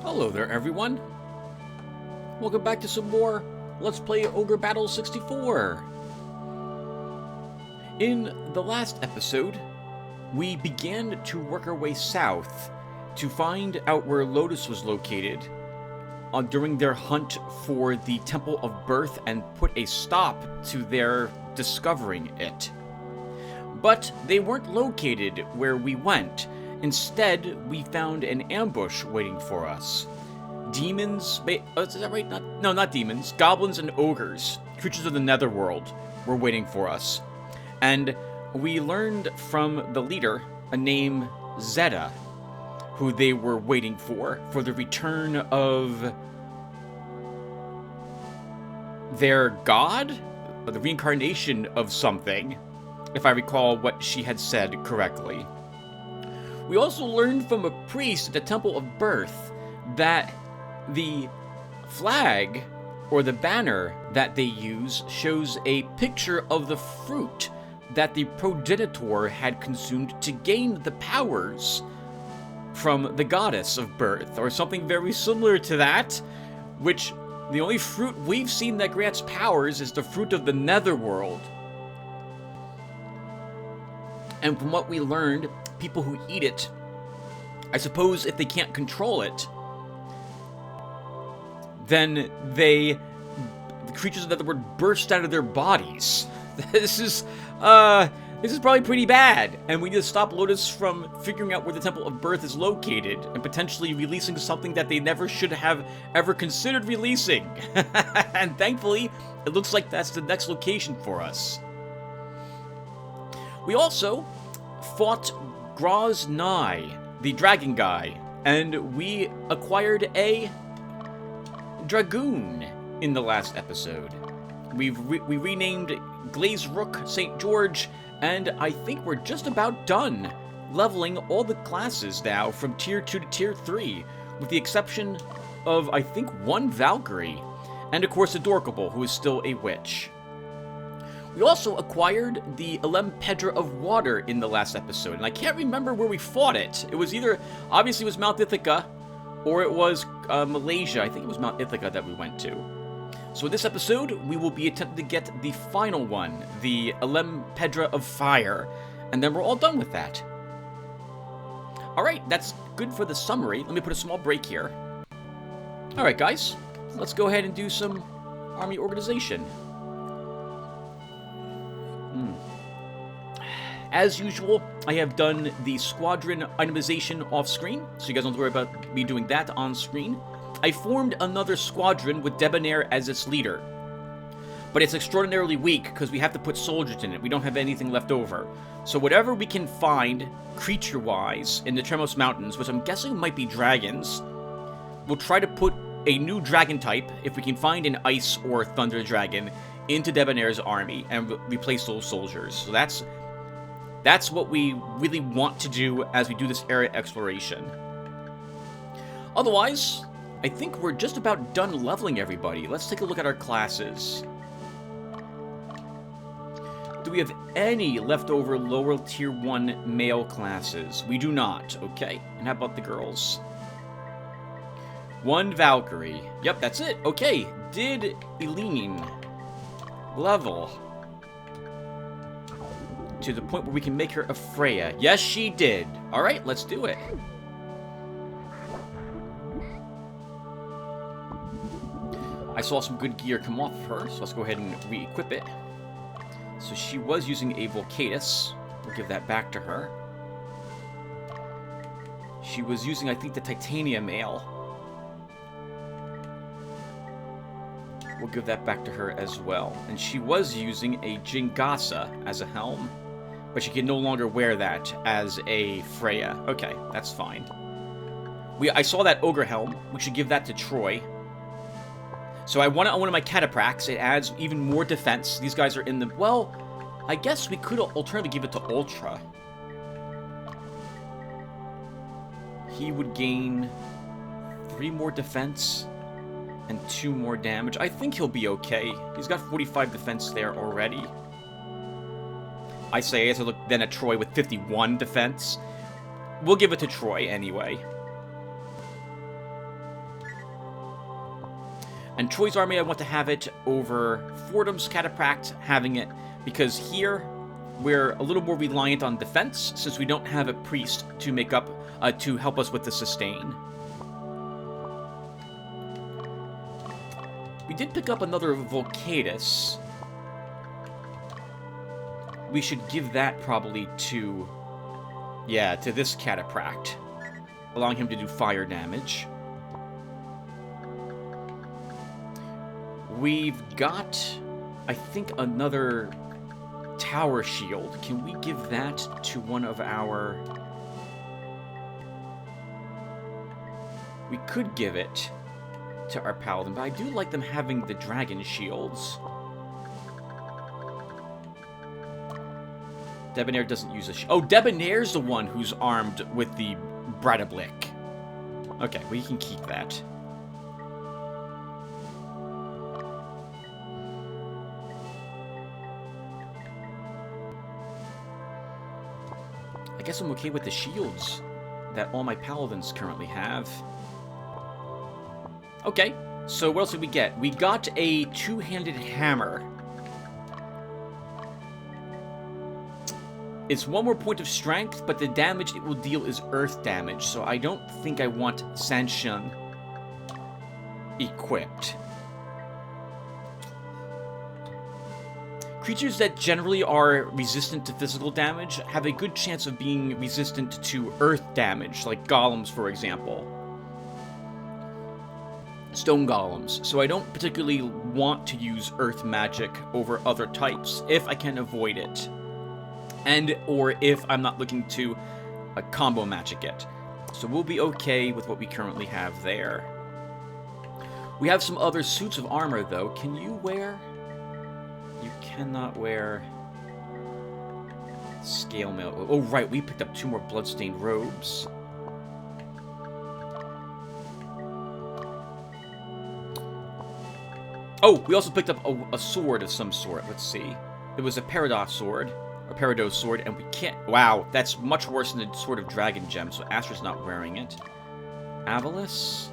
Hello there, everyone. Welcome back to some more Let's Play Ogre Battle 64. In the last episode, we began to work our way south to find out where Lotus was located during their hunt for the Temple of Birth and put a stop to their discovering it. But they weren't located where we went. Instead, we found an ambush waiting for us. Demons, is that right? Not demons. Goblins and ogres, creatures of the netherworld, were waiting for us. And we learned from the leader, a name Zeta, who they were waiting for the return of their god? Or the reincarnation of something, if I recall what she had said correctly. We also learned from a priest at the Temple of Birth that the flag, or the banner that they use, shows a picture of the fruit that the progenitor had consumed to gain the powers from the goddess of birth, or something very similar to that, which the only fruit we've seen that grants powers is the fruit of the netherworld. And from what we learned, people who eat it, I suppose if they can't control it, then the creatures of the netherworld burst out of their bodies. This is probably pretty bad, and we need to stop Lotus from figuring out where the Temple of Birth is located and potentially releasing something that they never should have ever considered releasing. And thankfully, it looks like that's the next location for us. We also fought Groznai, the dragon guy, and we acquired a dragoon in the last episode. We renamed Glazerook St. George, and I think we're just about done leveling all the classes now from Tier 2 to Tier 3, with the exception of, I think, one Valkyrie, and of course a Dorkable, who is still a witch. We also acquired the Elem Pedra of Water in the last episode, and I can't remember where we fought it. It was either, obviously it was Mount Ithaca, or it was Malaysia. I think it was Mount Ithaca that we went to. So in this episode, we will be attempting to get the final one, the Elem Pedra of Fire, and then we're all done with that. Alright, that's good for the summary. Let me put a small break here. Alright guys, let's go ahead and do some army organization. As usual, I have done the squadron itemization off screen, so you guys don't have to worry about me doing that on screen. I formed another squadron with Debonair as its leader, but it's extraordinarily weak because we have to put soldiers in it. We don't have anything left over. So whatever we can find creature-wise in the Tremos Mountains, which I'm guessing might be dragons, we'll try to put a new dragon type, if we can find an ice or thunder dragon, into Debonair's army and replace those soldiers. So that's what we really want to do as we do this area exploration. Otherwise, I think we're just about done leveling everybody. Let's take a look at our classes. Do we have any leftover lower tier 1 male classes? We do not. Okay. And how about the girls? One Valkyrie. Yep, that's it. Okay. Did Elem level to the point where we can make her a Freya? Yes, she did. Alright, let's do it. I saw some good gear come off of her, so let's go ahead and re-equip it. So she was using a Volcatus. We'll give that back to her. She was using, I think, the Titanium Ale. We'll give that back to her as well. And she was using a Jingasa as a helm, but she can no longer wear that as a Freya. Okay, that's fine. I saw that Ogre helm. We should give that to Troy. So I want it on one of my Cataprax. It adds even more defense. These guys are in the... Well, I guess we could alternatively give it to Ultra. He would gain 3 more defense and 2 more damage. I think he'll be okay. He's got 45 defense there already. I say I have to look then at Troy with 51 defense. We'll give it to Troy anyway. And Troy's army, I want to have it over Fordham's Catapract having it, because here we're a little more reliant on defense, since we don't have a priest to make up, to help us with the sustain. We did pick up another Volcatus. We should give that probably to, yeah, to this Catapract, allowing him to do fire damage. We've got, I think, another tower shield. Can we give that to one of our... We could give it to our paladin, but I do like them having the dragon shields. Debonair doesn't use a oh, Debonair's the one who's armed with the Bradablick. Okay, we can keep that. I guess I'm okay with the shields that all my paladins currently have. Okay, so what else did we get? We got a two-handed hammer. It's one more point of strength, but the damage it will deal is earth damage, so I don't think I want Sanshun equipped. Creatures that generally are resistant to physical damage have a good chance of being resistant to earth damage, like golems, for example. Stone golems. So I don't particularly want to use earth magic over other types, if I can avoid it. And or if I'm not looking to combo magic it. So we'll be okay with what we currently have there. We have some other suits of armor, though. Can you wear... You cannot wear scale mail. Oh, right, we picked up 2 more bloodstained robes. Oh, we also picked up a sword of some sort. Let's see. It was a Parados sword, and we can't... Wow, that's much worse than the Sword of Dragon Gem, so Astra's not wearing it. Avalis?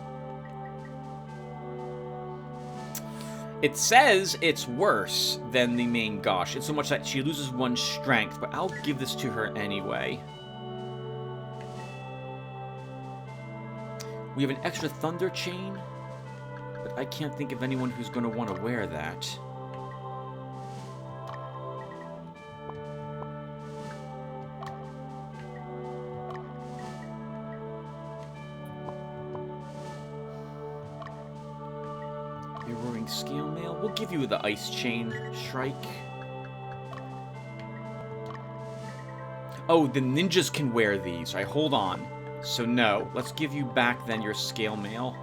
It says it's worse than the main Gosh. It's so much that she loses 1 strength, but I'll give this to her anyway. We have an extra Thunder Chain, but I can't think of anyone who's going to want to wear that. Mirroring scale mail. We'll give you the ice chain, Shrike. Oh, the ninjas can wear these. Alright, hold on. So no, let's give you back then your scale mail.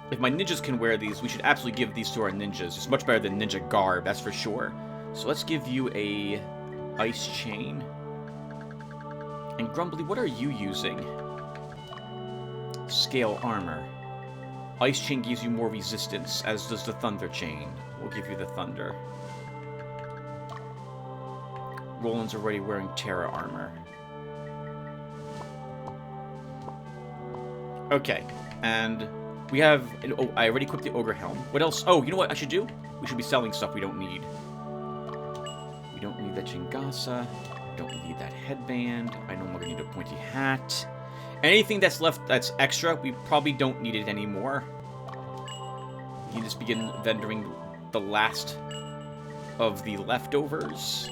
If my ninjas can wear these, we should absolutely give these to our ninjas. It's much better than ninja garb, that's for sure. So let's give you a ice chain. And Grumbly, what are you using? Scale armor. Ice Chain gives you more resistance, as does the Thunder Chain. We'll give you the Thunder. Roland's already wearing Terra armor. Okay, and we have... Oh, I already equipped the Ogre Helm. What else? Oh, you know what I should do? We should be selling stuff we don't need. We don't need that Chingasa. We don't need that headband. I no longer need a pointy hat. Anything that's left that's extra, we probably don't need it anymore. You just begin vendoring the last of the leftovers.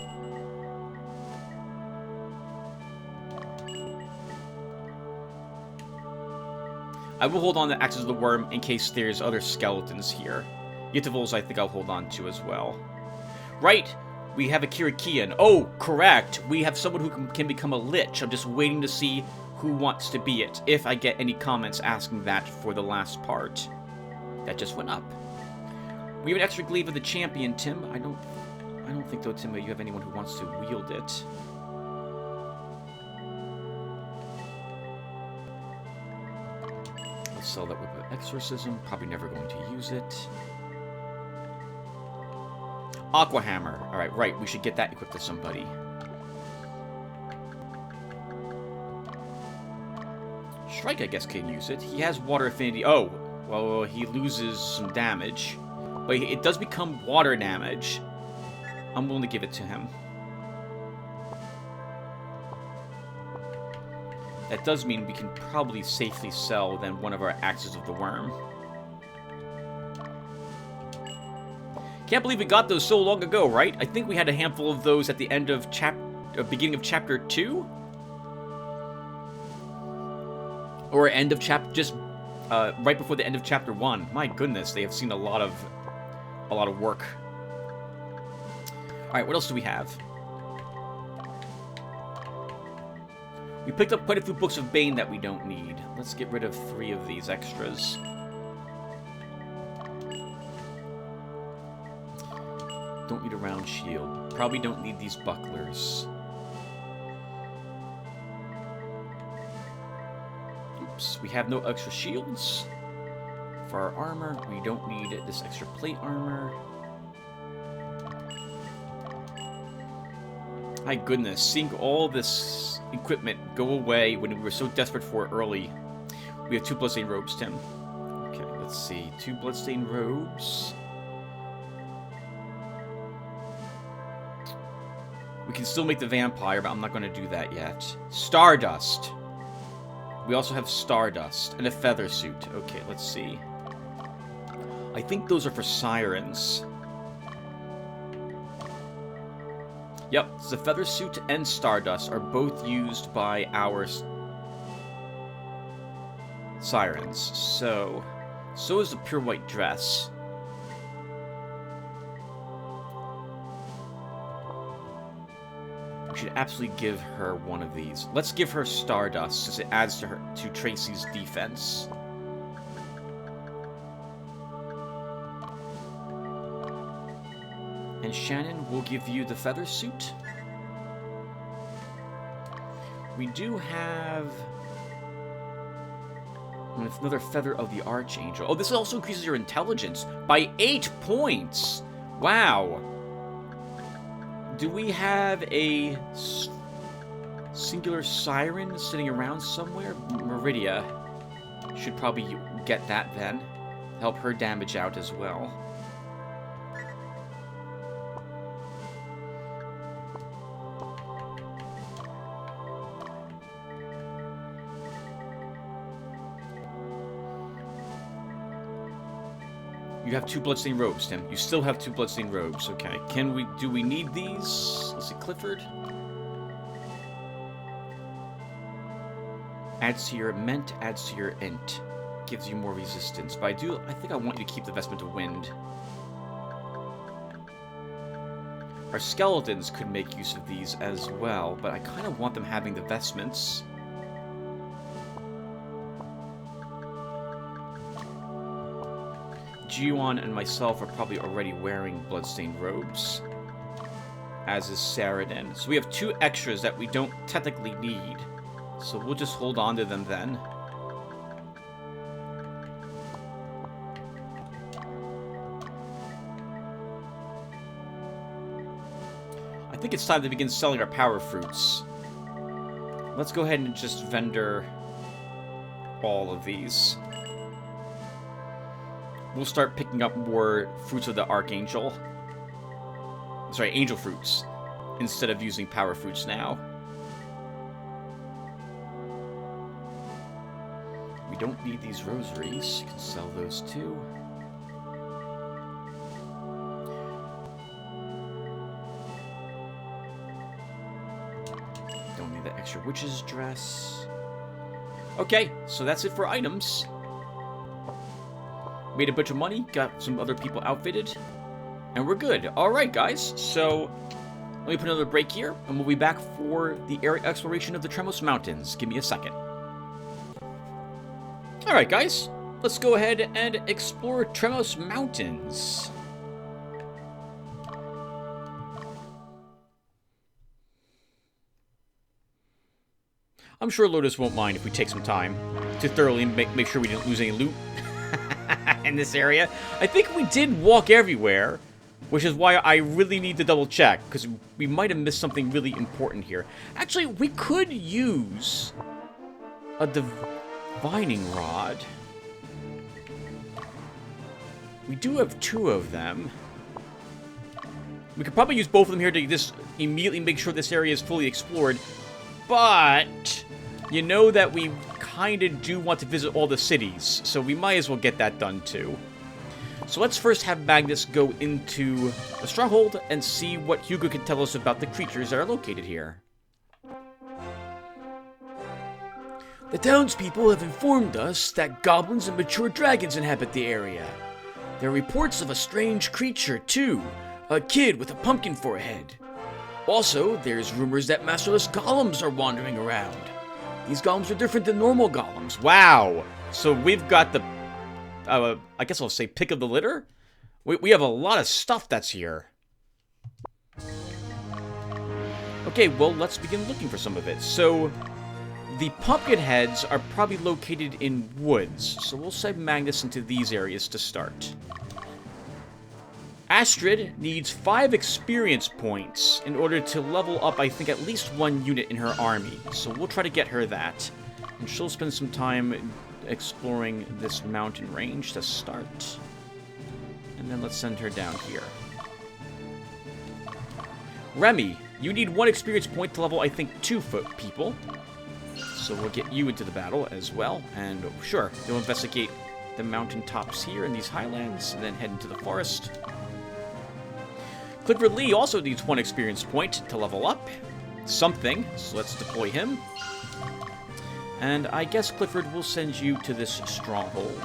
I will hold on to Axes of the Worm in case there's other skeletons here. Yitavals I think I'll hold on to as well. Right! We have a Kirakian. Oh, correct! We have someone who can become a Lich. I'm just waiting to see who wants to be it, if I get any comments asking that for the last part. That just went up. We have an extra Glaive of the Champion, Tim. I don't think, though, Tim, that you have anyone who wants to wield it. Let's sell that Whip of Exorcism. Probably never going to use it. Aqua Hammer. Alright, right. We should get that equipped to somebody. Shrike, I guess, can use it. He has Water Affinity. Oh, Well, he loses some damage. But it does become water damage. I'm willing to give it to him. That does mean we can probably safely sell then one of our Axes of the Worm. Can't believe we got those so long ago, right? I think we had a handful of those at the end of beginning of chapter 2? Or end of just right before the end of chapter 1. My goodness, they have seen a lot of work. Alright, what else do we have? We picked up quite a few books of Bane that we don't need. Let's get rid of 3 of these extras. Don't need a round shield. Probably don't need these bucklers. Oops, we have no extra shields. For our armor, we don't need this extra plate armor. My goodness, seeing all this equipment go away when we were so desperate for it early. We have 2 bloodstained robes, Tim. Okay, let's see. 2 bloodstained robes. We can still make the vampire, but I'm not going to do that yet. Stardust. We also have Stardust and a feather suit. Okay, let's see. I think those are for sirens. Yep, the feather suit and Stardust are both used by our sirens. So is the pure white dress. We should absolutely give her one of these. Let's give her Stardust, since it adds to Tracy's defense. And Shannon, we'll give you the feather suit. We do have another feather of the Archangel. Oh, this also increases your intelligence by 8 points. Wow. Do we have a singular siren sitting around somewhere? Meridia should probably get that then. Help her damage out as well. You have 2 bloodstained robes, Tim. You still have 2 bloodstained robes. Okay. Do we need these? Let's see, Clifford. Adds to your ment, adds to your int. Gives you more resistance. But I think I want you to keep the Vestment of Wind. Our skeletons could make use of these as well, but I kind of want them having the vestments. Jiwon and myself are probably already wearing bloodstained robes, as is Saradin. So we have 2 extras that we don't technically need, so we'll just hold on to them then. I think it's time to begin selling our power fruits. Let's go ahead and just vendor all of these. We'll start picking up more fruits of the Archangel. Sorry, angel fruits. Instead of using power fruits now. We don't need these rosaries. You can sell those too. Don't need that extra witch's dress. Okay, so that's it for items. Made a bunch of money, got some other people outfitted, and we're good. Alright, guys, so let me put another break here, and we'll be back for the area exploration of the Tremos Mountains. Give me a second. Alright, guys, let's go ahead and explore Tremos Mountains. I'm sure Lotus won't mind if we take some time to thoroughly make sure we didn't lose any loot in this area. I think we did walk everywhere, which is why I really need to double check, because we might have missed something really important here. Actually, we could use a divining rod. We do have 2 of them. We could probably use both of them here to just immediately make sure this area is fully explored. But you know that we kind of do want to visit all the cities, so we might as well get that done too. So let's first have Magnus go into the stronghold and see what Hugo can tell us about the creatures that are located here. The townspeople have informed us that goblins and mature dragons inhabit the area. There are reports of a strange creature, too. A kid with a pumpkin for a head. Also, there's rumors that masterless golems are wandering around. These golems are different than normal golems. Wow! So we've got the, I guess I'll say pick of the litter? We have a lot of stuff that's here. Okay, well, let's begin looking for some of it. So, the pumpkin heads are probably located in woods, so we'll send Magnus into these areas to start. Astrid needs 5 experience points in order to level up, I think, at least 1 unit in her army. So we'll try to get her that. And she'll spend some time exploring this mountain range to start. And then let's send her down here. Remy, you need 1 experience point to level, I think, 2 people. So we'll get you into the battle as well. And sure, you'll investigate the mountaintops here in these highlands, and then head into the forest. Clifford Lee also needs 1 experience point to level up something, so let's deploy him. And I guess Clifford will send you to this stronghold.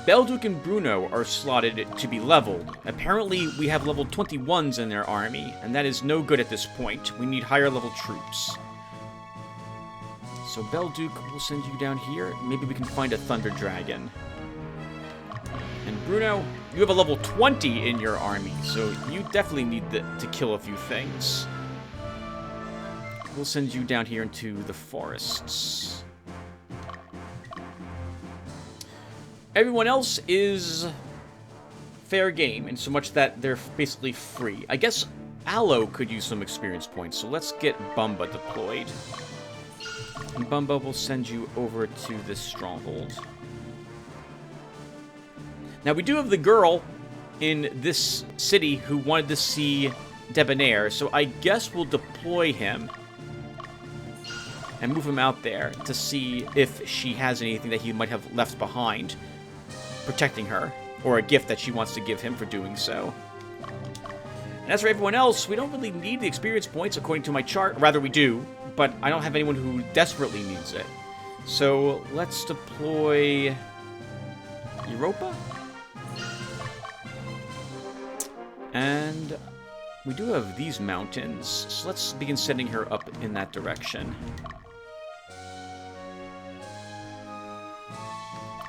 Belduc and Bruno are slotted to be leveled. Apparently, we have level 21s in their army, and that is no good at this point. We need higher level troops. So Belduc will send you down here. Maybe we can find a Thunder Dragon. And Bruno, you have a level 20 in your army, so you definitely need to kill a few things. We'll send you down here into the forests. Everyone else is fair game, in so much that they're basically free. I guess Aloe could use some experience points, so let's get Bumba deployed. And Bumba will send you over to this stronghold. Now, we do have the girl in this city who wanted to see Debonair, so I guess we'll deploy him and move him out there to see if she has anything that he might have left behind protecting her, or a gift that she wants to give him for doing so. And as for everyone else, we don't really need the experience points according to my chart. Or rather, we do, but I don't have anyone who desperately needs it. So let's deploy Europa. And we do have these mountains, so let's begin sending her up in that direction.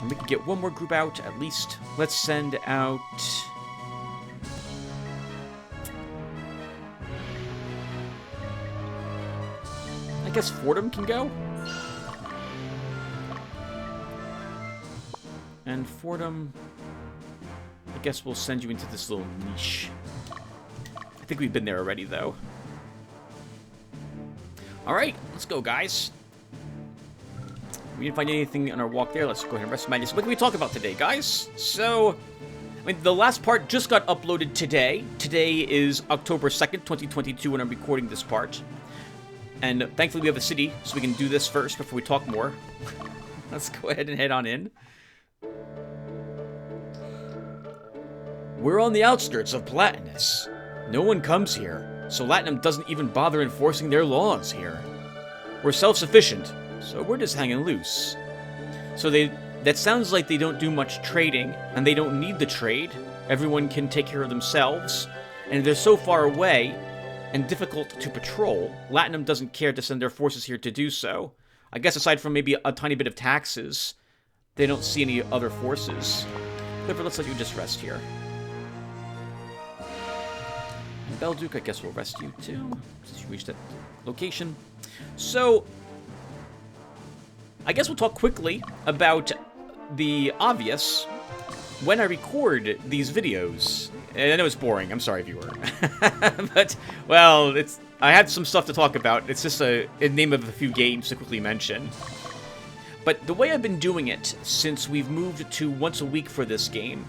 And we can get 1 more group out, at least. Let's send out... I guess Fordham can go? And Fordham... I guess we'll send you into this little niche. I think we've been there already, though. Alright, let's go, guys. We didn't find anything on our walk there. Let's go ahead and rest Magnus. What can we talk about today, guys? So, I mean, the last part just got uploaded today. Today is October 2nd, 2022, when I'm recording this part. And thankfully we have a city, so we can do this first before we talk more. Let's go ahead and head on in. We're on the outskirts of Platinus. No one comes here, so Latinum doesn't even bother enforcing their laws here. We're self-sufficient, so we're just hanging loose. So that sounds like they don't do much trading, and they don't need the trade. Everyone can take care of themselves, and they're so far away and difficult to patrol, Latinum doesn't care to send their forces here to do so. I guess aside from maybe a tiny bit of taxes, they don't see any other forces. Clifford, let's let you just rest here. And Belduc, I guess we'll rest you too, since you reached that location. So, I guess we'll talk quickly about the obvious. When I record these videos, and I know it's boring, I'm sorry, viewer, but, well, I had some stuff to talk about. It's just a name of a few games to quickly mention. But the way I've been doing it since we've moved to once a week for this game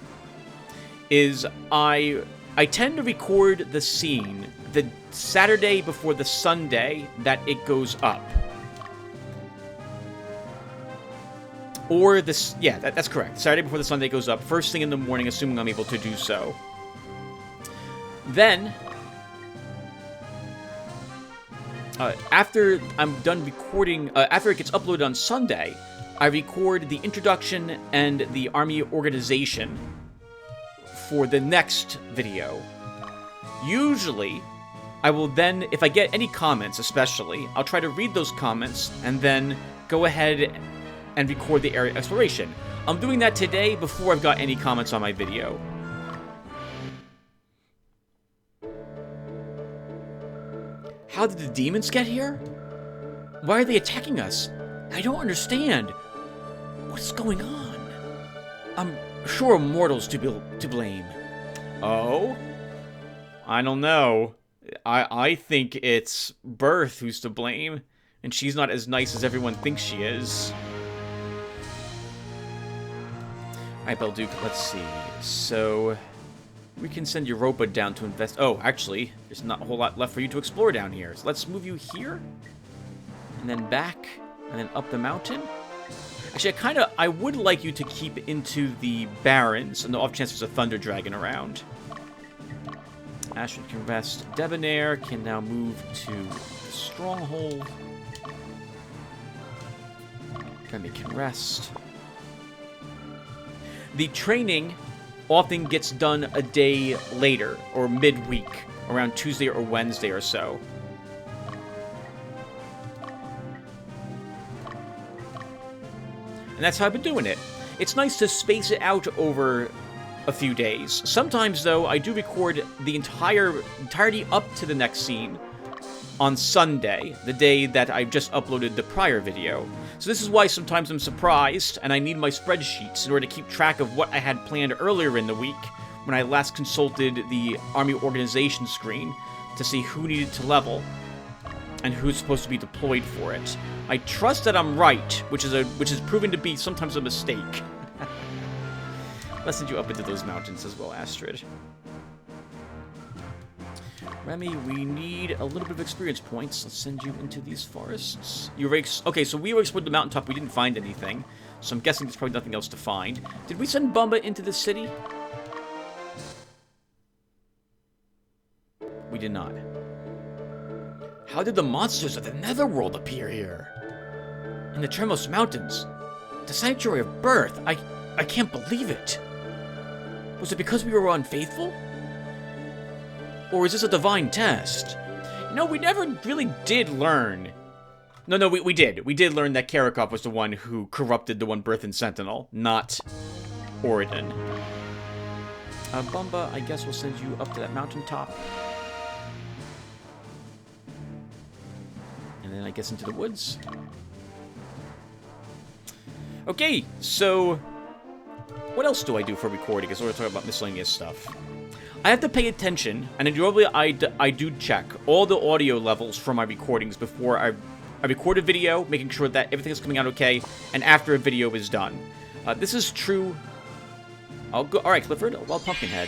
is I tend to record the scene the Saturday before the Sunday that it goes up. Or this, yeah, that's correct. Saturday before the Sunday goes up, first thing in the morning, assuming I'm able to do so. Then, after I'm done recording, after it gets uploaded on Sunday, I record the introduction and the army organization for the next video. Usually, I will then, if I get any comments especially, I'll try to read those comments and then go ahead and record the area exploration. I'm doing that today before I've got any comments on my video. How did the demons get here? Why are they attacking us? I don't understand. What's going on? I'm sure mortals to blame. Oh? I don't know. I think it's Birth who's to blame, and she's not as nice as everyone thinks she is. Alright, Belduke, let's see. So, we can send Europa down to invest... Oh, actually, there's not a whole lot left for you to explore down here. So let's move you here, and then back, and then up the mountain. Actually, I would like you to keep into the Barrens, and the off chance there's a Thunder Dragon around. Astrid can rest. Debonair can now move to the Stronghold. Remy can rest. The training often gets done a day later, or midweek, around Tuesday or Wednesday or so. And that's how I've been doing it. It's nice to space it out over a few days. Sometimes, though, I do record the entirety up to the next scene on Sunday, the day that I've just uploaded the prior video. So this is why sometimes I'm surprised, and I need my spreadsheets in order to keep track of what I had planned earlier in the week when I last consulted the Army Organization screen to see who needed to level and who's supposed to be deployed for it. I trust that I'm right, which is proven to be sometimes a mistake. Let's send you up into those mountains as well, Astrid. Remy, we need a little bit of experience points. Let's send you into these forests. Okay, so we explored the mountaintop. We didn't find anything, so I'm guessing there's probably nothing else to find. Did we send Bumba into the city? We did not. How did the monsters of the Netherworld appear here? In the Tremos Mountains. The Sanctuary of Birth. I can't believe it. Was it because we were unfaithful? Or is this a divine test? No, we never really did learn. No, we did. We did learn that Karakov was the one who corrupted the one Birth and Sentinel, not Oridon. Bumba, I guess we'll send you up to that mountaintop. And then I guess into the woods. Okay, so what else do I do for recording? Because we're talking about miscellaneous stuff. I have to pay attention, and normally I do check all the audio levels for my recordings before I record a video, making sure that everything is coming out okay, and after a video is done. This is true. I'll go. All right, Clifford. Well, Pumpkinhead.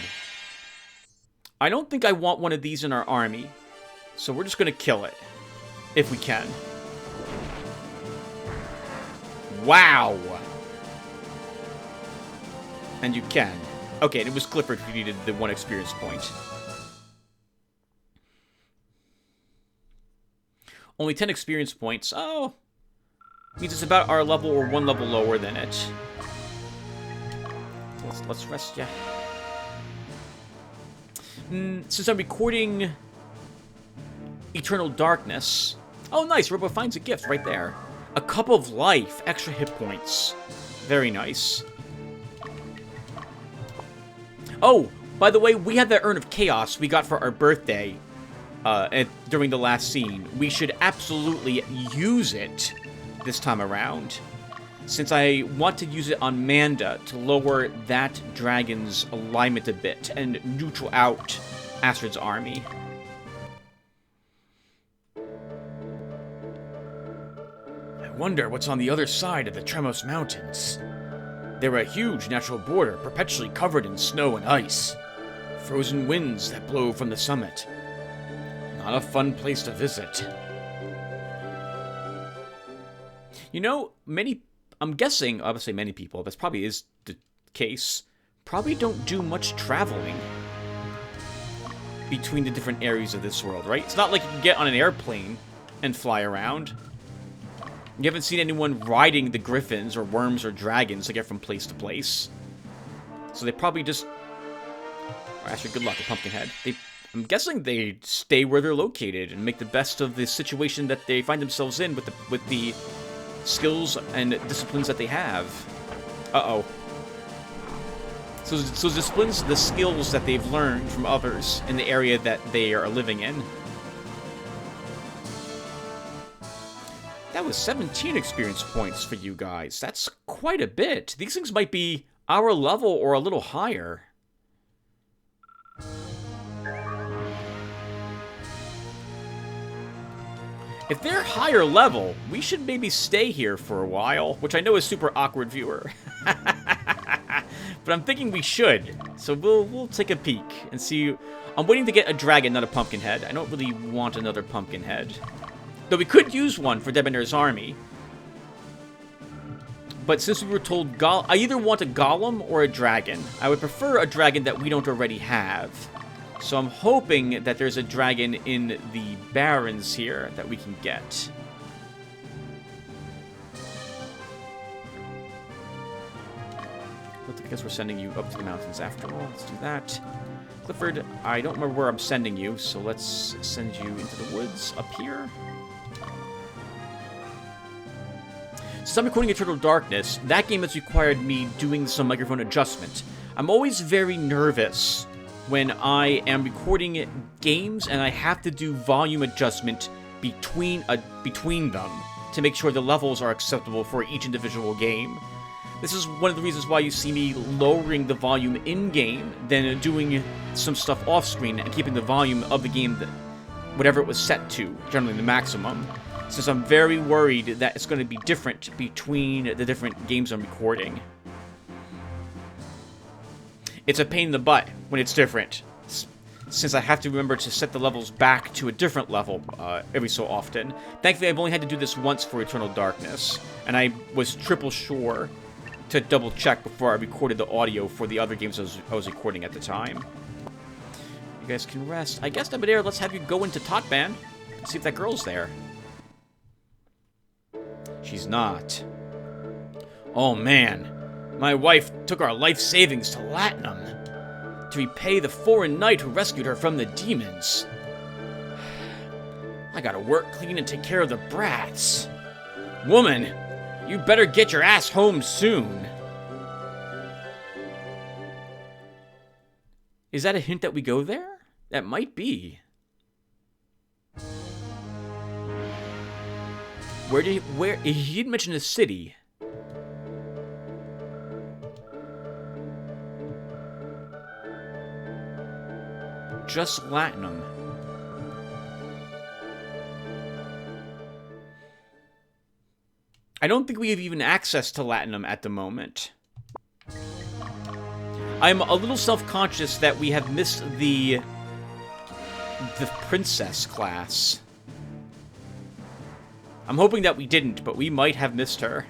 I don't think I want one of these in our army, so we're just gonna kill it if we can. Wow. And you can. Okay, and it was Clifford who needed the 1 experience point. Only 10 experience points. Oh. Means it's about our level or 1 level lower than it. Let's rest ya. Since I'm recording Eternal Darkness... Oh, nice. Robo finds a gift right there. A Cup of Life. Extra hit points. Very nice. Oh, by the way, we had that Urn of Chaos we got for our birthday during the last scene. We should absolutely use it this time around, since I want to use it on Manda to lower that dragon's alignment a bit and neutral out Astrid's army. I wonder what's on the other side of the Tremos Mountains. They're a huge natural border, perpetually covered in snow and ice. Frozen winds that blow from the summit. Not a fun place to visit. You know, I'm guessing, I would say many people, this probably is the case, probably don't do much traveling between the different areas of this world, right? It's not like you can get on an airplane and fly around. You haven't seen anyone riding the griffins or worms or dragons to get from place to place. So they probably just... Actually, good luck, the Pumpkinhead. I'm guessing they stay where they're located and make the best of the situation that they find themselves in with the skills and disciplines that they have. Uh-oh. So disciplines, the skills that they've learned from others in the area that they are living in. That was 17 experience points for you guys. That's quite a bit. These things might be our level or a little higher. If they're higher level, we should maybe stay here for a while, which I know is super awkward, viewer. But I'm thinking we should. So we'll take a peek and see. I'm waiting to get a dragon, not a pumpkinhead. I don't really want another pumpkinhead. Though we could use one for Debonair's army. But since we were told I either want a golem or a dragon. I would prefer a dragon that we don't already have. So I'm hoping that there's a dragon in the Barrens here that we can get. I guess we're sending you up to the mountains after all. Let's do that. Clifford, I don't remember where I'm sending you, so let's send you into the woods up here. Since I'm recording Eternal Darkness, that game has required me doing some microphone adjustment. I'm always very nervous when I am recording games and I have to do volume adjustment between them to make sure the levels are acceptable for each individual game. This is one of the reasons why you see me lowering the volume in-game than doing some stuff off-screen and keeping the volume of the game, whatever it was set to, generally the maximum, since I'm very worried that it's going to be different between the different games I'm recording. It's a pain in the butt when it's different, since I have to remember to set the levels back to a different level every so often. Thankfully, I've only had to do this once for Eternal Darkness, and I was triple sure to double check before I recorded the audio for the other games I was recording at the time. You guys can rest. I guess, Debonair, let's have you go into Totban and see if that girl's there. She's not. Oh man, my wife took our life savings to Latinum to repay the foreign knight who rescued her from the demons. I gotta work clean and take care of the brats. Woman, you better get your ass home soon. Is that a hint that we go there? That might be. Where he didn't mention a city. Just Latinum. I don't think we have even access to Latinum at the moment. I'm a little self-conscious that we have missed the princess class. I'm hoping that we didn't, but we might have missed her.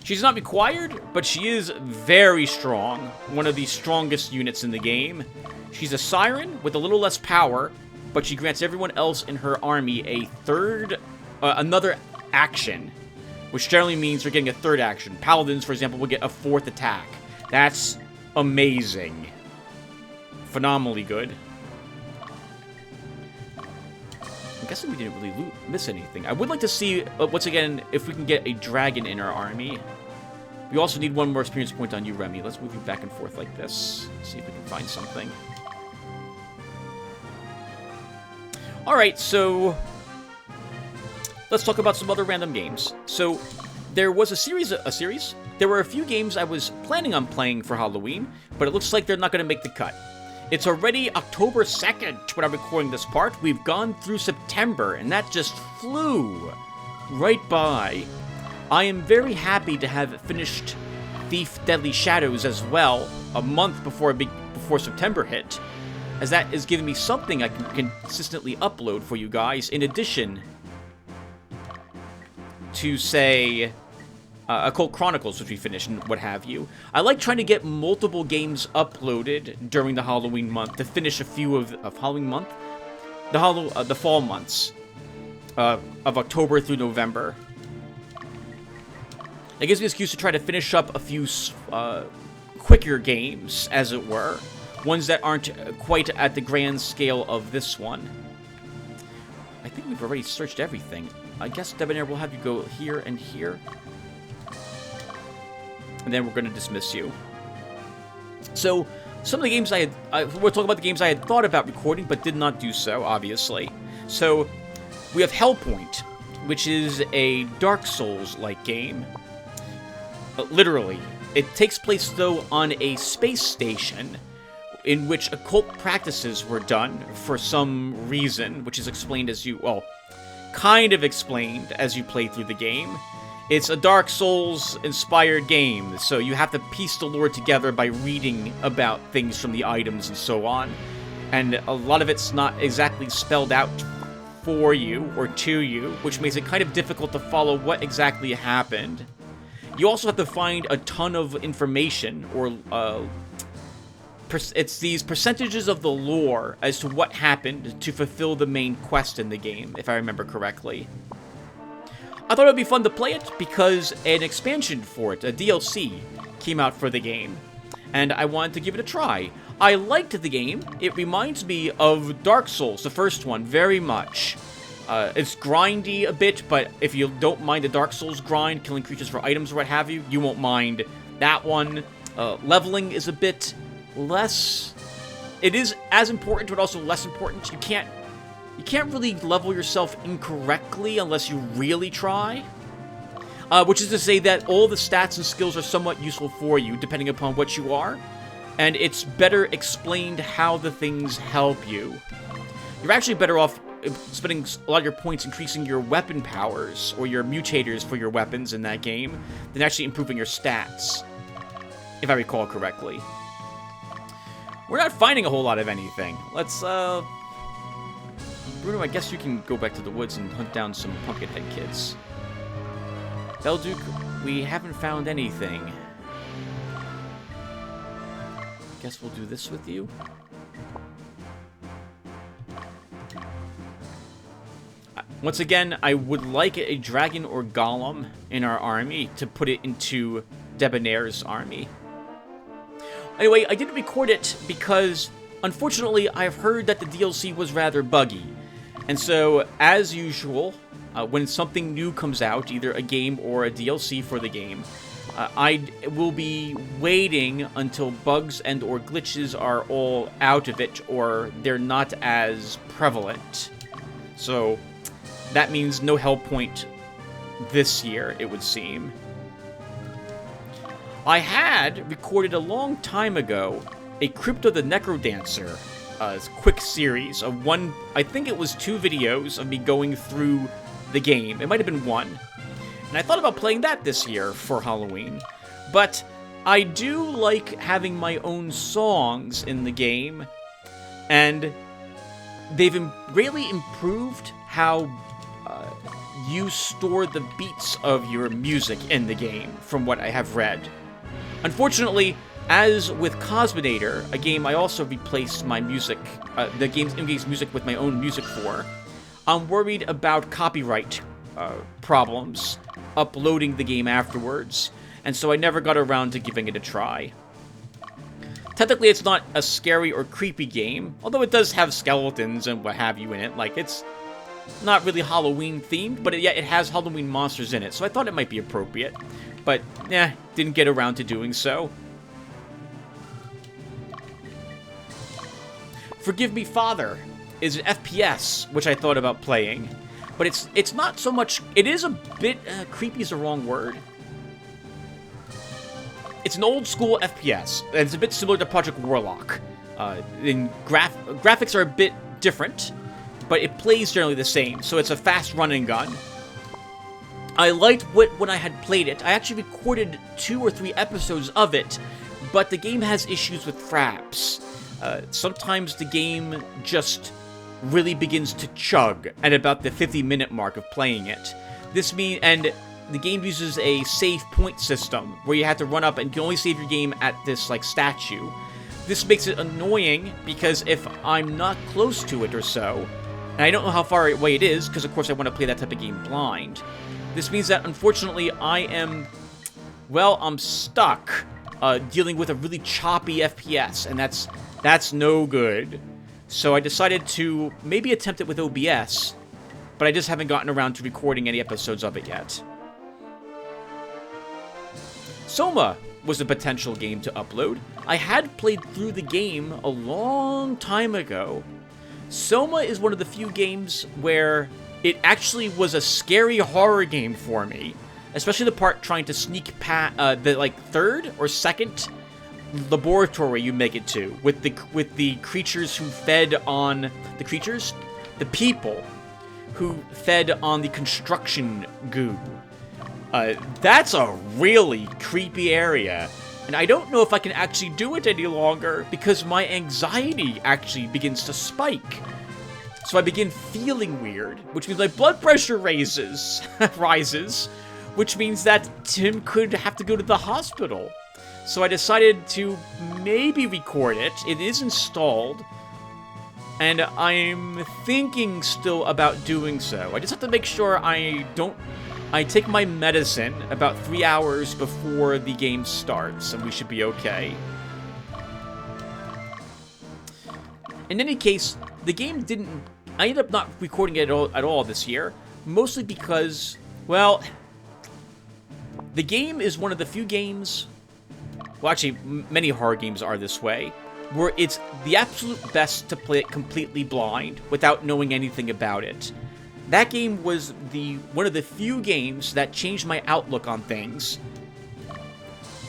She's not required, but she is very strong. One of the strongest units in the game. She's a siren with a little less power, but she grants everyone else in her army another action, which generally means they're getting a third action. Paladins, for example, will get a fourth attack. That's amazing. Phenomenally good. I'm guessing we didn't really miss anything. I would like to see, once again, if we can get a dragon in our army. We also need one more experience point on you, Remy. Let's move you back and forth like this. See if we can find something. Alright, so let's talk about some other random games. So, there was a series? There were a few games I was planning on playing for Halloween, but it looks like they're not going to make the cut. It's already October 2nd when I'm recording this part. We've gone through September, and that just flew. right by. I am very happy to have finished Thief Deadly Shadows as well, a month before September hit, as that is giving me something I can consistently upload for you guys, in addition to, say, Occult Chronicles, which we finished, and what have you. I like trying to get multiple games uploaded during the Halloween month, to finish a few of Halloween month? The fall months of October through November. It gives me an excuse to try to finish up a few quicker games, as it were. Ones that aren't quite at the grand scale of this one. I think we've already searched everything. I guess, Debonair, will have you go here and here. And then we're going to dismiss you. So, some of the games we're talking about the games I had thought about recording, but did not do so, obviously. So, we have Hellpoint, which is a Dark Souls-like game. Literally. It takes place, though, on a space station in which occult practices were done for some reason, which is explained as you, well, kind of explained as you play through the game. It's a Dark Souls-inspired game, so you have to piece the lore together by reading about things from the items and so on. And a lot of it's not exactly spelled out for you or to you, which makes it kind of difficult to follow what exactly happened. You also have to find a ton of information, or it's these percentages of the lore as to what happened to fulfill the main quest in the game, if I remember correctly. I thought it would be fun to play it because an expansion for it, a DLC, came out for the game, and I wanted to give it a try. I liked the game. It reminds me of Dark Souls, the first one, very much. It's grindy a bit, but if you don't mind the Dark Souls grind, killing creatures for items or what have you, you won't mind that one. Leveling is a bit less... It is as important, but also less important. You can't really level yourself incorrectly unless you really try. Which is to say that all the stats and skills are somewhat useful for you, depending upon what you are. And it's better explained how the things help you. You're actually better off spending a lot of your points increasing your weapon powers, or your mutators for your weapons in that game, than actually improving your stats, if I recall correctly. We're not finding a whole lot of anything. Let's, Bruno, I guess you can go back to the woods and hunt down some Pumpkinhead kids. Belduke, we haven't found anything. Guess we'll do this with you. Once again, I would like a dragon or golem in our army to put it into Debonair's army. Anyway, I didn't record it because, unfortunately, I've heard that the DLC was rather buggy. And so, as usual, when something new comes out, either a game or a DLC for the game, I will be waiting until bugs and or glitches are all out of it, or they're not as prevalent. So, that means no Hellpoint this year, it would seem. I had recorded a long time ago a Crypto the Necrodancer quick series of one, I think it was 2 videos of me going through the game. It might have been 1. And I thought about playing that this year for Halloween. But I do like having my own songs in the game, and they've greatly improved how you store the beats of your music in the game, from what I have read. Unfortunately, as with Cosminator, a game I also replaced my music, the game's in-game music with my own music for, I'm worried about copyright problems uploading the game afterwards, and so I never got around to giving it a try. Technically, it's not a scary or creepy game, although it does have skeletons and what have you in it. Like, it's not really Halloween-themed, but yet it has Halloween monsters in it, so I thought it might be appropriate. But, didn't get around to doing so. Forgive Me Father is an FPS, which I thought about playing. But it's not so much... It is a bit... creepy is the wrong word. It's an old-school FPS, and it's a bit similar to Project Warlock. Graphics are a bit different, but it plays generally the same. So it's a fast run and gun. I liked when I had played it. I actually recorded 2 or 3 episodes of it, but the game has issues with fraps. Sometimes the game just really begins to chug at about the 50-minute mark of playing it. And the game uses a save point system where you have to run up and you can only save your game at this like statue. This makes it annoying because if I'm not close to it or so, and I don't know how far away it is, because of course I want to play that type of game blind, this means that unfortunately I'm stuck dealing with a really choppy FPS, and that's no good. So I decided to maybe attempt it with OBS, but I just haven't gotten around to recording any episodes of it yet. Soma was a potential game to upload. I had played through the game a long time ago. Soma is one of the few games where it actually was a scary horror game for me, especially the part trying to sneak past the like 3rd or 2nd laboratory you make it to with the creatures who fed on the people who fed on the construction goo. That's a really creepy area, and I don't know if I can actually do it any longer because my anxiety actually begins to spike. So I begin feeling weird, which means my blood pressure rises, which means that Tim could have to go to the hospital. So I decided to maybe record it. It is installed, and I'm thinking still about doing so. I just have to make sure I take my medicine about 3 hours before the game starts, and we should be okay. In any case, the game I ended up not recording it at all this year, mostly because, well, the game is one of the few games, well, actually, many horror games are this way, where it's the absolute best to play it completely blind without knowing anything about it. That game was one of the few games that changed my outlook on things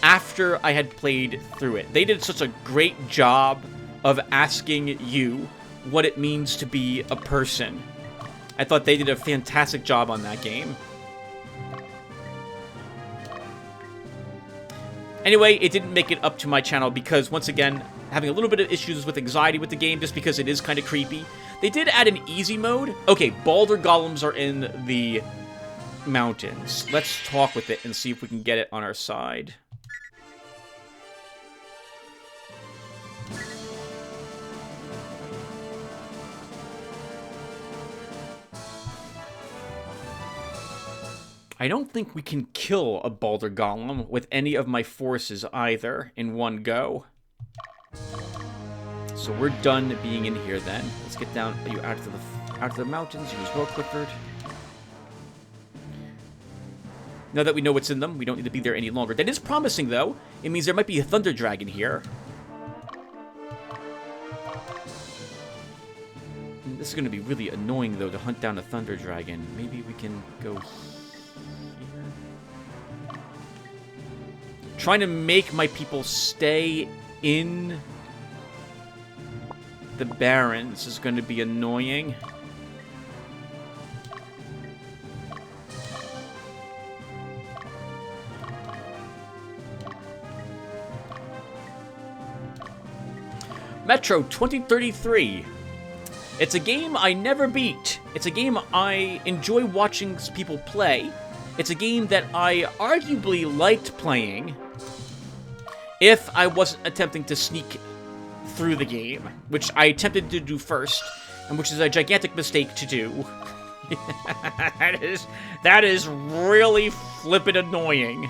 after I had played through it. They did such a great job of asking you what it means to be a person. I thought they did a fantastic job on that game. Anyway, it didn't make it up to my channel because, once again, having a little bit of issues with anxiety with the game just because it is kind of creepy. They did add an easy mode. Okay, boulder golems are in the mountains. Let's talk with it and see if we can get it on our side. I don't think we can kill a boulder golem with any of my forces either in one go. So we're done being in here then. Let's get down out to the mountains. Use well, Clifford. Now that we know what's in them, we don't need to be there any longer. That is promising, though. It means there might be a thunder dragon here. This is going to be really annoying, though, to hunt down a thunder dragon. Maybe we can go here. Trying to make my people stay in the Barrens is going to be annoying. Metro 2033. It's a game I never beat. It's a game I enjoy watching people play. It's a game that I arguably liked playing if I wasn't attempting to sneak through the game, which I attempted to do first, and which is a gigantic mistake to do. that is really flippin' annoying,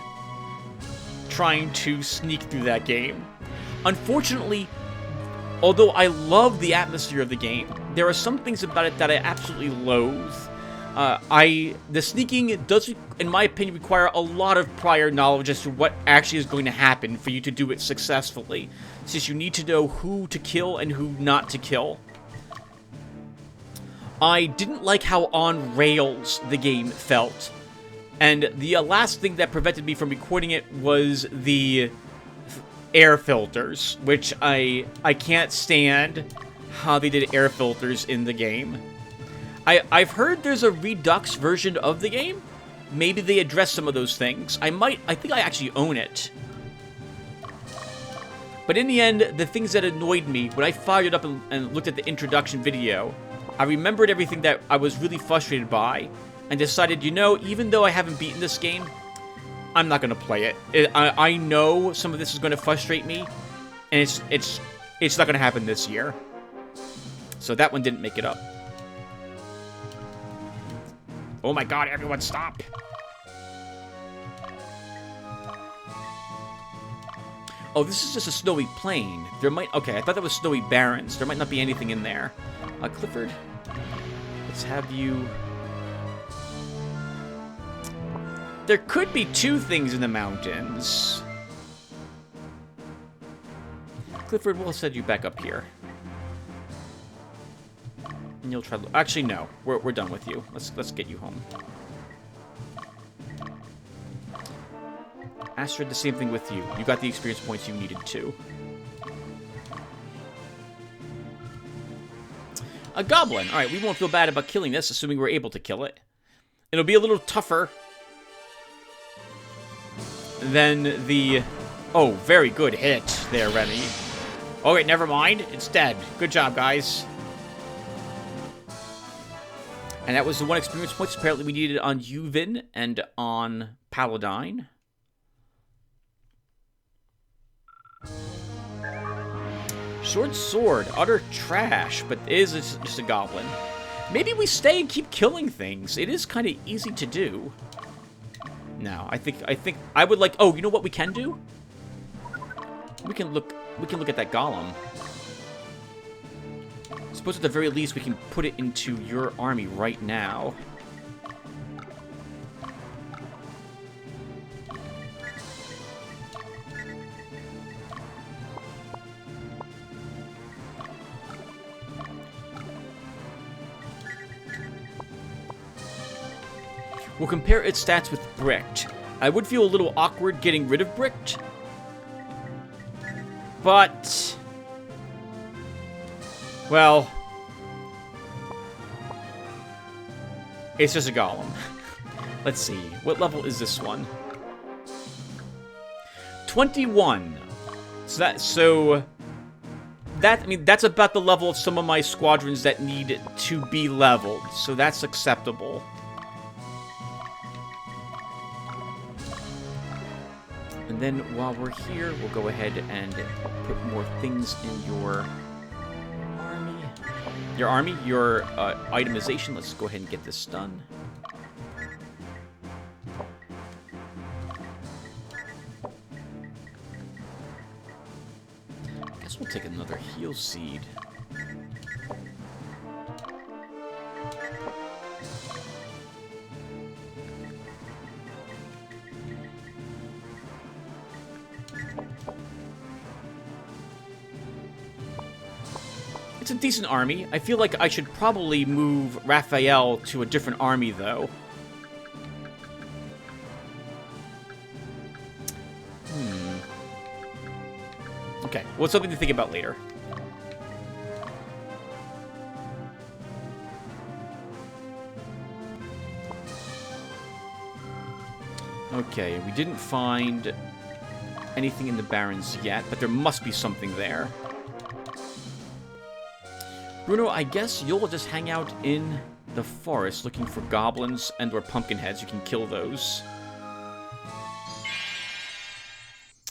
trying to sneak through that game. Unfortunately, although I love the atmosphere of the game, there are some things about it that I absolutely loathe. The sneaking does, in my opinion, require a lot of prior knowledge as to what actually is going to happen for you to do it successfully, since you need to know who to kill and who not to kill. I didn't like how on rails the game felt, and the last thing that prevented me from recording it was the air filters, which I can't stand how they did air filters in the game. I've heard there's a Redux version of the game, maybe they address some of those things. I think I actually own it. But in the end, the things that annoyed me, when I fired up and looked at the introduction video, I remembered everything that I was really frustrated by, and decided, you know, even though I haven't beaten this game, I'm not going to play it. I know some of this is going to frustrate me, and it's not going to happen this year. So that one didn't make it up. Oh my god, everyone stop! Oh, this is just a snowy plain. There might... Okay, I thought that was snowy barrens. There might not be anything in there. Clifford, let's have you... There could be two things in the mountains. Clifford, we'll send you back up here. And you'll try... Actually, no. We're done with you. Let's get you home. Astrid, the same thing with you. You got the experience points you needed to. A goblin. Alright, we won't feel bad about killing this, assuming we're able to kill it. It'll be a little tougher than the... Oh, very good hit there, Remy. Okay, never mind. It's dead. Good job, guys. And that was the one experience points apparently we needed on Yuvin and on Paladine. Short sword, utter trash, but is just a goblin. Maybe we stay and keep killing things. It is kind of easy to do. No, I think I would like... Oh, you know what we can do? We can look at that golem. I suppose at the very least we can put it into your army right now. We'll compare its stats with Bricked. I would feel a little awkward getting rid of Bricked, but... Well... It's just a golem. Let's see. What level is this one? 21. So I mean, that's about the level of some of my squadrons that need to be leveled. So that's acceptable. And then while we're here, we'll go ahead and put more things in your army. Your itemization. Let's go ahead and get this done. I guess we'll take another heal seed. It's a decent army. I feel like I should probably move Raphael to a different army, though. Okay, well, it's something to think about later. Okay, we didn't find anything in the Barrens yet, but there must be something there. Bruno, I guess you'll just hang out in the forest looking for goblins and or pumpkin heads. You can kill those.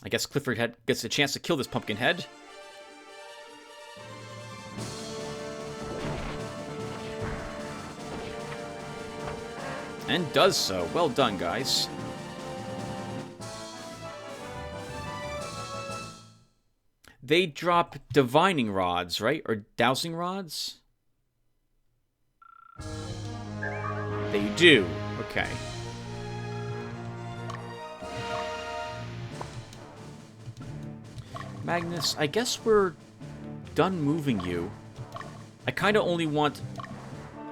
I guess Clifford gets a chance to kill this pumpkin head. And does so. Well done, guys. They drop divining rods, right? Or dowsing rods? They do. Okay. Magnus, I guess we're done moving you. I kind of only want...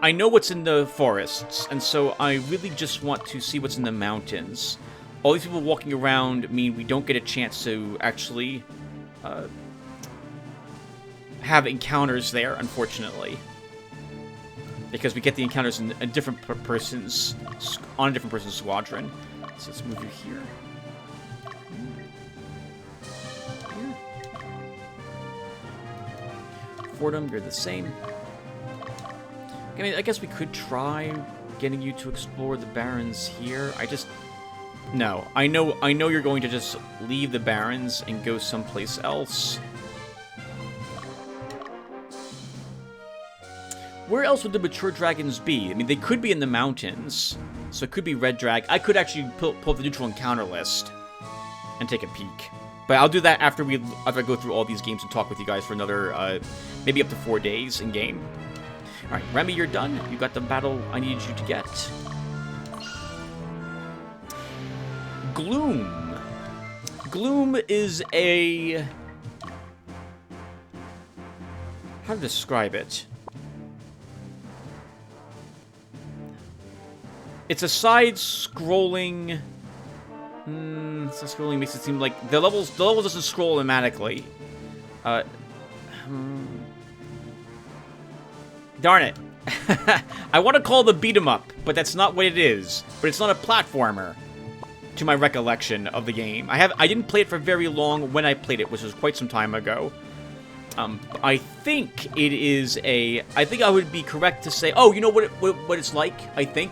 I know what's in the forests, and so I really just want to see what's in the mountains. All these people walking around mean we don't get a chance to actually... have encounters there, unfortunately. because we get the encounters in a different person's on a different person's squadron. So let's move you here. Here. Fordham, you're the same. I mean, I guess we could try getting you to explore the Barrens here. No. I know you're going to just leave the Barrens and go someplace else. Where else would the mature dragons be? I mean, they could be in the mountains. So it could be Red Drag. I could actually pull up the neutral encounter list and take a peek. But I'll do that after I go through all these games and talk with you guys for another, maybe up to 4 days in game. Alright, Remy, you're done. You got the battle I needed you to get. Gloom. Gloom is a... how to describe it? It's a side-scrolling... side-scrolling makes it seem like... The level doesn't scroll automatically. Darn it. I want to call the beat 'em up, but that's not what it is. But it's not a platformer, to my recollection of the game. I didn't play it for very long when I played it, which was quite some time ago. I think it is a... I think I would be correct to say... Oh, you know what it's like, I think?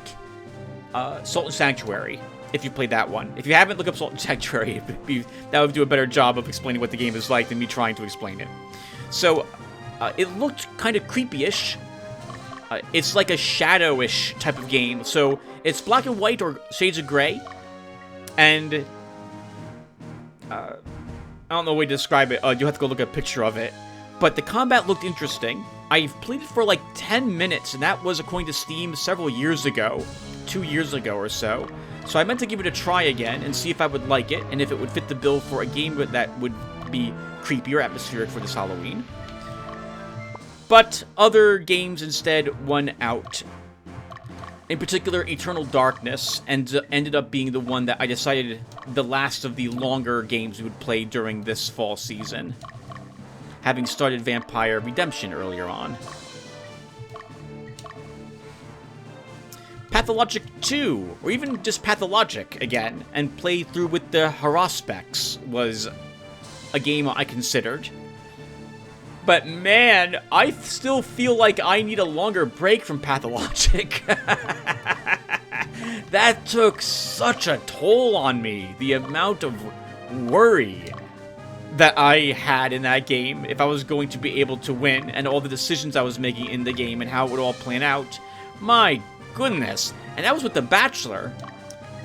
Salt and Sanctuary, if you played that one. If you haven't, look up Salt and Sanctuary. That would do a better job of explaining what the game is like than me trying to explain it. So, it looked kind of creepy-ish. It's like a shadow-ish type of game. So, it's black and white or shades of gray. And, I don't know a way to describe it. You have to go look at a picture of it. But the combat looked interesting. I've played it for like 10 minutes, and that was, according to Steam, several years ago. 2 years ago or so. So I meant to give it a try again and see if I would like it, and if it would fit the bill for a game that would be creepy or atmospheric for this Halloween. But other games instead won out. In particular, Eternal Darkness ended up being the one that I decided the last of the longer games we would play during this fall season, having started Vampire Redemption earlier on. Pathologic 2, or even just Pathologic again, and play through with the Harospecs was a game I considered. But man, I still feel like I need a longer break from Pathologic. That took such a toll on me. The amount of worry that I had in that game, if I was going to be able to win, and all the decisions I was making in the game and how it would all plan out. My goodness. And that was with the Bachelor,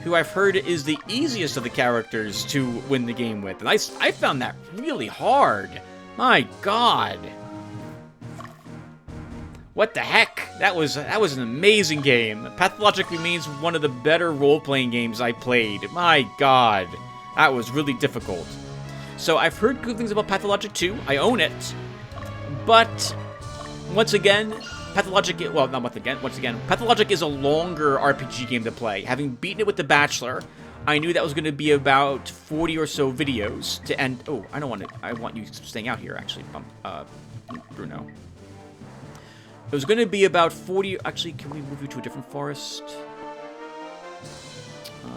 who I've heard is the easiest of the characters to win the game with. And I found that really hard. My god. What the heck? That was an amazing game. Pathologic remains one of the better role-playing games I played. My god. That was really difficult. So I've heard good things about Pathologic 2. I own it. But once again, Pathologic, well, not once again, Pathologic is a longer RPG game to play. Having beaten it with The Bachelor, I knew that was going to be about 40 or so videos to end. Oh, I don't want it. I want you staying out here, actually, Bruno. It was going to be about 40. Actually, can we move you to a different forest?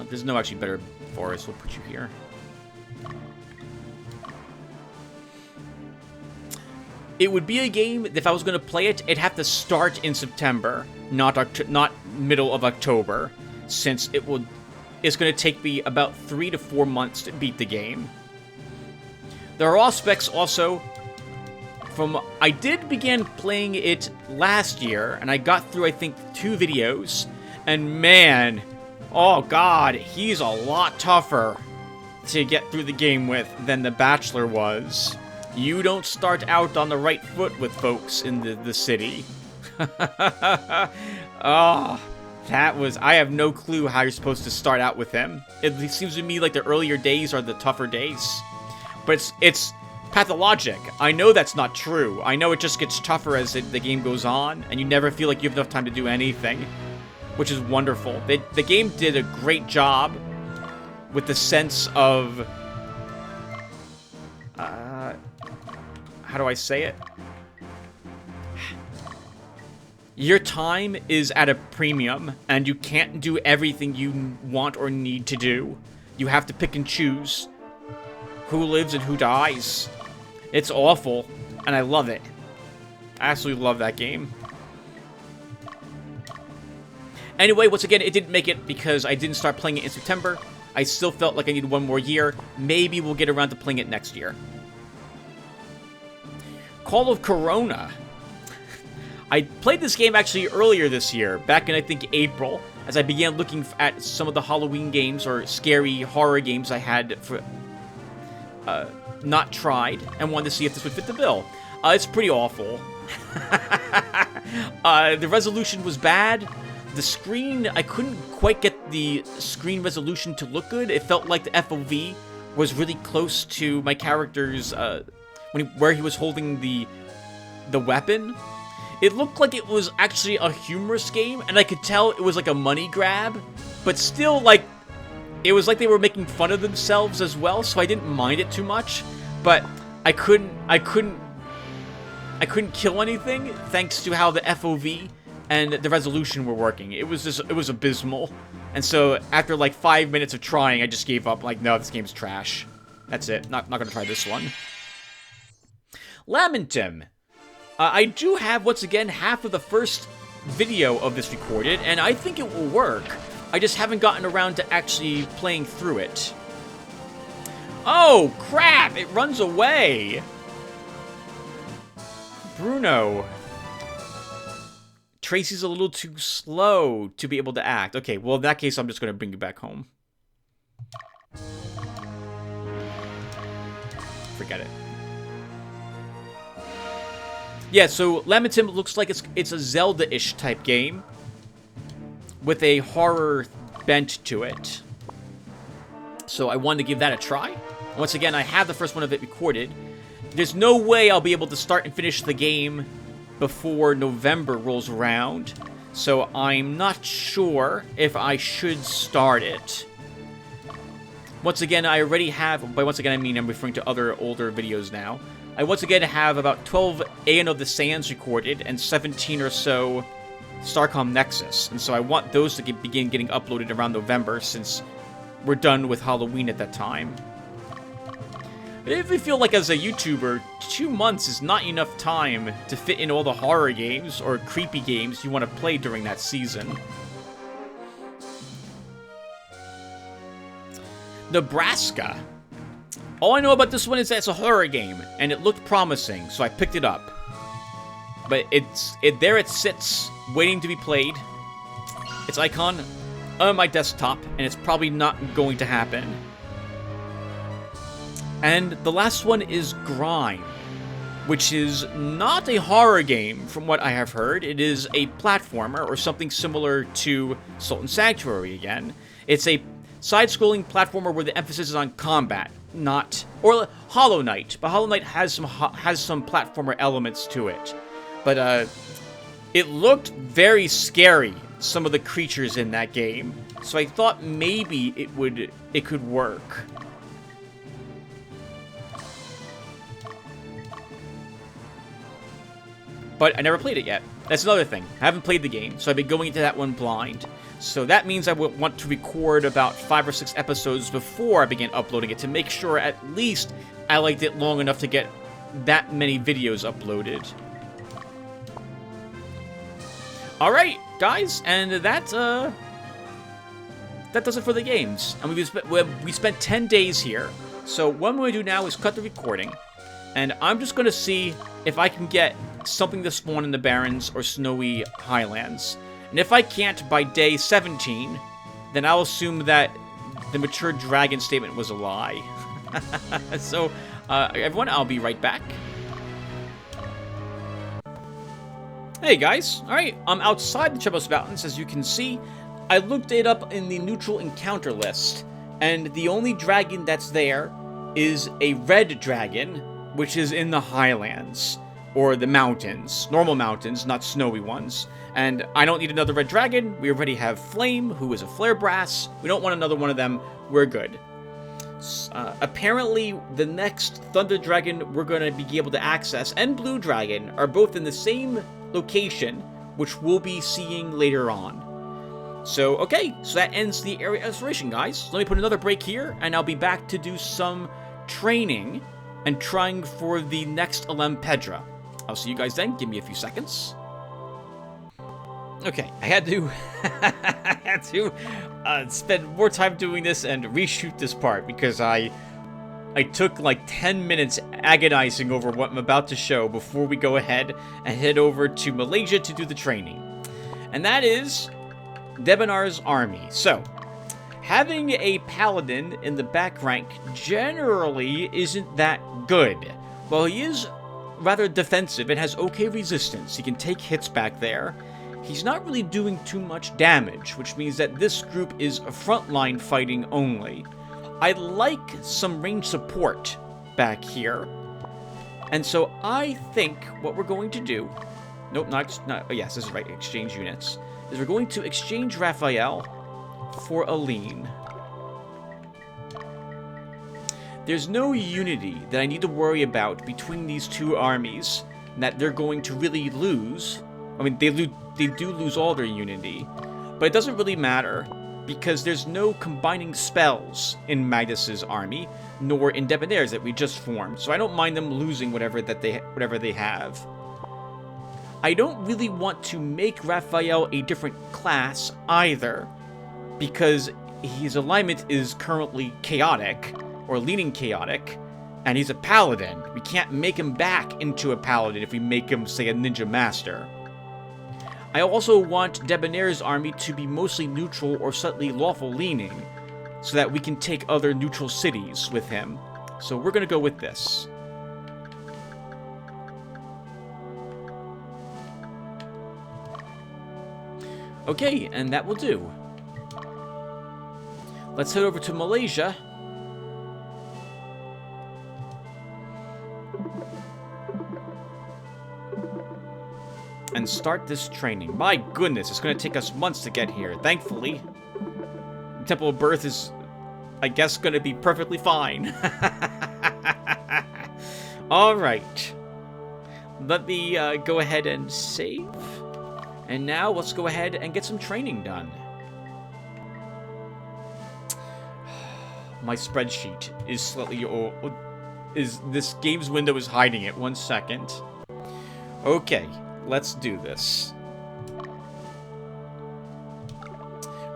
There's no actually better forest. We'll put you here. It would be a game, if I was going to play it, it'd have to start in September, not middle of October, since it's going to take me about 3 to 4 months to beat the game. There are aspects also I did begin playing it last year, and I got through, I think, 2 videos, and man, oh god, he's a lot tougher to get through the game with than The Bachelor was. You don't start out on the right foot with folks in the city. Oh, I have no clue how you're supposed to start out with him. It seems to me like the earlier days are the tougher days. But it's Pathologic. I know that's not true. I know it just gets tougher as the game goes on, and you never feel like you have enough time to do anything, which is wonderful. The game did a great job with the sense of... how do I say it? Your time is at a premium, and you can't do everything you want or need to do. You have to pick and choose who lives and who dies. It's awful, and I love it. I absolutely love that game. Anyway, once again, it didn't make it because I didn't start playing it in September. I still felt like I needed one more year. Maybe we'll get around to playing it next year. Call of Corona. I played this game actually earlier this year, back in I think April, as I began looking at some of the Halloween games or scary horror games I had for not tried and wanted to see if this would fit the bill. It's pretty awful. The resolution was bad. The screen, I couldn't quite get the screen resolution to look good. It felt like the FOV was really close to my character's, where he was holding the weapon. It looked like it was actually a humorous game, and I could tell it was like a money grab, but still, like, it was like they were making fun of themselves as well, so I didn't mind it too much, but I couldn't kill anything thanks to how the FOV and the resolution were working. It was abysmal. And so after like 5 minutes of trying, I just gave up. Like, no, this game's trash. That's it. Not gonna try this one. Lamentum. I do have, once again, half of the first video of this recorded, and I think it will work. I just haven't gotten around to actually playing through it. Oh, crap! It runs away! Bruno. Tracy's a little too slow to be able to act. Okay, well, in that case, I'm just going to bring you back home. Forget it. Yeah, so Lamentum looks like it's a Zelda-ish type game with a horror bent to it. So I wanted to give that a try. Once again, I have the first one of it recorded. There's no way I'll be able to start and finish the game before November rolls around, so I'm not sure if I should start it. Once again, I already have, by once again I mean I'm referring to other older videos now, I once again have about 12 Aeon of the Sands recorded and 17 or so Starcom Nexus, and so I want those to begin getting uploaded around November since we're done with Halloween at that time. But if you feel like as a YouTuber, 2 months is not enough time to fit in all the horror games or creepy games you want to play during that season. Nebraska. All I know about this one is that it's a horror game, and it looked promising, so I picked it up. But there it sits, waiting to be played. Its icon on my desktop, and it's probably not going to happen. And the last one is Grime, which is not a horror game from what I have heard. It is a platformer or something similar to Sultan Sanctuary again. It's a side-scrolling platformer where the emphasis is on combat, or Hollow Knight. But Hollow Knight has some platformer elements to it. But it looked very scary, some of the creatures in that game. So I thought maybe it could work. But I never played it yet. That's another thing. I haven't played the game, so I've been going into that one blind. So that means I would want to record about 5 or 6 episodes before I begin uploading it to make sure at least I liked it long enough to get that many videos uploaded. Alright, guys, and that does it for the games. And we spent 10 days here. So what I'm going to do now is cut the recording, and I'm just going to see if I can get something to spawn in the Barrens or Snowy Highlands. And if I can't by day 17, then I'll assume that the mature dragon statement was a lie. So, everyone, I'll be right back. Hey guys, alright, I'm outside the Chemos Mountains, as you can see. I looked it up in the neutral encounter list, and the only dragon that's there is a red dragon, which is in the Highlands. Or the mountains. Normal mountains, not snowy ones. And I don't need another red dragon. We already have Flame, who is a flare brass. We don't want another one of them. We're good. Apparently, the next Thunder Dragon we're going to be able to access, and Blue Dragon, are both in the same location, which we'll be seeing later on. So, okay, so that ends the area exploration, guys. Let me put another break here, and I'll be back to do some training and trying for the next Elem Pedra. I'll see you guys then. Give me a few seconds. Okay, I had to spend more time doing this and reshoot this part because I took like 10 minutes agonizing over what I'm about to show before we go ahead and head over to Malaysia to do the training. And that is Debonar's army. So, having a paladin in the back rank generally isn't that good. While he is rather defensive and has okay resistance, he can take hits back there, he's not really doing too much damage, which means that this group is frontline fighting only. I'd like some range support back here, and so I think what we're going to do... Nope, not oh yes, this is right, exchange units. Is we're going to exchange Raphael for Elem. There's no unity that I need to worry about between these two armies that they're going to really lose. I mean, they do lose all their unity, but it doesn't really matter because there's no combining spells in Magnus's army, nor in Debonair's that we just formed. So I don't mind them losing whatever they have. I don't really want to make Raphael a different class either, because his alignment is currently chaotic, or leaning chaotic, and he's a paladin. We can't make him back into a paladin if we make him, say, a ninja master. I also want Debonair's army to be mostly neutral or slightly lawful leaning, so that we can take other neutral cities with him. So we're going to go with this. Okay, and that will do. Let's head over to Malaysia. And start this training. My goodness, it's going to take us months to get here. Thankfully, Temple of Birth is, I guess, going to be perfectly fine. Alright. Let me go ahead and save. And now let's go ahead and get some training done. My spreadsheet is slightly old. This game's window is hiding it. 1 second. Okay. Let's do this.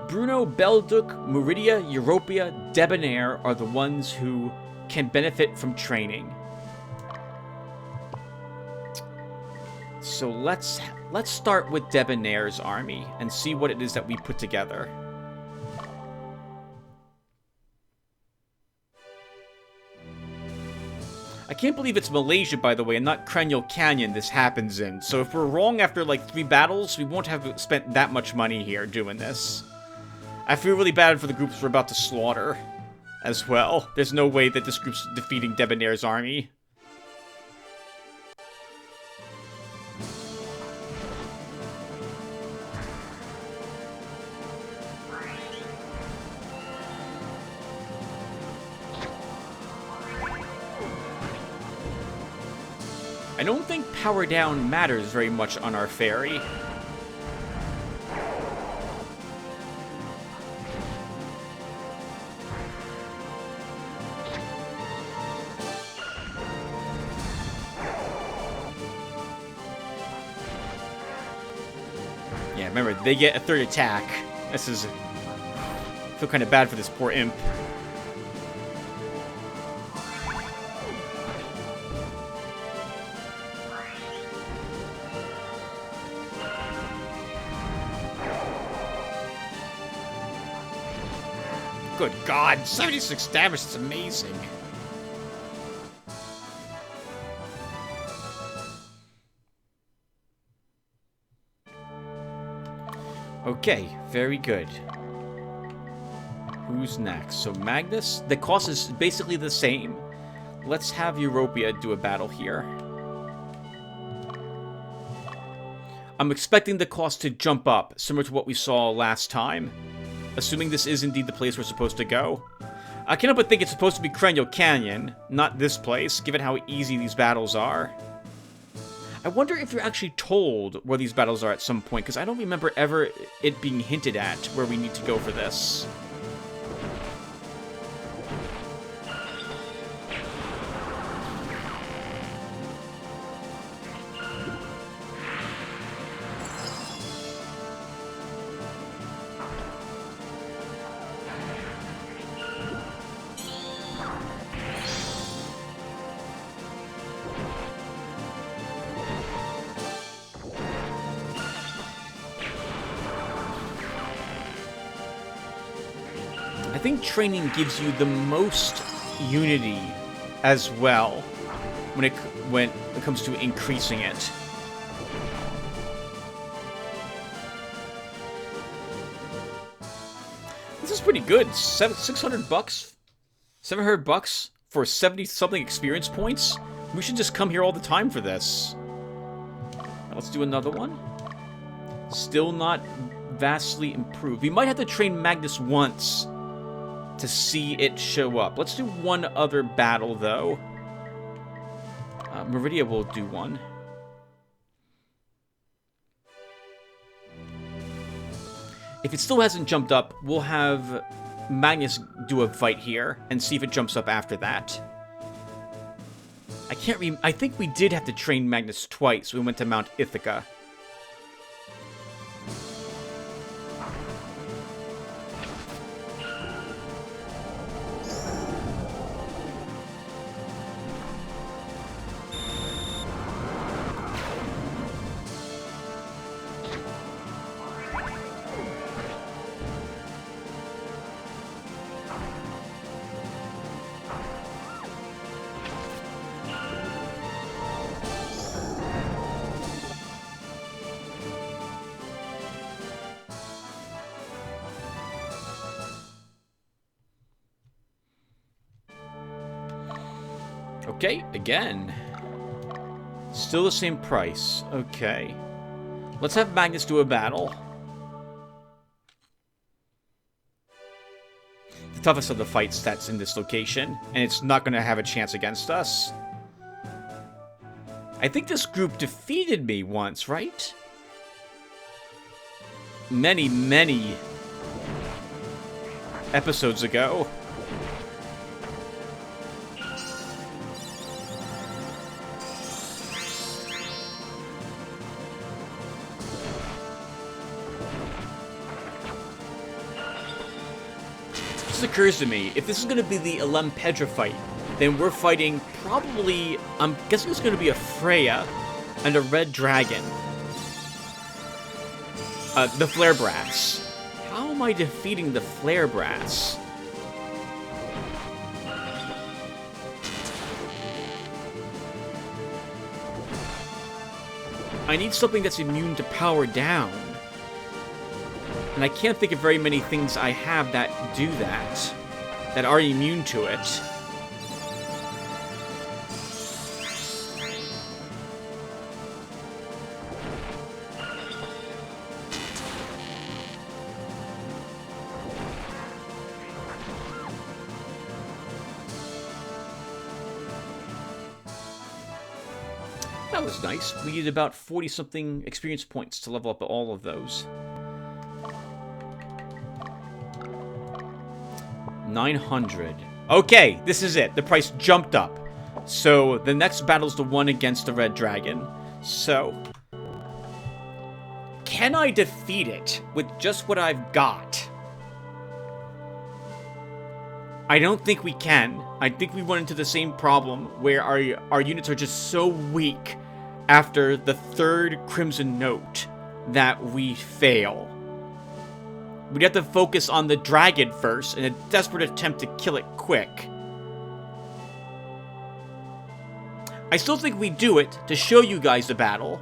Bruno, Belduc, Meridia, Europia, Debonair are the ones who can benefit from training. So let's start with Debonair's army and see what it is that we put together. I can't believe it's Malaysia, by the way, and not Cranial Canyon this happens in. So if we're wrong after, like, 3 battles, we won't have spent that much money here doing this. I feel really bad for the groups we're about to slaughter as well. There's no way that this group's defeating Debonair's army. I don't think power down matters very much on our ferry. Yeah, remember, they get a 3rd attack. This is... I feel kind of bad for this poor imp. Good God, 76 damage, it's amazing. Okay, very good. Who's next? So Magnus, the cost is basically the same. Let's have Europia do a battle here. I'm expecting the cost to jump up, similar to what we saw last time. Assuming this is indeed the place we're supposed to go. I can't help but think it's supposed to be Cranial Canyon, not this place, given how easy these battles are. I wonder if you're actually told where these battles are at some point, because I don't remember ever it being hinted at where we need to go for this. I think training gives you the most unity as well when it comes to increasing it. This is pretty good. $600, $700 for 70-something experience points. We should just come here all the time for this. Let's do another one. Still not vastly improved. We might have to train Magnus once to see it show up. Let's do one other battle, though. Meridia will do one. If it still hasn't jumped up, we'll have Magnus do a fight here and see if it jumps up after that. I think we did have to train Magnus twice. We went to Mount Ithaca. Okay, again. Still the same price. Okay. Let's have Magnus do a battle. The toughest of the fight stats in this location, and it's not going to have a chance against us. I think this group defeated me once, right? Many, many episodes ago. This occurs to me, if this is going to be the Elem Pedra fight, then we're fighting probably, I'm guessing it's going to be a Freya and a red dragon. The Flare Brass. How am I defeating the Flare Brass? I need something that's immune to power down. And I can't think of very many things I have that do that, that are immune to it. That was nice. We needed about 40-something experience points to level up all of those. 900. Okay, this is it. The price jumped up. So the next battle's the one against the red dragon. So can I defeat it with just what I've got? I don't think we can. I think we run into the same problem where our units are just so weak after the third Crimson Note that we fail. We'd have to focus on the dragon first in a desperate attempt to kill it quick. I still think we do it to show you guys the battle.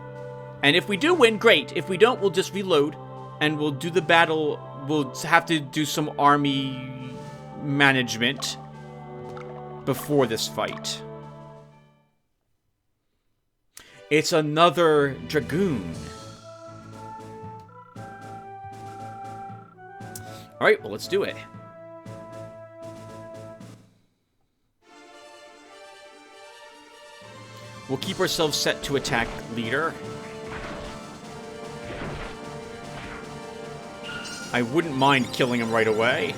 And if we do win, great. If we don't, we'll just reload and we'll do the battle. We'll have to do some army management before this fight. It's another dragoon. Alright, well, let's do it. We'll keep ourselves set to attack leader. I wouldn't mind killing him right away.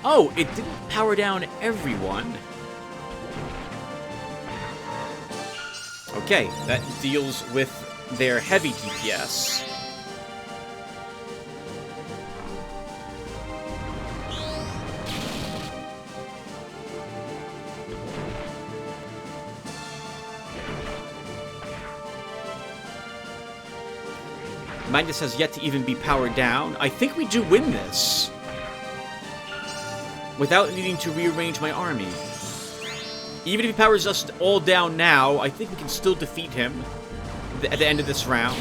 Oh, it didn't power down everyone. Okay, that deals with their heavy DPS. Magnus has yet to even be powered down. I think we do win this. Without needing to rearrange my army. Even if he powers us all down now, I think we can still defeat him at the end of this round.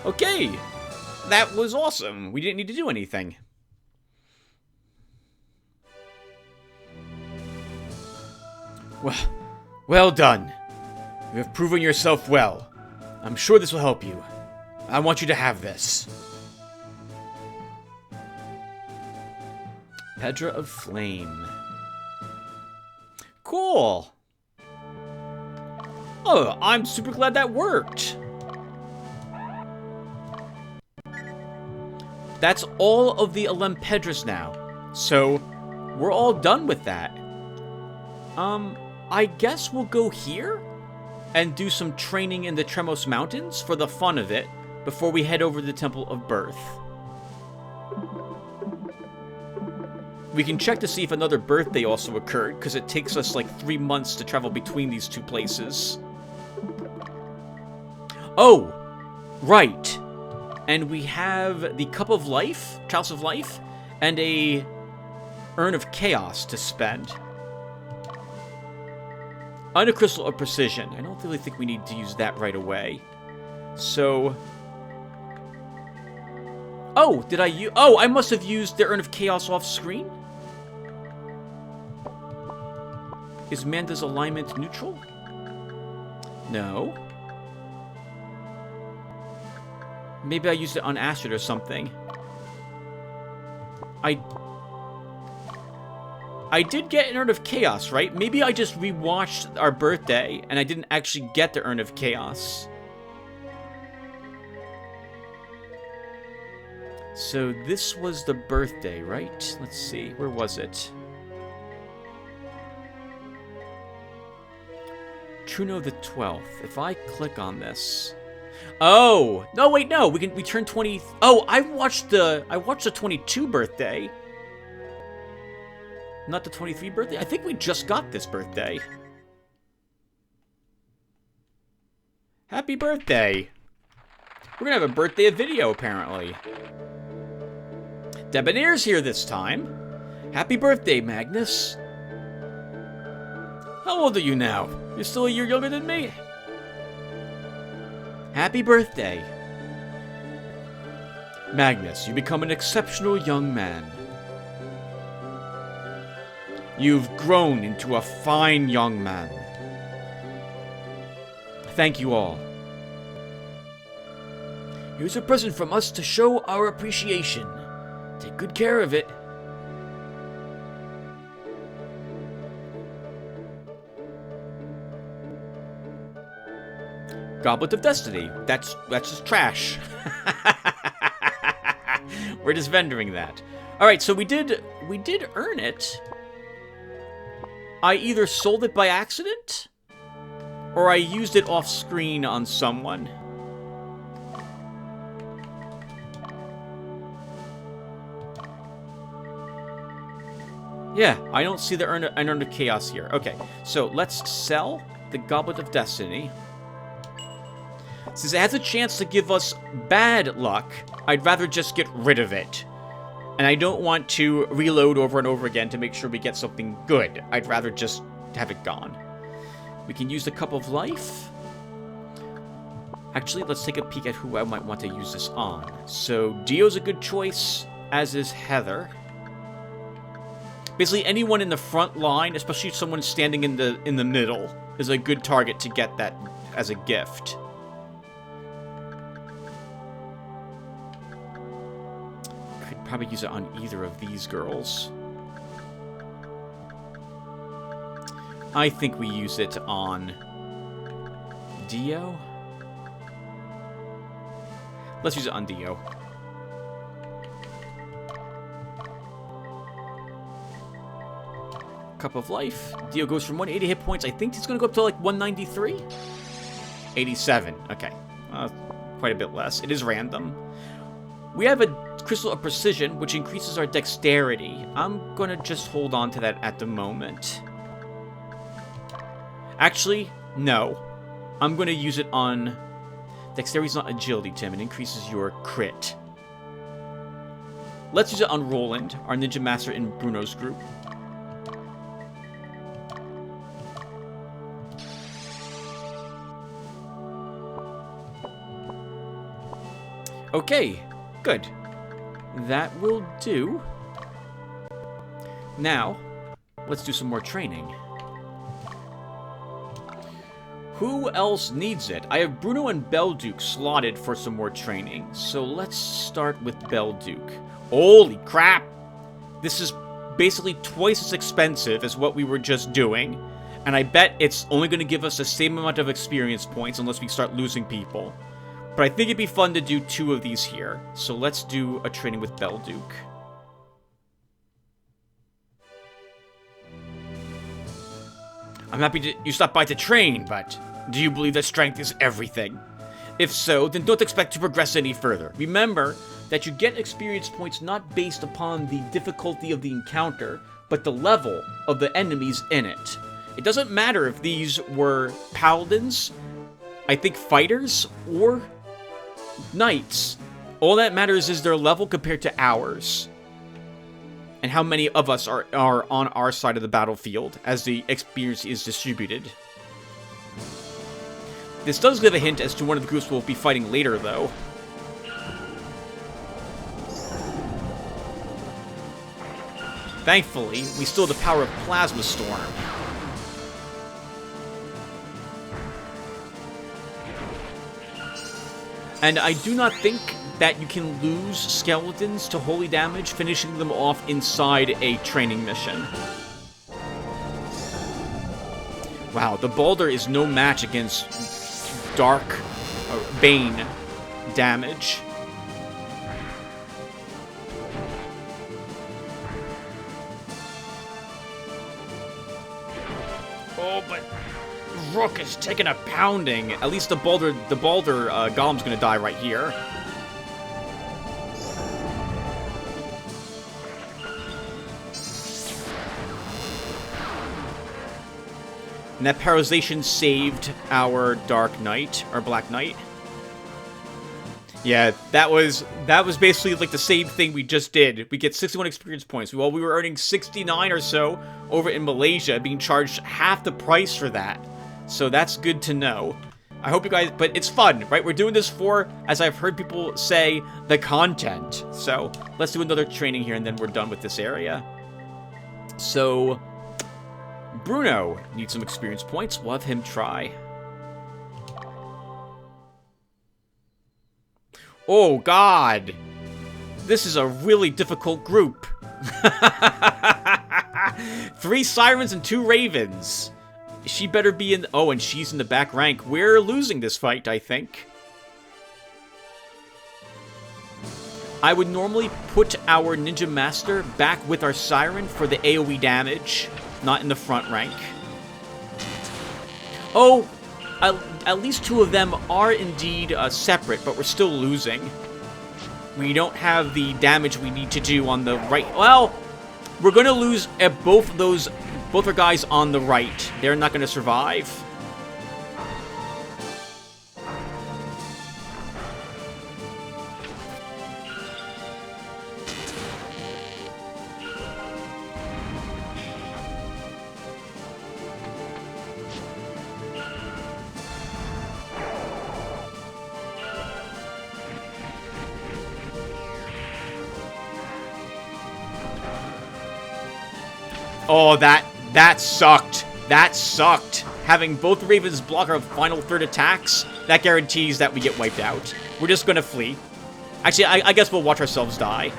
Okay, that was awesome. We didn't need to do anything. Well done. You have proven yourself well. I'm sure this will help you. I want you to have this. Pedra of Flame. Cool. Oh, I'm super glad that worked. That's all of the Elem Pedras now. So, we're all done with that. I guess we'll go here and do some training in the Tremos Mountains for the fun of it before we head over to the Temple of Birth. We can check to see if another birthday also occurred, because it takes us like 3 months to travel between these two places. Oh, right. And we have the Cup of Life, Chalice of Life, and a Urn of Chaos to spend. And a Crystal of Precision. I don't really think we need to use that right away. So... Oh, did I use... Oh, I must have used the Urn of Chaos off screen? Is Manda's alignment neutral? No. Maybe I used it on Astrid or something. I did get an Urn of Chaos, right? Maybe I just rewatched our birthday, and I didn't actually get the Urn of Chaos. So this was the birthday, right? Let's see, where was it? Truno the 12th. If I click on this... Oh! No, wait, no! We turn 20... Oh, I watched the 22 birthday. Not the 23 birthday? I think we just got this birthday. Happy birthday! We're gonna have a birthday video, apparently. Debonair's here this time. Happy birthday, Magnus. How old are you now? You're still a year younger than me? Happy birthday. Magnus, you become an exceptional young man. You've grown into a fine young man. Thank you all. Here's a present from us to show our appreciation. Take good care of it. Goblet of Destiny. That's just trash. We're just vendoring that. All right, so we did earn it. I either sold it by accident, or I used it off screen on someone. Yeah, I don't see the Urn of Chaos here. Okay, so let's sell the Goblet of Destiny. Since it has a chance to give us bad luck, I'd rather just get rid of it. And I don't want to reload over and over again to make sure we get something good. I'd rather just have it gone. We can use the Cup of Life. Actually, let's take a peek at who I might want to use this on. So, Dio's a good choice, as is Heather. Basically, anyone in the front line, especially someone standing in the middle, is a good target to get that as a gift. Could probably use it on either of these girls. I think we use it on Dio. Let's use it on Dio. Cup of Life. Dio goes from 180 hit points. I think he's going to go up to like 193? 87. Okay. Quite a bit less. It is random. We have a Crystal of Precision, which increases our dexterity. I'm going to just hold on to that at the moment. Actually, no. I'm going to use it on... Dexterity's not agility, Tim. It increases your crit. Let's use it on Roland, our Ninja Master in Bruno's group. Okay, good. That will do. Now, let's do some more training. Who else needs it? I have Bruno and Belduke slotted for some more training. So let's start with Belduke. Holy crap! This is basically twice as expensive as what we were just doing. And I bet it's only going to give us the same amount of experience points unless we start losing people. But I think it'd be fun to do 2 of these here. So let's do a training with Belduke. I'm happy you stopped by to train, but do you believe that strength is everything? If so, then don't expect to progress any further. Remember that you get experience points not based upon the difficulty of the encounter, but the level of the enemies in it. It doesn't matter if these were paladins, I think fighters, or knights. All that matters is their level compared to ours. And how many of us are on our side of the battlefield as the experience is distributed. This does give a hint as to one of the groups we'll be fighting later, though. Thankfully, we still have the power of Plasma Storm. And I do not think that you can lose skeletons to holy damage, finishing them off inside a training mission. Wow, the Balder is no match against Dark Bane damage. Oh, but Rook is taking a pounding. At least the Balder Golem's gonna die right here. And that paralyzation saved our Dark Knight, our Black Knight. Yeah, that was basically like the same thing we just did. We get 61 experience points. While we were earning 69 or so over in Malaysia, being charged half the price for that. So that's good to know. I hope you guys, but it's fun, right? We're doing this for, as I've heard people say, the content. So let's do another training here and then we're done with this area. So Bruno needs some experience points. We'll have him try. Oh, God. This is a really difficult group. 3 Sirens and 2 Ravens. She better be in... Oh, and she's in the back rank. We're losing this fight, I think. I would normally put our Ninja Master back with our Siren for the AoE damage, not in the front rank. Oh, at least 2 of them are indeed separate, but we're still losing. We don't have the damage we need to do on the right. Well, we're going to lose at both our guys on the right. They're not going to survive. Oh, that sucked. That sucked. Having both Ravens block our final third attacks, that guarantees that we get wiped out. We're just gonna flee. Actually, I guess we'll watch ourselves die.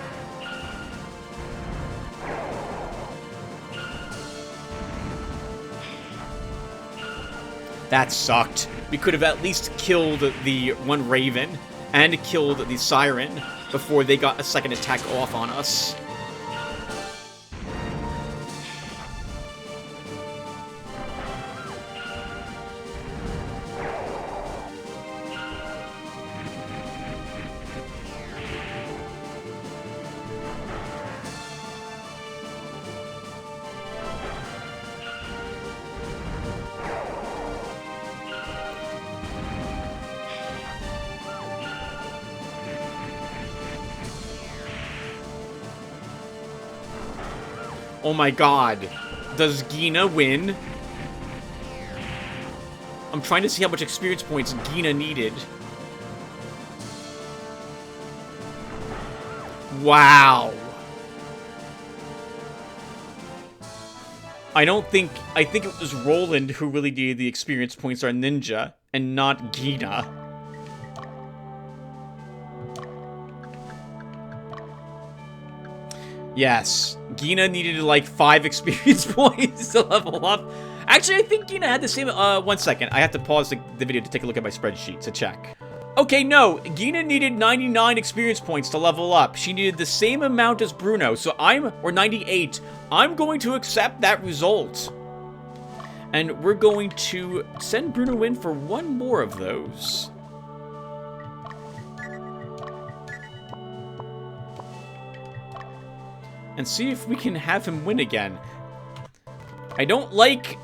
That sucked. We could have at least killed the one Raven and killed the Siren before they got a second attack off on us. Oh my god. Does Gina win? I'm trying to see how much experience points Gina needed. Wow. I think it was Roland who really needed the experience points, our ninja, and not Gina. Yes, Gina needed like 5 experience points to level up. Actually, I think Gina had the same, 1 second. I have to pause the video to take a look at my spreadsheet to check. Okay, no, Gina needed 99 experience points to level up. She needed the same amount as Bruno, so or 98. I'm going to accept that result. And we're going to send Bruno in for 1 more of those. And see if we can have him win again. I don't like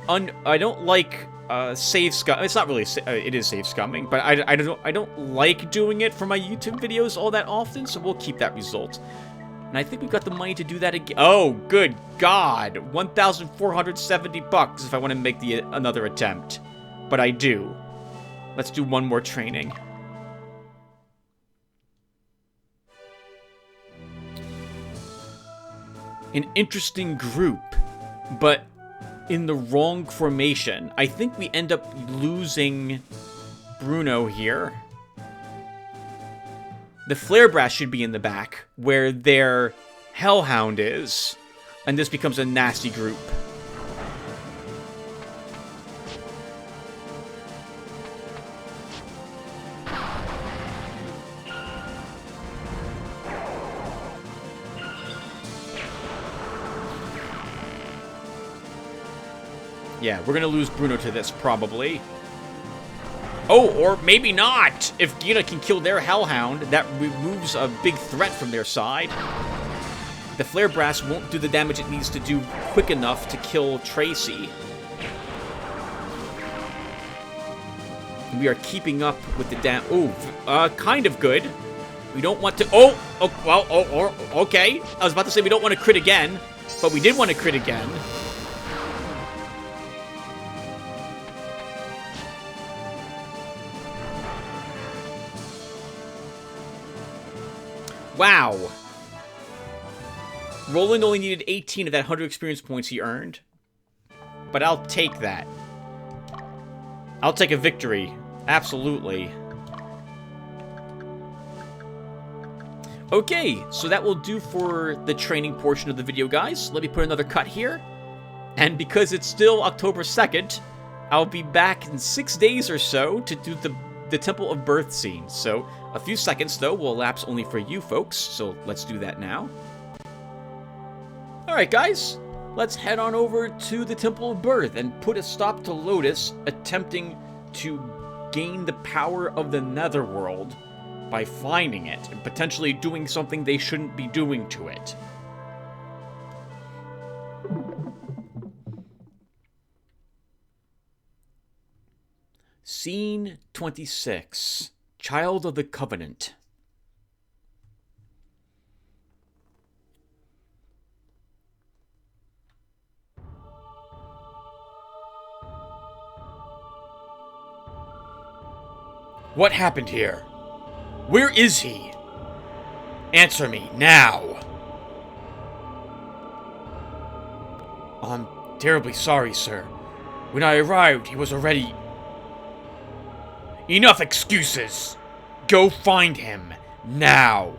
save scum. It's not really it is save scumming, but I don't like doing it for my YouTube videos all that often, so we'll keep that result. And I think we've got the money to do that again. Oh, good God, 1,470 bucks if I want to make another attempt. But I do. Let's do 1 more training. An interesting group, but in the wrong formation. I think we end up losing Bruno here. The Flare Brass should be in the back, where their Hellhound is, and this becomes a nasty group. Yeah, we're gonna lose Bruno to this, probably. Oh, or maybe not! If Gina can kill their Hellhound, that removes a big threat from their side. The Flare Brass won't do the damage it needs to do quick enough to kill Tracy. We are keeping up with the kind of good. We don't want to... okay. I was about to say we don't want to crit again, but we did want to crit again. Wow. Roland only needed 18 of that 100 experience points he earned. But I'll take that. I'll take a victory. Absolutely. Okay, so that will do for the training portion of the video, guys. Let me put another cut here. And because it's still October 2nd, I'll be back in 6 days or so to do the Temple of Birth scene. So a few seconds, though, will elapse only for you folks, so let's do that now. Alright, guys, let's head on over to the Temple of Birth and put a stop to Lotus attempting to gain the power of the Netherworld by finding it and potentially doing something they shouldn't be doing to it. Scene 26. Child of the Covenant. What happened here? Where is he? Answer me now. I'm terribly sorry, sir. When I arrived, he was already... Enough excuses! Go find him, now!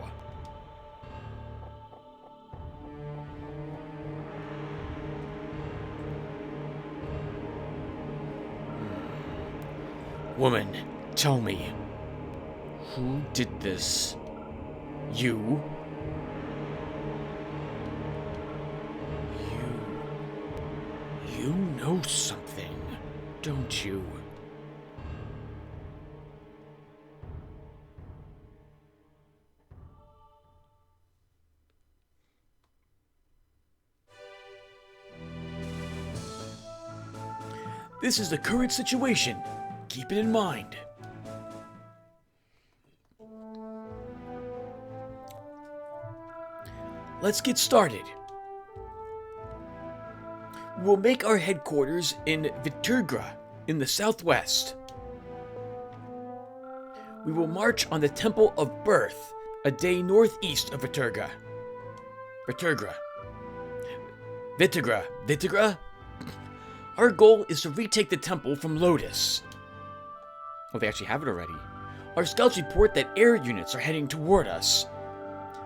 Woman, tell me, who did this? You? You know something, don't you? This is the current situation. Keep it in mind. Let's get started. We'll make our headquarters in Pedra, in the southwest. We will march on the Temple of Birth, a day northeast of Pedra. Pedra. Our goal is to retake the temple from Lotus. Oh, they actually have it already. Our scouts report that air units are heading toward us.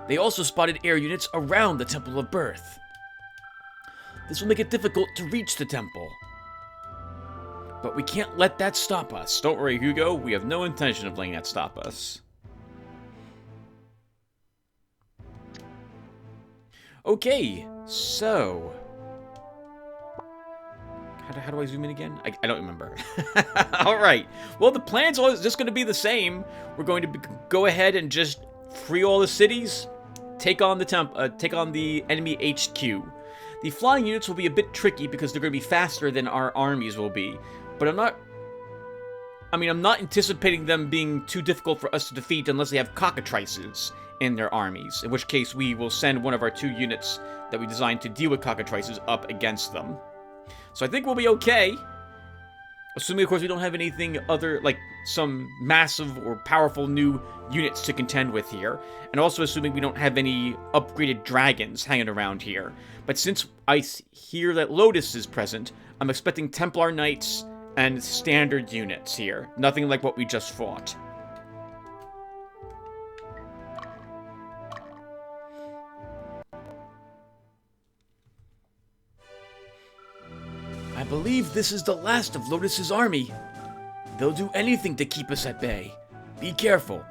They also spotted air units around the Temple of Birth. This will make it difficult to reach the temple. But we can't let that stop us. Don't worry, Hugo. We have no intention of letting that stop us. Okay, so... How do I zoom in again? I don't remember. Alright. Well, the plan's always just going to be the same. We're going to go ahead and just free all the cities. Take on the enemy HQ. The flying units will be a bit tricky because they're going to be faster than our armies will be. But I'm not anticipating them being too difficult for us to defeat unless they have cockatrices in their armies. In which case, we will send one of our 2 units that we designed to deal with cockatrices up against them. So I think we'll be okay. Assuming, of course, we don't have anything other, like some massive or powerful new units to contend with here. And also assuming we don't have any upgraded dragons hanging around here. But since I hear that Lotus is present, I'm expecting Templar Knights and standard units here. Nothing like what we just fought. I believe this is the last of Lotus's army. They'll do anything to keep us at bay. Be careful.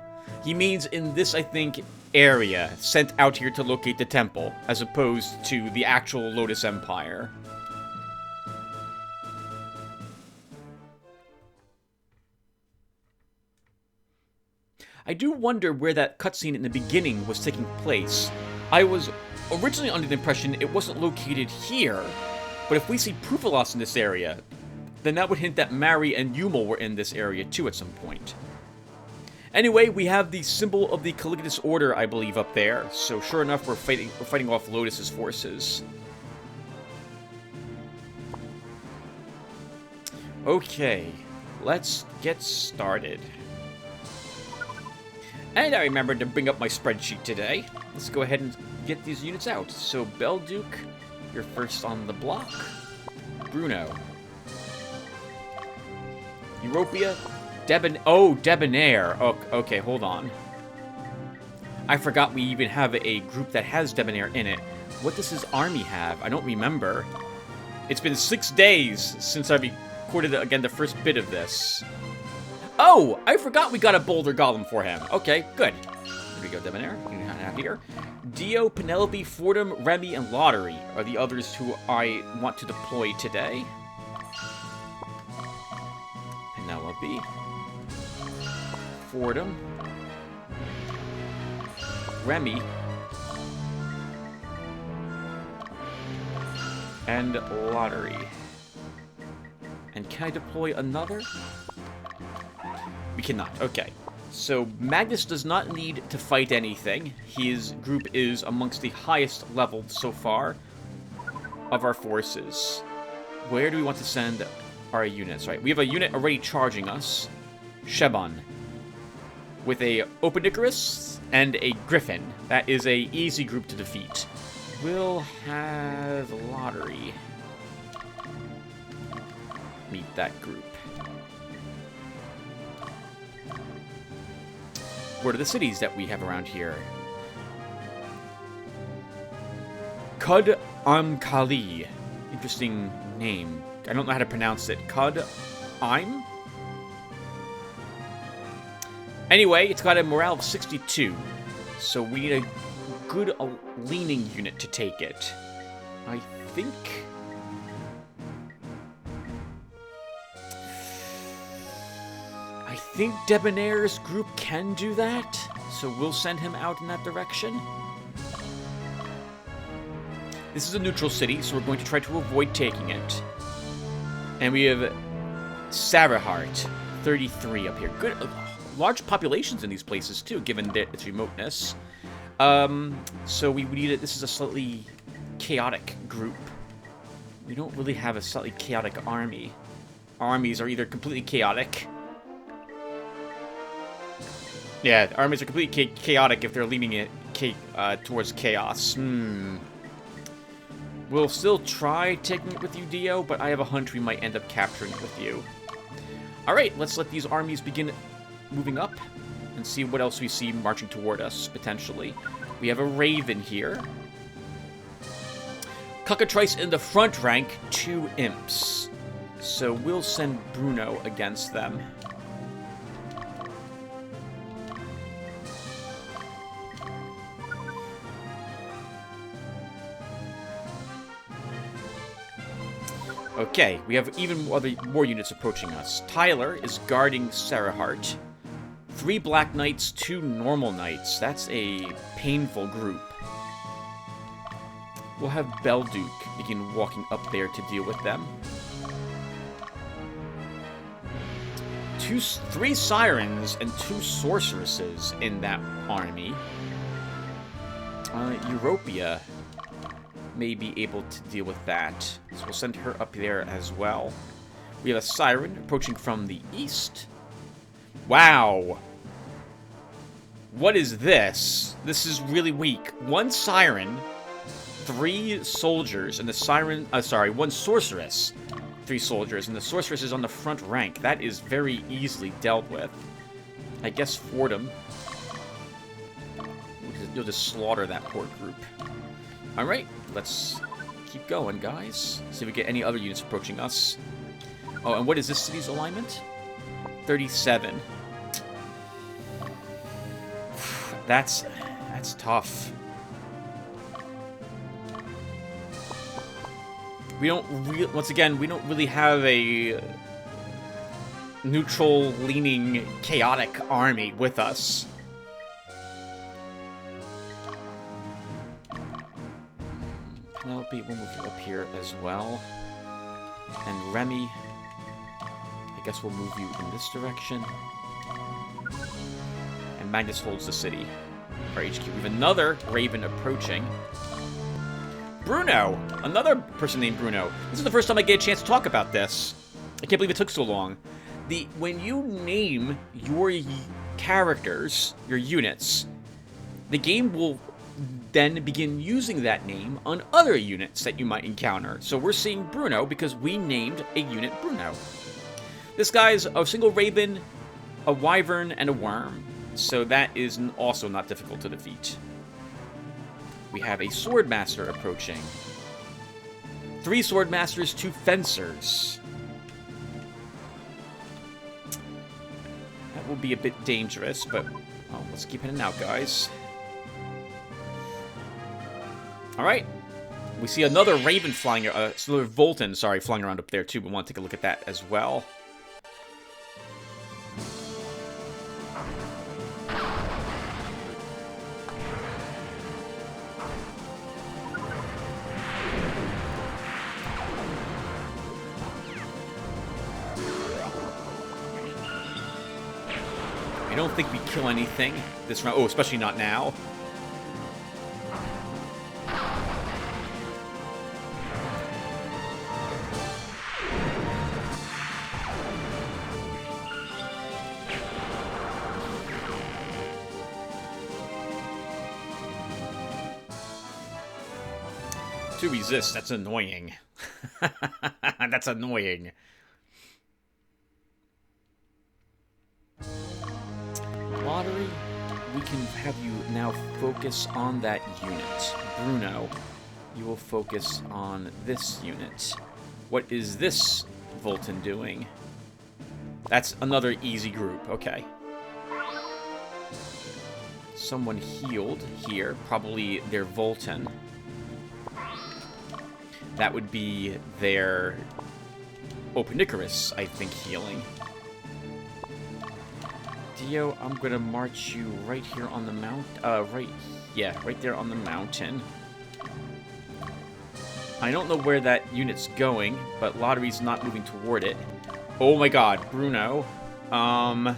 He means in this, I think, area sent out here to locate the temple, as opposed to the actual Lotus Empire. I do wonder where that cutscene in the beginning was taking place. I was originally under the impression it wasn't located here, but if we see Pruvalos in this area, then that would hint that Mari and Yumel were in this area too at some point. Anyway, we have the symbol of the Calligatus Order, I believe, up there. So sure enough, we're fighting off Lotus's forces. Okay, let's get started. And I remembered to bring up my spreadsheet today. Let's go ahead and get these units out. So Belduke, you're first on the block. Bruno. Europia. Debonair. Oh, okay, hold on. I forgot we even have a group that has Debonair in it. What does his army have? I don't remember. It's been 6 days since I recorded, again, the first bit of this. Oh, I forgot we got a Boulder Golem for him. Okay, good. Here we go, Debonair. Out here. Dio, Penelope, Fordham, Remy, and Lotaeri are the others who I want to deploy today. Penelope. Fordham. Remy. And Lotaeri. And can I deploy another? We cannot. Okay. So Magnus does not need to fight anything. His group is amongst the highest leveled so far of our forces. Where do we want to send our units? Right, we have a unit already charging us. Sheban. With a Openicarus and a Griffin. That is a easy group to defeat. We'll have Lotaeri. meet that group. What are the cities that we have around here? Kud Amkali. Interesting name. I don't know how to pronounce it. Kud Im? Anyway, it's got a morale of 62. So we need a good leaning unit to take it. I think... Debonair's group can do that, so we'll send him out in that direction. This is a neutral city, so we're going to try to avoid taking it. And we have Sarahart, 33 up here. Good, large populations in these places too, given its remoteness. So we need it. This is a slightly chaotic group. We don't really have a slightly chaotic army. Armies are either completely chaotic. Yeah, armies are completely chaotic if they're leaning it towards chaos. We'll still try taking it with you, Dio, but I have a hunch we might end up capturing it with you. Alright, let's let these armies begin moving up and see what else we see marching toward us, potentially. We have a Raven here. Cockatrice in the front rank, 2 Imps. So we'll send Bruno against them. Okay, we have even more units approaching us. Tyler is guarding Sarahart. 3 Black Knights, 2 Normal Knights. That's a painful group. We'll have Belduke begin walking up there to deal with them. 3 Sirens and 2 Sorceresses in that army. Europia may be able to deal with that, so we'll send her up there as well. We have a Siren approaching from the east. Wow! What is this? This is really weak. 1 Siren, 3 soldiers, and the Siren... sorry, 1 Sorceress, 3 soldiers, and the Sorceress is on the front rank. That is very easily dealt with. I guess Fordham. You'll just slaughter that poor group. Alright, let's keep going, guys. See if we get any other units approaching us. Oh, and what is this city's alignment? 37. That's tough. We don't once again, we don't really have a neutral-leaning, chaotic army with us. Penelope will move you up here as well. And Remy, I guess we'll move you in this direction. And Magnus holds the city, our HQ. We have another Raven approaching. Bruno! Another person named Bruno. This is the first time I get a chance to talk about this. I can't believe it took so long. When you name your characters, your units, the game will then begin using that name on other units that you might encounter. So we're seeing Bruno because we named a unit Bruno. This guy's a single Raven, a Wyvern, and a Worm. So that is also not difficult to defeat. We have a Swordmaster approaching. 3 Swordmasters, 2 Fencers. That will be a bit dangerous, but well, let's keep heading out, guys. Alright. We see another Raven flying, another Volton, sorry, flying around up there too. We want to take a look at that as well. I don't think we kill anything this round. Oh, especially not now. To resist, that's annoying. That's annoying. Lottery, we can have you now focus on that unit. Bruno, you will focus on this unit. What is this Volton doing? That's another easy group. Okay. Someone healed here. Probably their Volton. That would be their Openicorus, I think, healing. Dio, I'm gonna march you right here on the mount. Right there on the mountain. I don't know where that unit's going, but Lottery's not moving toward it. Oh my god, Bruno. I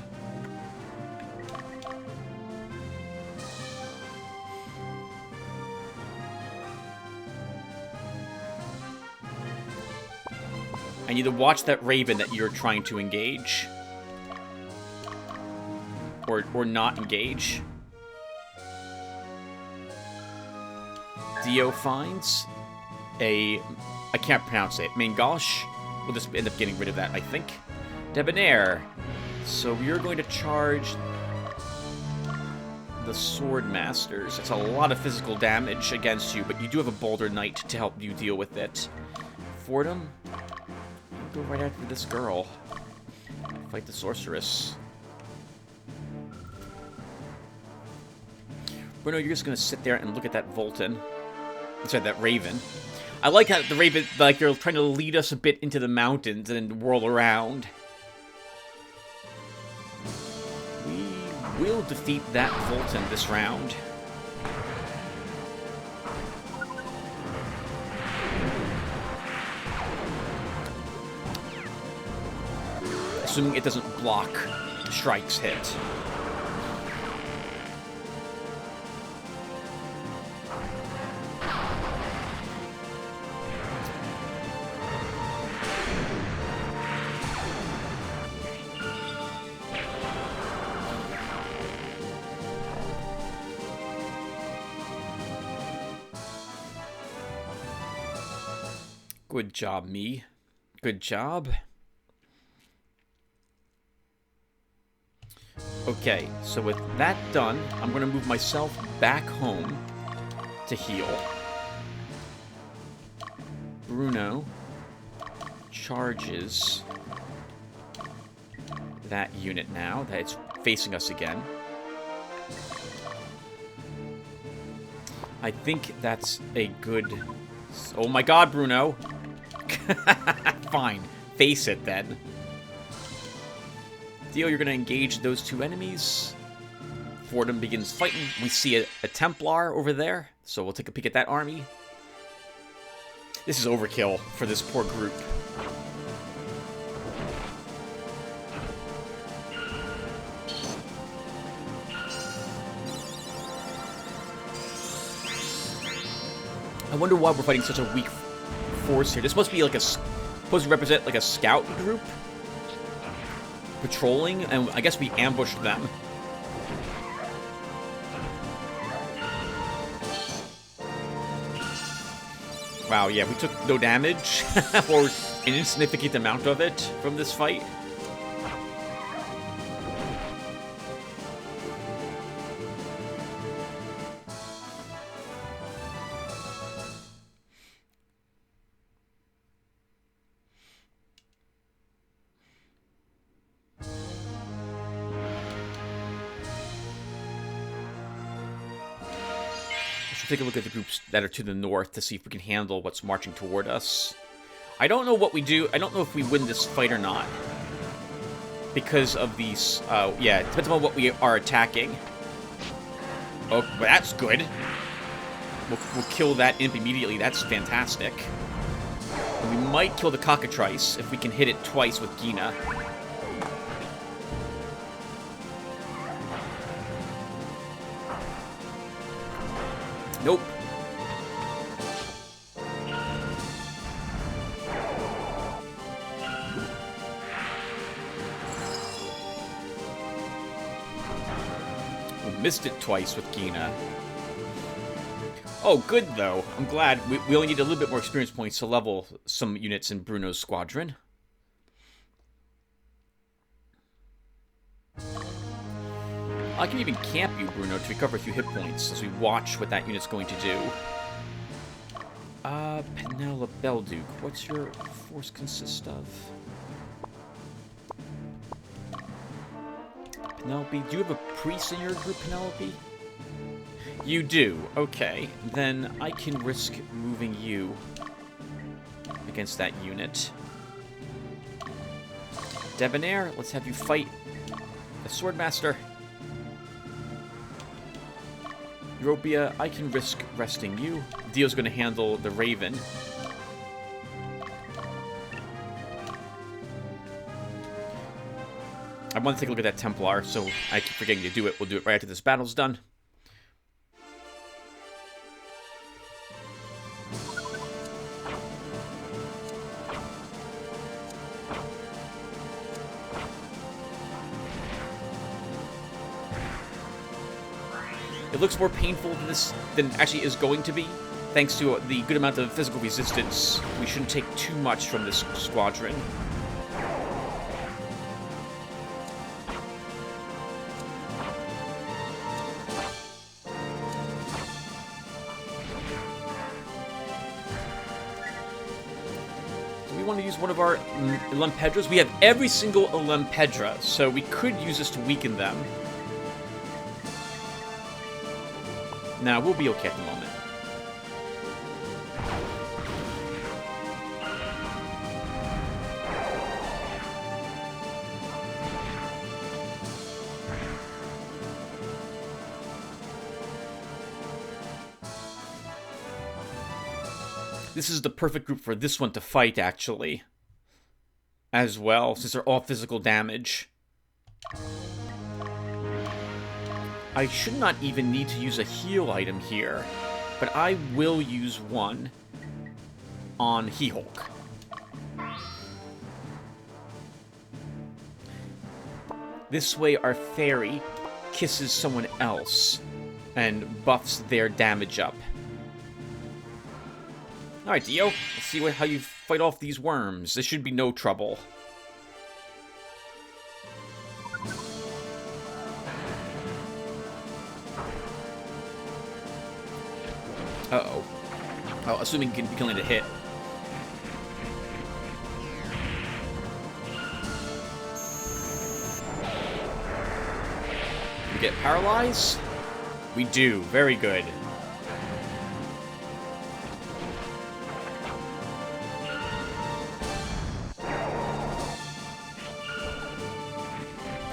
need to watch that Raven that you're trying to engage. Or not engage. Dio finds a... I can't pronounce it. Mangosh. We'll just end up getting rid of that, I think. Debonair. So you're going to charge the Sword Masters. It's a lot of physical damage against you, but you do have a Boulder Knight to help you deal with it. Fordham, go right after this girl. Fight the Sorceress. Bruno, you're just going to sit there and look at that Volton. Sorry, that Raven. I like how the Raven, like, they're trying to lead us a bit into the mountains and then whirl around. We will defeat that Volton this round. Assuming it doesn't block Strike's hit. Good job, me. Good job. Okay, so with that done, I'm going to move myself back home to heal. Bruno charges that unit now that it's facing us again. I think that's a good... Oh my god, Bruno! Fine. Face it, then. Dio, you're going to engage those two enemies. Fordham begins fighting. We see a Templar over there, so we'll take a peek at that army. This is overkill for this poor group. I wonder why we're fighting such a weak force here. This must be like supposed to represent like a scout group patrolling, and I guess we ambushed them. Wow, yeah, we took no damage, or an insignificant amount of it from this fight. Take a look at the groups that are to the north to see if we can handle what's marching toward us. I don't know what we do. I don't know if we win this fight or not. Because of these... yeah, it depends on what we are attacking. Oh, but that's good. We'll kill that imp immediately. That's fantastic. And we might kill the cockatrice if we can hit it twice with Gina. Nope. We missed it twice with Gina. Oh, good, though. I'm glad. We only need a little bit more experience points to level some units in Bruno's squadron. I can even camp you, Bruno, to recover a few hit points as we watch what that unit's going to do. Penella Belduke, what's your force consist of? Penelope, do you have a priest in your group, Penelope? You do. Okay, then I can risk moving you against that unit. Debonair, let's have you fight the Swordmaster. Europia, I can risk resting you. Dio's going to handle the Raven. I want to take a look at that Templar, so I keep forgetting to do it. We'll do it right after this battle's done. It looks more painful than actually is going to be, thanks to the good amount of physical resistance. We shouldn't take too much from this squadron. Do we want to use one of our Elem Pedras? We have every single Elem Pedra, so we could use this to weaken them. Nah, we'll be okay at the moment. This is the perfect group for this one to fight, actually. As well, since they're all physical damage. I should not even need to use a heal item here, but I will use one on He-Hulk. This way our fairy kisses someone else and buffs their damage up. Alright, Dio, let's see how you fight off these worms. This should be no trouble. Uh-oh. Oh, assuming you can land a hit. We get paralyzed? We do. Very good.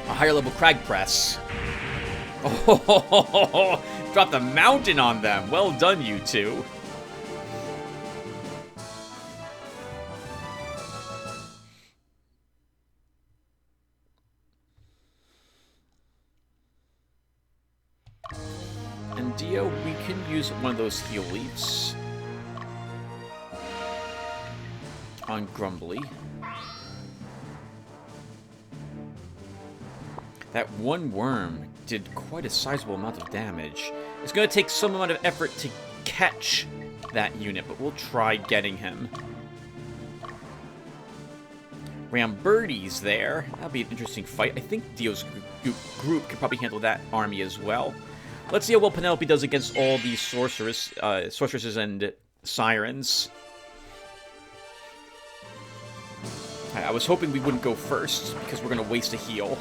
A higher level crag press. Oh, dropped a mountain on them. Well done, you two. And Dio, we can use one of those heal leaves on Grumbly. That one worm did quite a sizable amount of damage. It's going to take some amount of effort to catch that unit, but we'll try getting him. Ramberti's there. That'll be an interesting fight. I think Dio's group can probably handle that army as well. Let's see how well Penelope does against all these sorceresses and sirens. I was hoping we wouldn't go first, because we're going to waste a heal.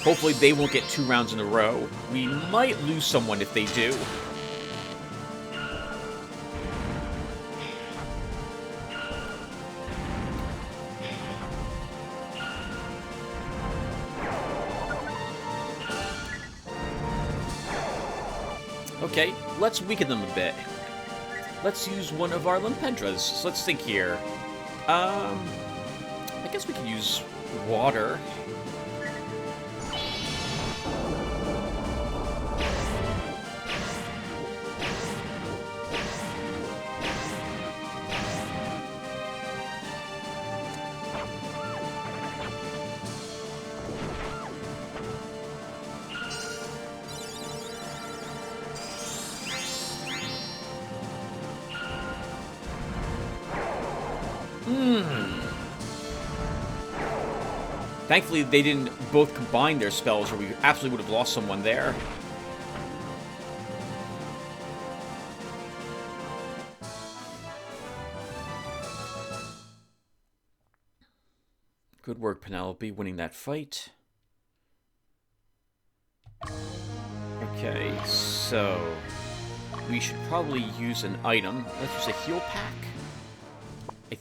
Hopefully they won't get 2 rounds in a row. We might lose someone if they do. Okay, let's weaken them a bit. Let's use one of our Lempedras. So let's think here. I guess we could use water. Thankfully, they didn't both combine their spells, or we absolutely would have lost someone there. Good work, Penelope, winning that fight. Okay, so we should probably use an item. Let's use a heal pack.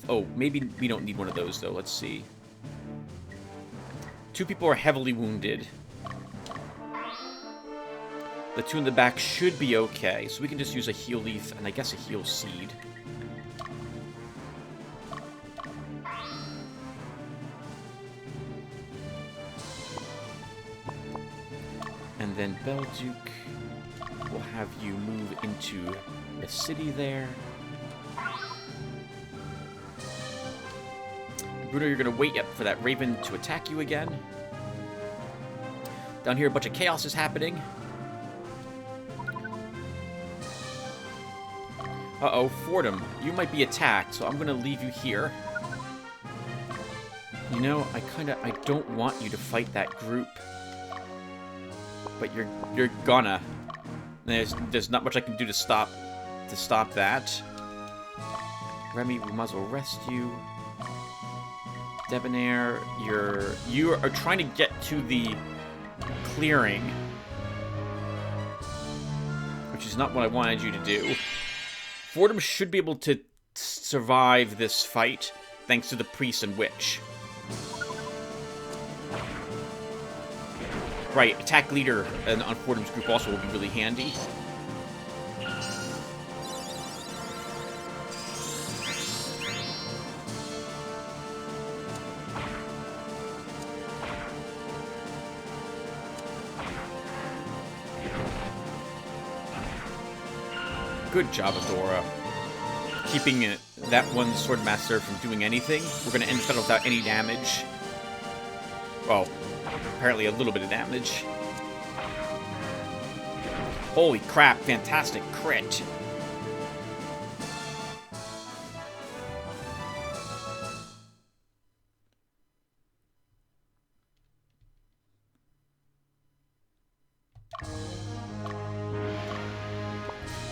Oh, maybe we don't need one of those, though. Let's see. 2 people are heavily wounded. The 2 in the back should be okay, so we can just use a heal leaf and I guess a heal seed. And then Belduke, we'll have you move into the city there. Bruno, you're going to wait for that Raven to attack you again. Down here, a bunch of chaos is happening. Uh-oh, Fordham, you might be attacked, so I'm going to leave you here. You know, I don't want you to fight that group. But you're gonna. There's not much I can do to stop that. Remy, we might as well rest you. Debonair, you are trying to get to the clearing, which is not what I wanted you to do. Fordham should be able to survive this fight thanks to the priest and witch. Right, attack leader on Fordham's group also will be really handy. Good job, Adora. Keeping that one Swordmaster from doing anything. We're going to end the battle without any damage. Well, apparently a little bit of damage. Holy crap, fantastic crit.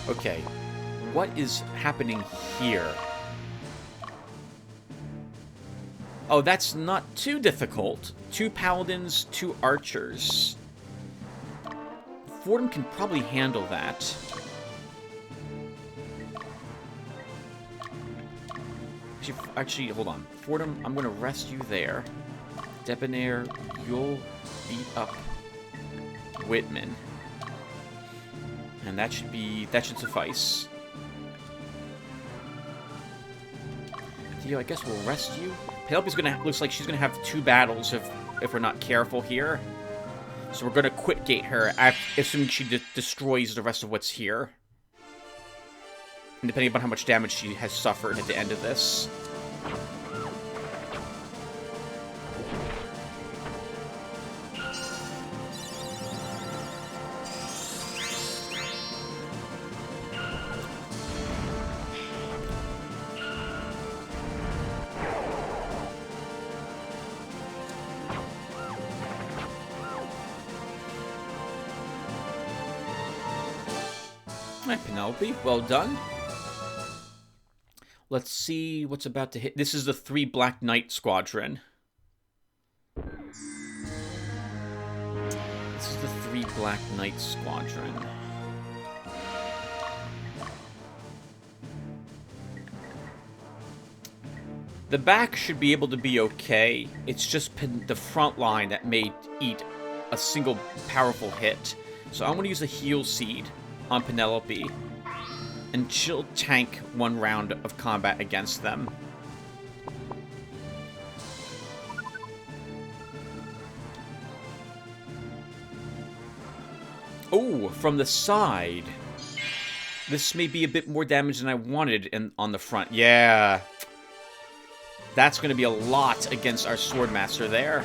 Okay, what is happening here? Oh, that's not too difficult. 2 paladins, 2 archers. Fordham can probably handle that. Actually, hold on. Fordham, I'm going to rest you there. Debonair, you'll beat up Whitman. And that should suffice. Theo, I guess we'll rest you. Penelope's looks like she's gonna have 2 battles if we're not careful here. So we're gonna quit gate her, assuming she destroys the rest of what's here. And depending upon how much damage she has suffered at the end of this. Alright, Penelope, well done. Let's see what's about to hit. This is the 3 Black Knight Squadron. This is the 3 Black Knight Squadron. The back should be able to be okay. It's just the front line that may eat a single powerful hit. So I'm going to use a heal seed on Penelope, and she'll tank 1 round of combat against them. Oh, from the side. This may be a bit more damage than I wanted on the front. Yeah. That's going to be a lot against our Swordmaster there.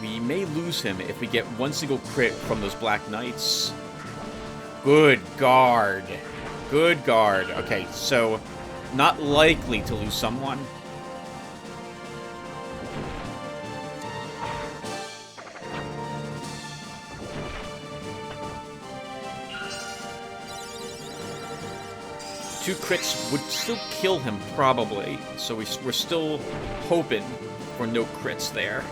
We may lose him if we get 1 single crit from those Black Knights. Good guard. Good guard. Okay, so not likely to lose someone. Two crits would still kill him, probably. So we're still hoping for no crits there.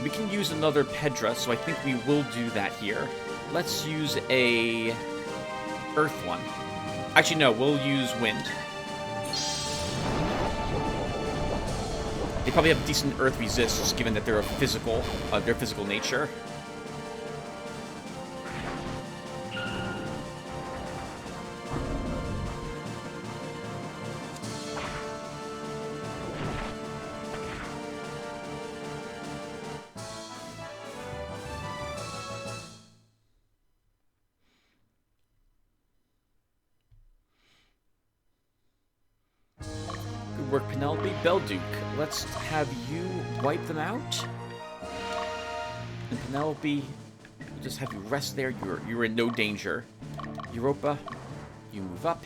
We can use another Pedra, so I think we will do that here. Let's use a Earth one. Actually, no, we'll use Wind. They probably have decent Earth resists, given that they're a physical, their physical nature. Work, Penelope. Belduke, let's have you wipe them out. And Penelope, we'll just have you rest there. You're in no danger. Europa, you move up.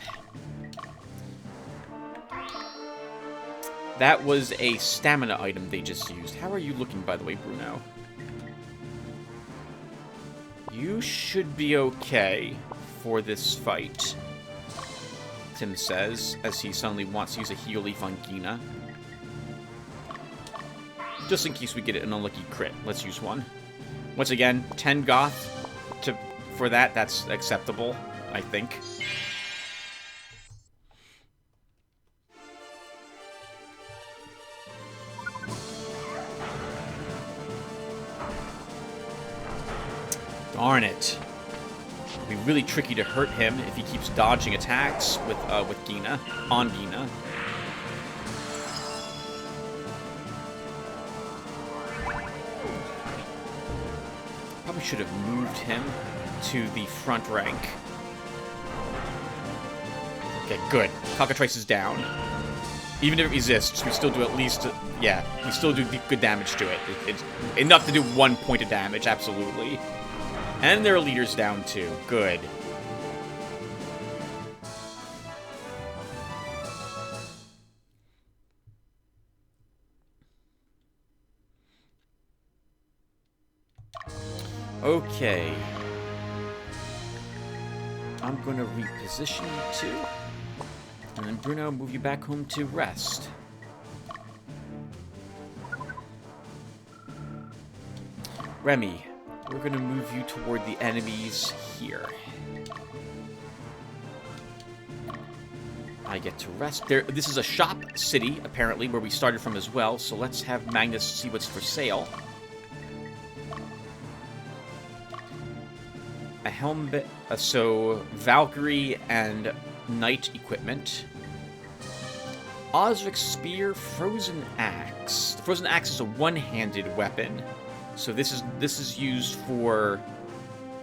That was a stamina item they just used. How are you looking, by the way, Bruno? You should be okay for this fight, Tim says, as he suddenly wants to use a heal leaf on Gina. Just in case we get an unlucky crit. Let's use one. Once again, 10 goth for that. That's acceptable, I think. Darn it. It'll be really tricky to hurt him if he keeps dodging attacks with Gina, on Gina. Probably should have moved him to the front rank. Okay, good. Cockatrice is down. Even if it resists, we still do at least, yeah, we still do good damage to it. It's enough to do 1 point of damage, absolutely. And their leader's down too. Good. Okay. I'm going to reposition you two. And then Bruno, move you back home to rest. Remy, we're going to move you toward the enemies here. I get to rest. This is a shop city, apparently, where we started from as well, so let's have Magnus see what's for sale. A helmet, so Valkyrie and Knight equipment. Osric's Spear, Frozen Axe. The Frozen Axe is a one-handed weapon. So this is used for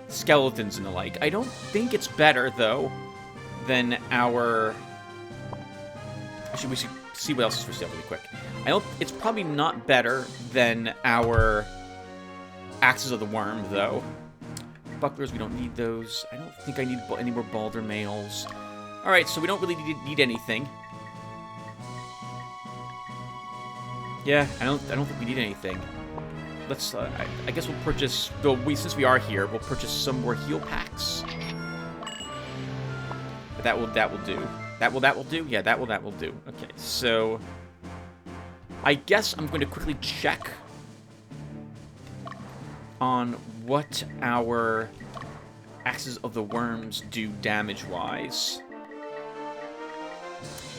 skeletons and the like. I don't think it's better, though, than our... Actually, we should see what else is for sale really quick. It's probably not better than our Axes of the Worm, though. Bucklers, we don't need those. I don't think I need any more Balder mails. Alright, so we don't really need anything. Yeah, I don't think we need anything. Let's, I guess we'll purchase, since we are here, we'll purchase some more heal packs. But that will do. That will do? Yeah, that will do. Okay, so I guess I'm going to quickly check on what our Axes of the Worms do damage-wise.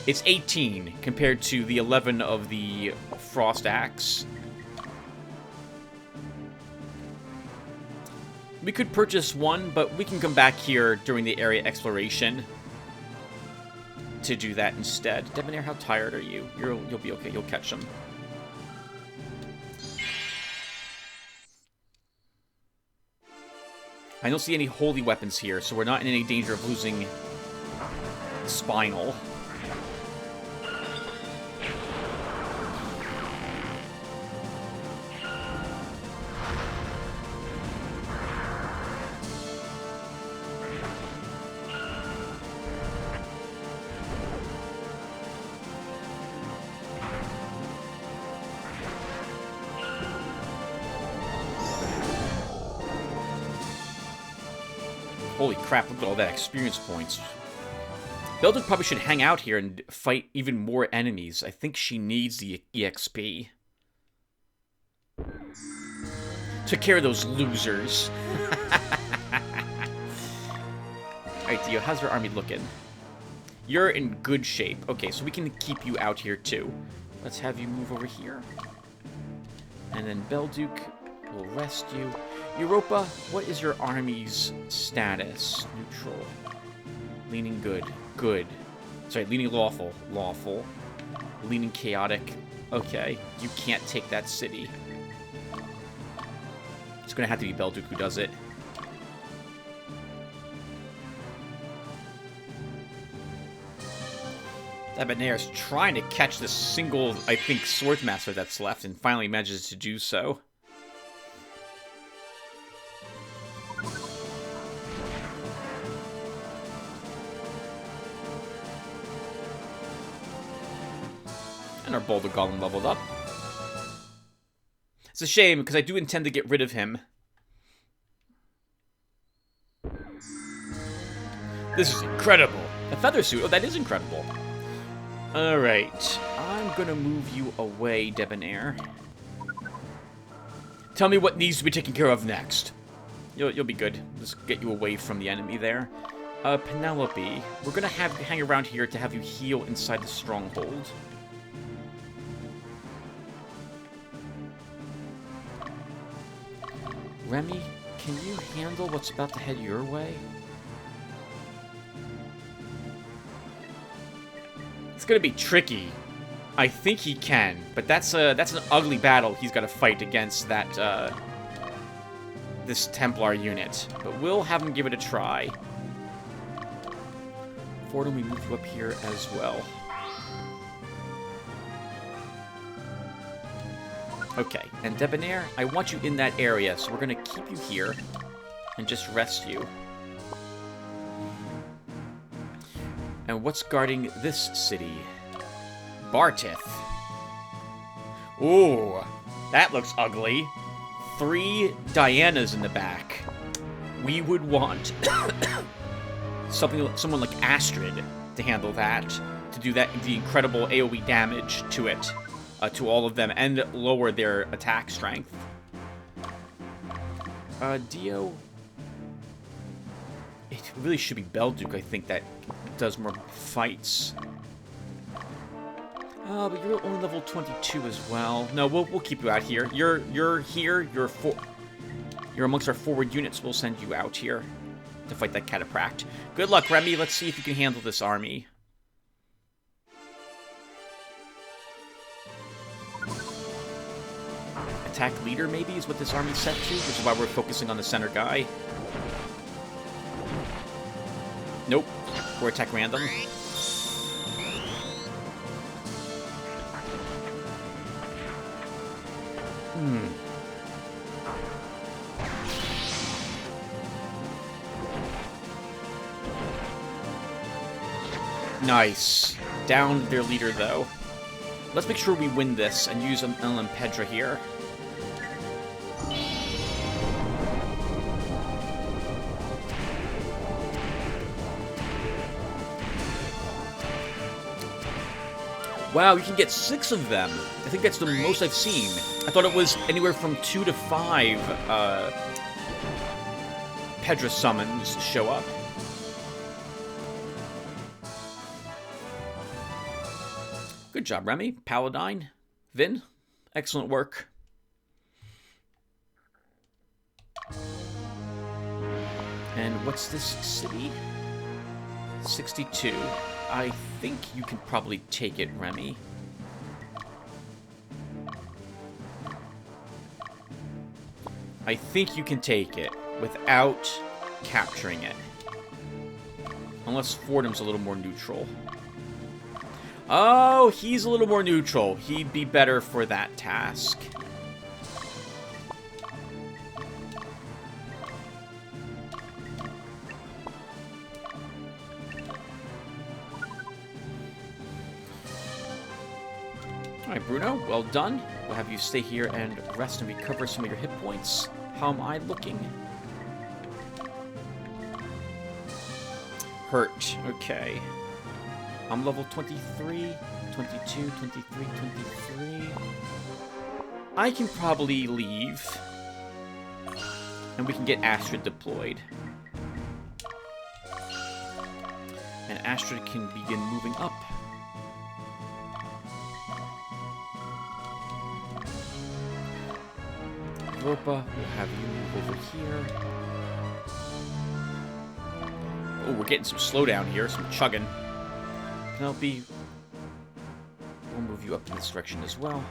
It's 18 compared to the 11 of the Frost Axe. We could purchase one, but we can come back here during the area exploration to do that instead. Debonair, how tired are you? You'll be okay. You'll catch them. I don't see any holy weapons here, so we're not in any danger of losing Spinal. Holy crap, look at all that experience points. Belduc probably should hang out here and fight even more enemies. I think she needs the EXP. Took care of those losers. Alright, Dio, how's your army looking? You're in good shape. Okay, so we can keep you out here too. Let's have you move over here. And then Belduc will rest you. Europa, what is your army's status? Neutral. Leaning good. Good. Sorry, leaning lawful. Lawful. Leaning chaotic. Okay, you can't take that city. It's gonna have to be Belduc who does it. Debonair's trying to catch this single, I think, Swordmaster that's left, and finally manages to do so. And our Boulder Golem leveled up. It's a shame, because I do intend to get rid of him. This is incredible. A feather suit. Oh, that is incredible. Alright. I'm gonna move you away, Debonair. Tell me what needs to be taken care of next. You'll be good. Just get you away from the enemy there. Penelope. We're gonna hang around here to have you heal inside the stronghold. Remy, can you handle what's about to head your way? It's gonna be tricky. I think he can, but that's an ugly battle he's got to fight against that this Templar unit. But we'll have him give it a try. Fordham, we move you up here as well. Okay, and Debonair, I want you in that area, so we're going to keep you here and just rest you. And what's guarding this city? Bartith. Ooh, that looks ugly. 3 Dianas in the back. We would want someone like Astrid to handle that, to do that, the incredible AoE damage to it. To all of them, and lower their attack strength. Dio... It really should be Belduc, I think, that does more fights. But you're only level 22 as well. No, we'll keep you out here. You're here, you're amongst our forward units. We'll send you out here to fight that Catapract. Good luck, Remy. Let's see if you can handle this army. Attack leader, maybe, is what this army's set to, which is why we're focusing on the center guy. Nope. Or attack random. Nice. Down their leader, though. Let's make sure we win this and use an Elem Pedra here. Wow, you can get 6 of them. I think that's the most I've seen. I thought it was anywhere from 2 to 5 Pedra summons show up. Good job, Remy. Paladine. Vin. Excellent work. And what's this city? 62. I think you can probably take it, Remy. I think you can take it without capturing it. Unless Fordham's a little more neutral. Oh, he's a little more neutral. He'd be better for that task. Alright, Bruno, well done. We'll have you stay here and rest and recover some of your hit points. How am I looking? hurt. Okay. I'm level 23, 22, 23, 23. I can probably leave. And we can get Astrid deployed. And Astrid can begin moving up. Europa, we'll have you move over here. Oh, we're getting some slowdown here, some chugging. Penelope, we'll move you up in this direction as well.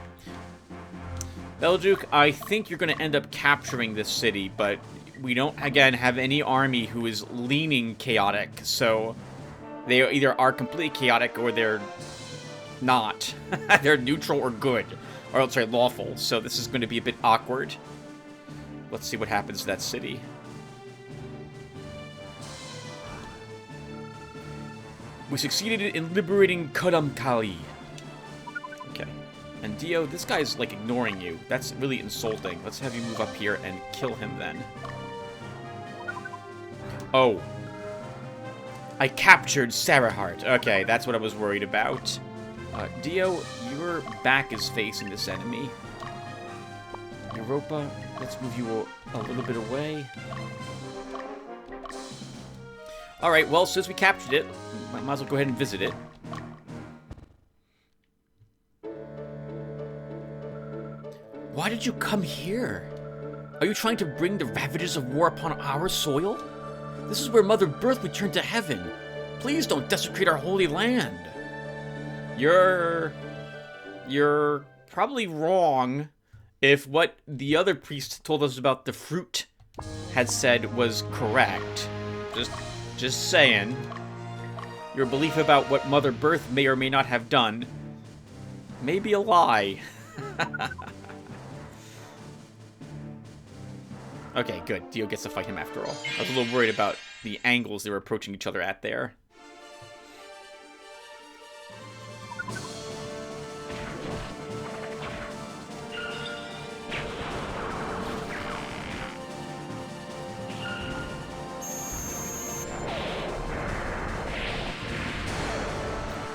Belduke, I think you're going to end up capturing this city, but we don't, again, have any army who is leaning chaotic, so they either are completely chaotic or they're not. They're neutral or good, or sorry, lawful, so this is going to be a bit awkward. Let's see what happens to that city. We succeeded in liberating Kadamkali. Okay. And Dio, this guy's, like, ignoring you. That's really insulting. Let's have you move up here and kill him then. Oh. I captured Sarahart. Okay, that's what I was worried about. Dio, your back is facing this enemy. Europa, let's move you a little bit away. Alright, well, since we captured it, might as well go ahead and visit it. Why did you come here? Are you trying to bring the ravages of war upon our soil? This is where Mother Birth returned to heaven. Please don't desecrate our holy land. You're probably wrong if what the other priest told us about the fruit had said was correct. Just saying. Your belief about what Mother Birth may or may not have done may be a lie. Okay, good. Dio gets to fight him after all. I was a little worried about the angles they were approaching each other at there.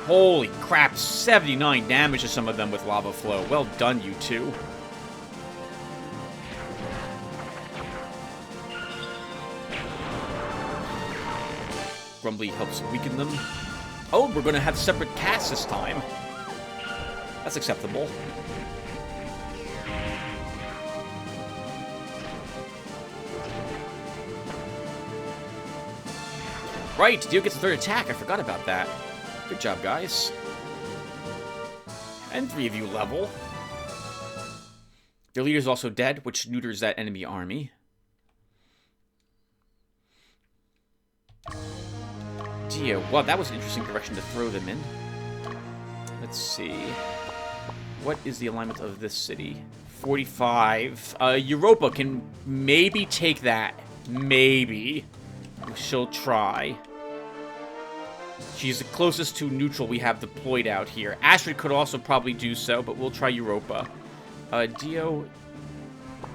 Holy crap, 79 damage to some of them with Lava Flow. Well done, you two. Grumbly helps weaken them. Oh, we're going to have separate casts this time. That's acceptable. Right, Dio gets a third attack. I forgot about that. Good job, guys. And 3 of you level. Their leader's also dead, which neuters that enemy army. Dio. Wow, that was an interesting direction to throw them in. Let's see. What is the alignment of this city? 45. Europa can maybe take that. Maybe. She'll try. She's the closest to neutral we have deployed out here. Astrid could also probably do so, but we'll try Europa. Dio,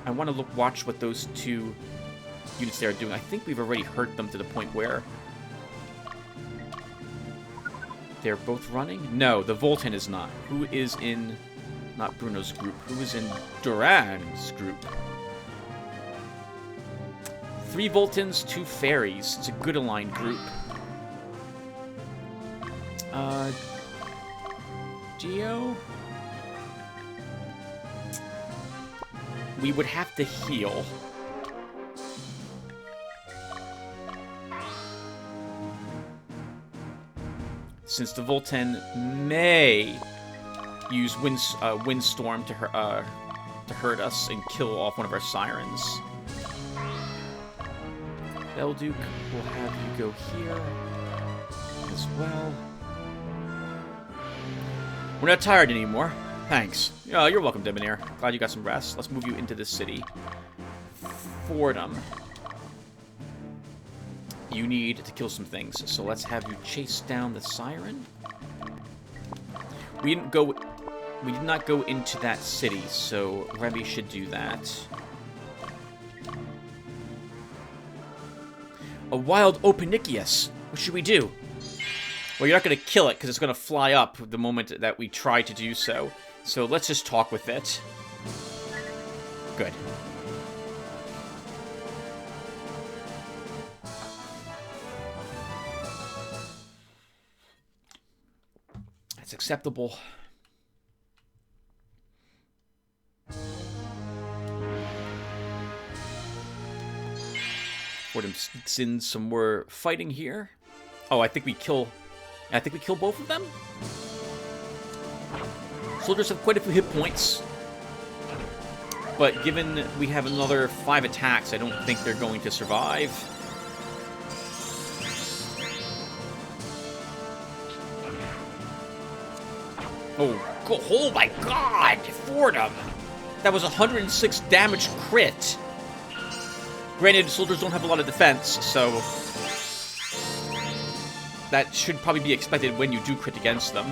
I want to watch what those 2 units there are doing. I think we've already hurt them to the point where they're both running. No, the Voltan is not. Who is in, not Bruno's group, who is in Duran's group? 3 Voltans, 2 Fairies. It's a good aligned group. Dio? We would have to heal. Since the Voltan may use Windstorm to hurt us and kill off one of our Sirens. Belduke, we'll have you go here as well. We're not tired anymore. Thanks. You're welcome, Debonair. Glad you got some rest. Let's move you into this city. Fordham. You need to kill some things, so let's have you chase down the Siren. We did not go into that city, so Remy should do that. A wild Opinicius. What should we do? Well, you're not going to kill it, because it's going to fly up the moment that we try to do so. So let's just talk with it. Good. That's acceptable. Fordham sneaks in some more fighting here. Oh, I think we kill both of them? Soldiers have quite a few hit points. But given we have another 5 attacks, I don't think they're going to survive. Oh my god! Fordham! That was 106 damage crit. Granted, soldiers don't have a lot of defense, so that should probably be expected when you do crit against them.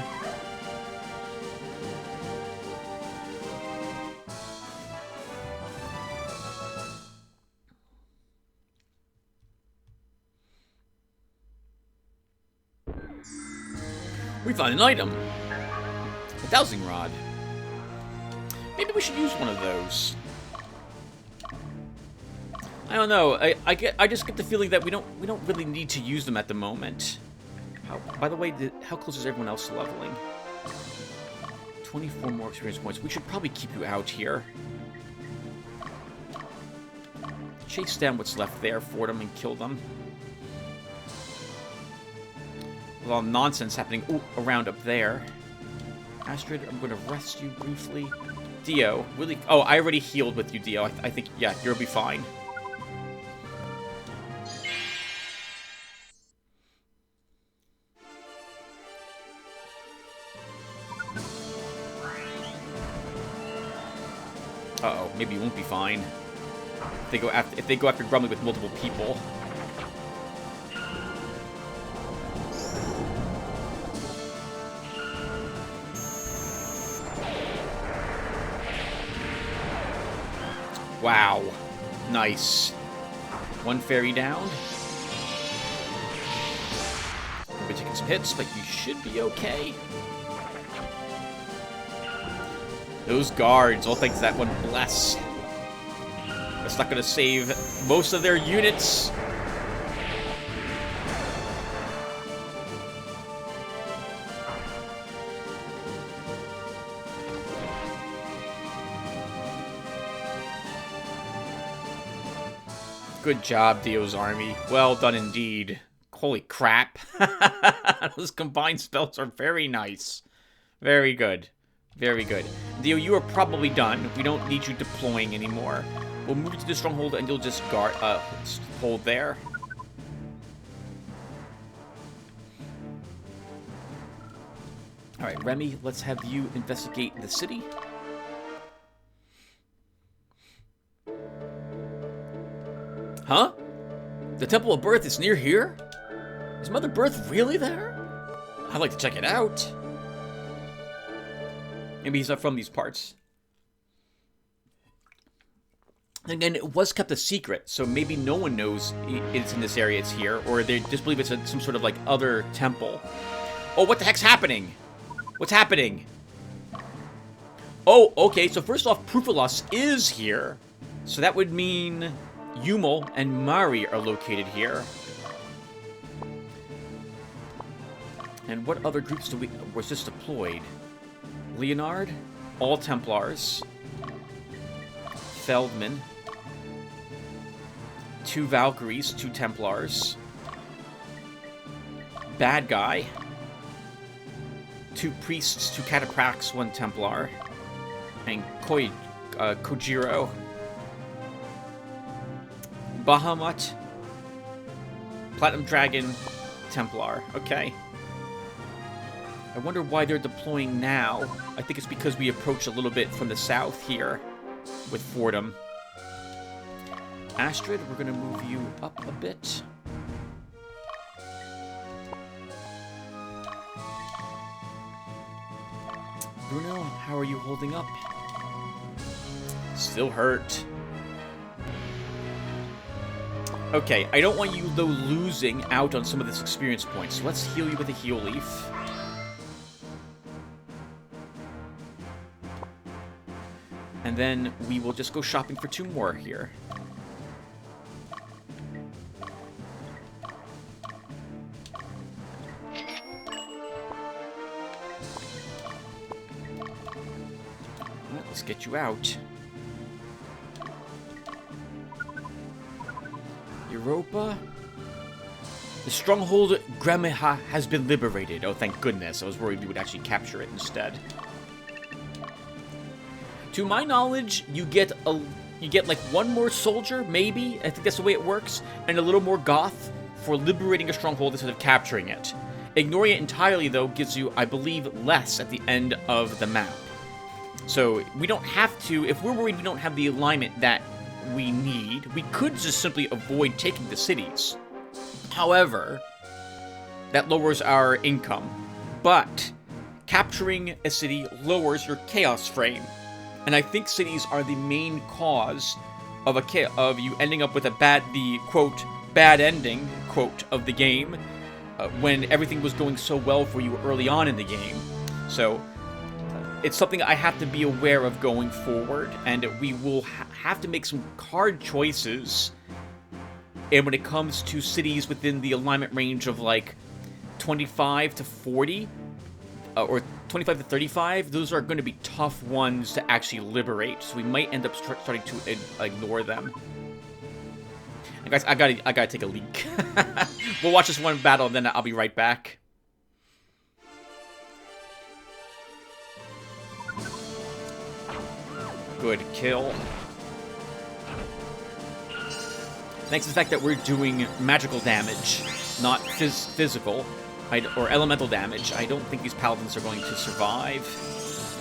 We found an item. A dowsing rod. Maybe we should use one of those. I don't know. I just get the feeling that we don't really need to use them at the moment. By the way, how close is everyone else to leveling? 24 more experience points. We should probably keep you out here. Chase down what's left there for them and kill them. A lot of nonsense happening around up there. Astrid, I'm going to rest you briefly. Dio, really? Oh, I already healed with you, Dio. I think, yeah, you'll be fine. Uh-oh, maybe you won't be fine. If they go after Grumly with multiple people. Wow. Nice. One fairy down. We'll be taking some hits, but you should be okay. Those guards, all thanks to that one bless. That's not going to save most of their units. Good job, Dio's army. Well done indeed. Holy crap. Those combined spells are very nice. Very good. Very good. Dio, you are probably done. We don't need you deploying anymore. We'll move to the stronghold and you'll just hold there. Alright, Remy, let's have you investigate the city. Huh? The Temple of Birth is near here? Is Mother Birth really there? I'd like to check it out. Maybe he's not from these parts. And again, it was kept a secret, so maybe no one knows it's in this area, it's here, or they just believe it's some sort of, like, other temple. Oh, what the heck's happening? What's happening? Oh, okay, so first off, Proophilus is here. So that would mean Yumel and Mari are located here. And what other groups was this deployed? Leonard, all Templars, Feldman, 2 Valkyries, 2 Templars, Bad Guy, 2 Priests, 2 Cataprax, 1 Templar, and Kojiro, Bahamut, Platinum Dragon, Templar. Okay. I wonder why they're deploying now. I think it's because we approach a little bit from the south here with Fordham. Astrid, we're going to move you up a bit. Bruno, how are you holding up? Still hurt. Okay, I don't want you, though, losing out on some of this experience points. So let's heal you with a heal leaf. And then we will just go shopping for 2 more here. Let's get you out. Europa? The stronghold Gramiha has been liberated. Oh, thank goodness. I was worried we would actually capture it instead. To my knowledge, you get like 1 more soldier, maybe. I think that's the way it works, and a little more goth for liberating a stronghold instead of capturing it. Ignoring it entirely, though, gives you, I believe, less at the end of the map. So we don't have to. If we're worried we don't have the alignment that we need, we could just simply avoid taking the cities. However, that lowers our income. But capturing a city lowers your chaos frame. And I think cities are the main cause of you ending up with the quote bad ending quote of the game when everything was going so well for you early on in the game. So it's something I have to be aware of going forward, and we will have to make some hard choices. And when it comes to cities within the alignment range of like 25 to 40, or 25 to 35, those are going to be tough ones to actually liberate. So we might end up starting to ignore them. And guys, I gotta take a leak. We'll watch this one battle, and then I'll be right back. Good kill. Thanks to the fact that we're doing magical damage, not physical, or elemental damage, I don't think these paladins are going to survive.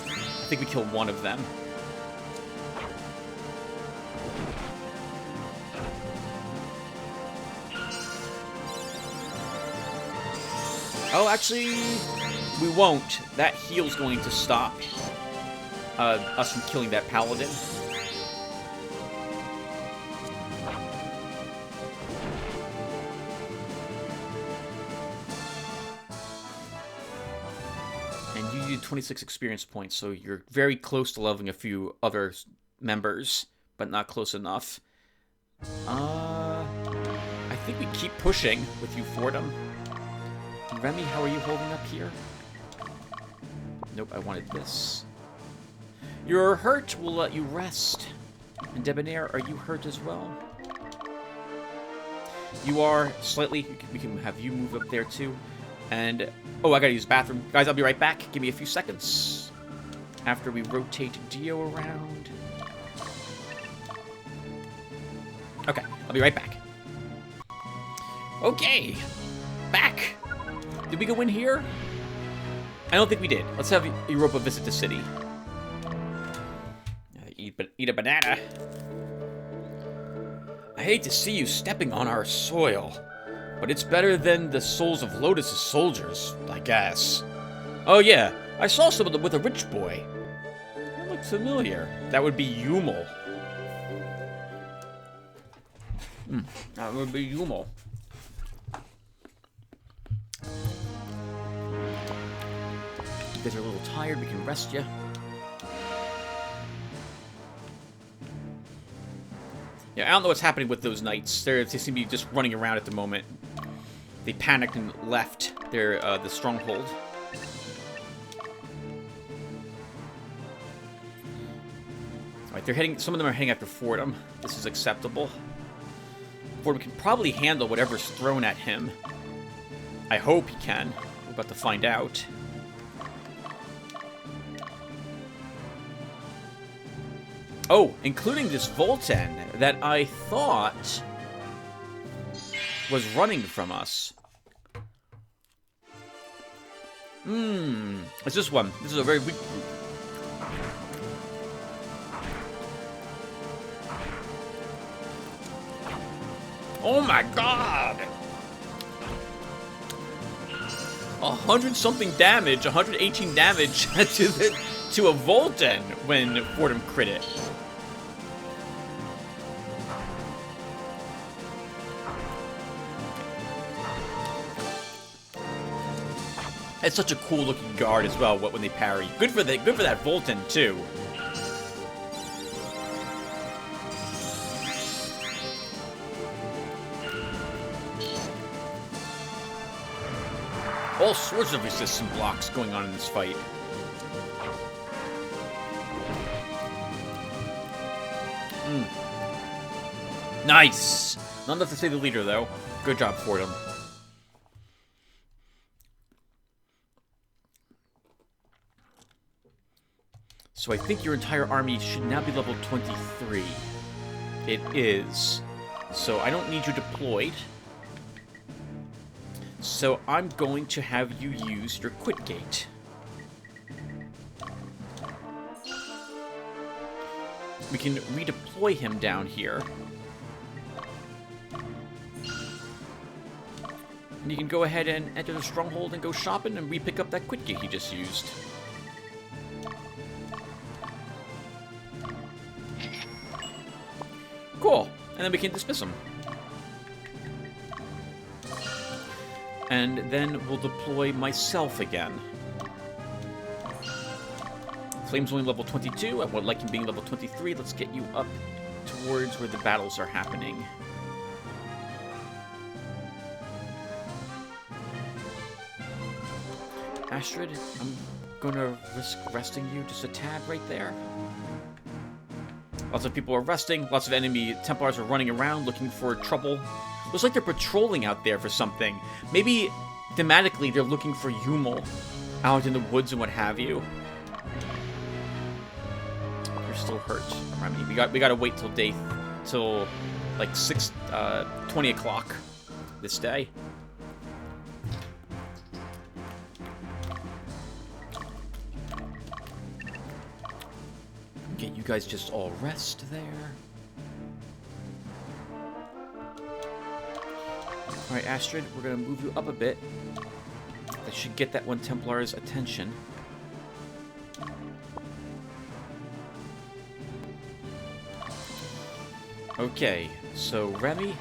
I think we kill 1 of them. Oh, actually, we won't. That heal's going to stop us from killing that paladin. And you need 26 experience points, so you're very close to leveling a few other members, but not close enough. I think we keep pushing with you, Fordham. Remy, how are you holding up here? Nope, I wanted this. You're hurt, we'll let you rest. And Debonair, are you hurt as well? You are slightly. We can have you move up there too. And, oh, I gotta use the bathroom. Guys, I'll be right back. Give me a few seconds. After we rotate Dio around. Okay, I'll be right back. Okay, back. Did we go in here? I don't think we did. Let's have Europa visit the city. Eat a banana. I hate to see you stepping on our soil, but it's better than the souls of Lotus's soldiers, I guess. Oh yeah, I saw some of them with a rich boy. That looked familiar. That would be Yumel. That would be Yumel. You guys are a little tired, we can rest you. Yeah, I don't know what's happening with those knights. They seem to be just running around at the moment. They panicked and left the stronghold. Alright, they're heading. Some of them are heading after Fordham. This is acceptable. Fordham can probably handle whatever's thrown at him. I hope he can. We're about to find out. Oh, including this Volten that I thought was running from us. It's this one. This is a very weak group. Oh my god! 100-something damage, 118 damage to a Volten when Fordham crit it. It's such a cool looking guard as well, when they parry. Good for that Volton too. All sorts of resistant blocks going on in this fight. Nice! Not enough to save the leader, though. Good job for them. So I think your entire army should now be level 23. It is. So I don't need you deployed. So I'm going to have you use your quit gate. We can redeploy him down here. And you can go ahead and enter the stronghold and go shopping and re-pick up that quit gate he just used. Cool. And then we can dismiss him. And then we'll deploy myself again. Flame's only level 22. I would like him being level 23. Let's get you up towards where the battles are happening. Astrid, I'm going to risk resting you just a tad right there. Lots of people are resting. Lots of enemy Templars are running around looking for trouble. Looks like they're patrolling out there for something. Maybe, thematically, they're looking for Yumel out in the woods and what have you. You're still hurt. I mean, we gotta wait till like 20 o'clock this day. Get you guys just all rest there. Alright, Astrid, we're going to move you up a bit. That should get that one Templar's attention. Okay, so Remy.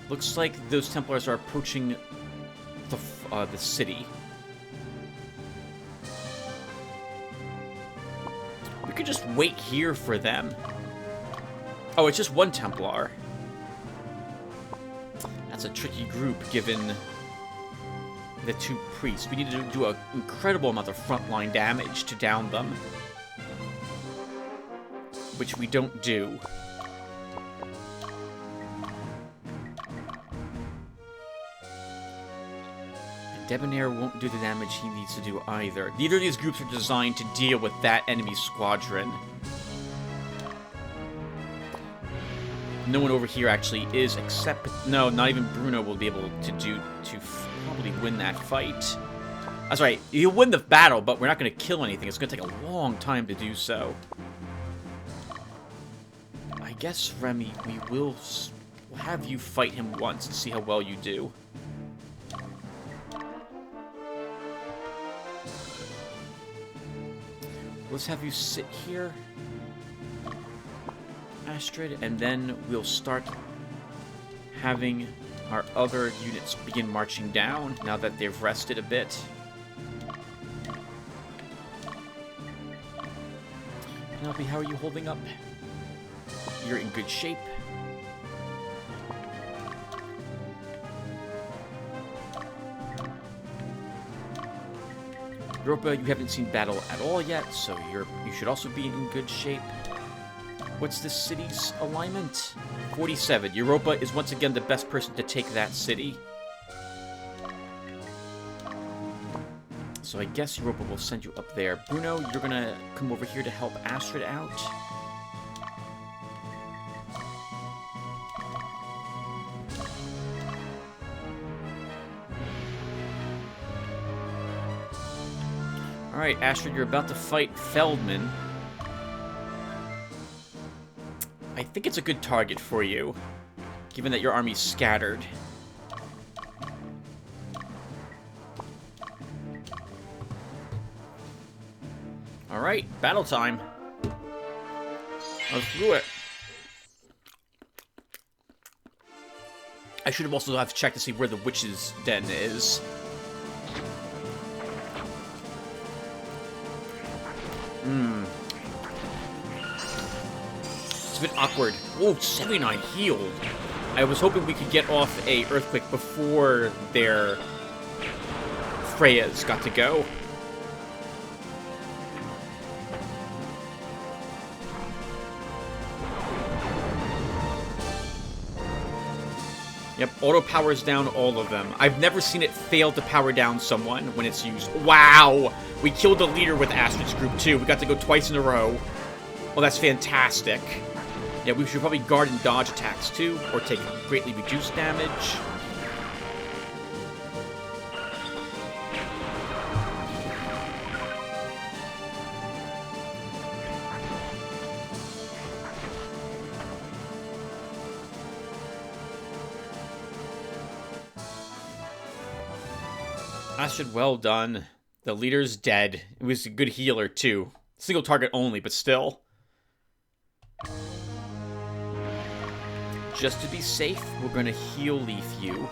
Looks like those Templars are approaching the city. We could just wait here for them. Oh, it's just one Templar. That's a tricky group, given the two priests. We need to do an incredible amount of frontline damage to down them. Which we don't do. And Debonair won't do the damage he needs to do either. Neither of these groups are designed to deal with that enemy squadron. No one over here actually is, except... No, not even Bruno will be able to probably win that fight. That's right, he'll win the battle, but we're not going to kill anything. It's going to take a long time to do so. I guess, Remy, we'll have you fight him once and see how well you do. Let's have you sit here, Astrid, and then we'll start having our other units begin marching down now that they've rested a bit. Penelope, how are you holding up? You're in good shape. Europa, you haven't seen battle at all yet, so you should also be in good shape. What's this city's alignment? 47. Europa is once again the best person to take that city. So I guess Europa will send you up there. Bruno, you're gonna come over here to help Astrid out. Alright, Astrid, you're about to fight Feldman. I think it's a good target for you, given that your army's scattered. Alright, battle time. Let's do it. I should have also checked to see where the witch's den is. It's a bit awkward. Whoa, 79 healed. I was hoping we could get off a Earthquake before their Freya's got to go. Yep, auto powers down all of them. I've never seen it fail to power down someone when it's used. Wow! We killed the leader with Astrid's group, too. We got to go twice in a row. Well, that's fantastic. Yeah, we should probably guard and dodge attacks, too, or take greatly reduced damage. Astrid, well done. The leader's dead. It was a good healer, too. Single target only, but still. Just to be safe, we're going to heal Leaf you.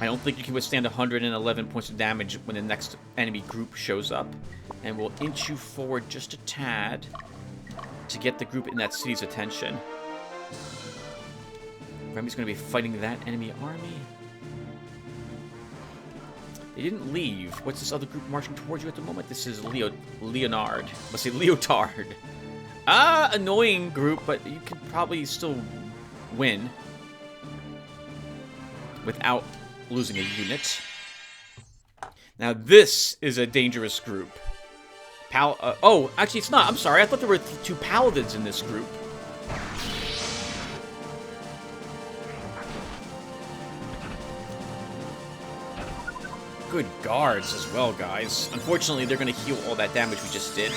I don't think you can withstand 111 points of damage when the next enemy group shows up. And we'll inch you forward just a tad to get the group in that city's attention. Remy's going to be fighting that enemy army. They didn't leave. What's this other group marching towards you at the moment? This is Leonard. Let's say Leotard. Annoying group, but you can probably still win without losing a unit. Now this is a dangerous group. Oh, actually it's not. I'm sorry. I thought there were two paladins in this group. Good guards as well, guys. Unfortunately, they're going to heal all that damage we just did.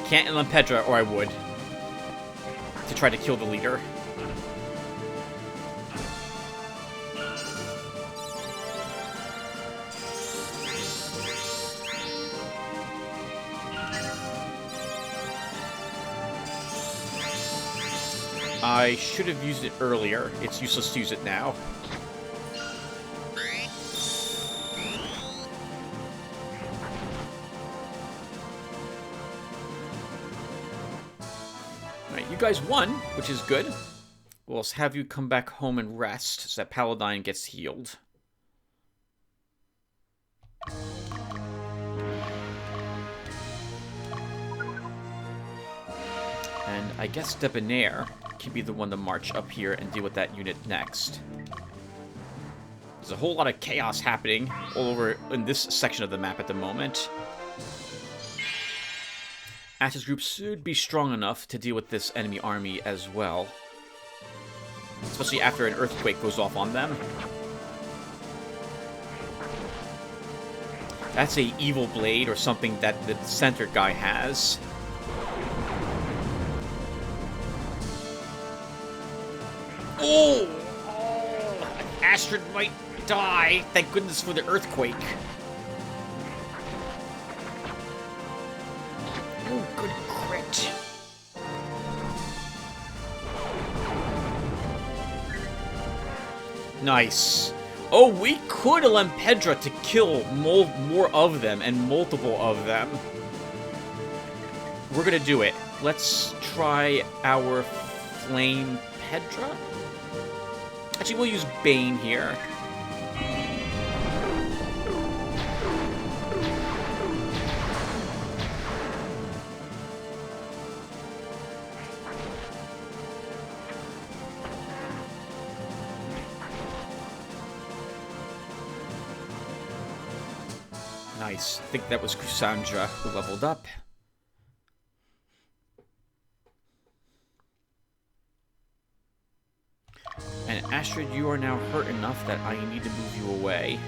Can't Elem Pedra, or I would. To try to kill the leader. I should have used it earlier. It's useless to use it now. Alright, you guys won, which is good. We'll have you come back home and rest so that Paladine gets healed. And I guess Debonair can be the one to march up here and deal with that unit next. There's a whole lot of chaos happening all over in this section of the map at the moment. Ash's group should be strong enough to deal with this enemy army as well. Especially after an earthquake goes off on them. That's a evil blade or something that the center guy has. Oh! Astrid might die. Thank goodness for the earthquake. Oh, good crit. Nice. Oh, we could Elem Pedra to kill more of them and multiple of them. We're gonna do it. Let's try our Flame Pedra. Actually, we'll use Bane here. Nice. I think that was Cassandra who leveled up. And Astrid, you are now hurt enough that I need to move you away.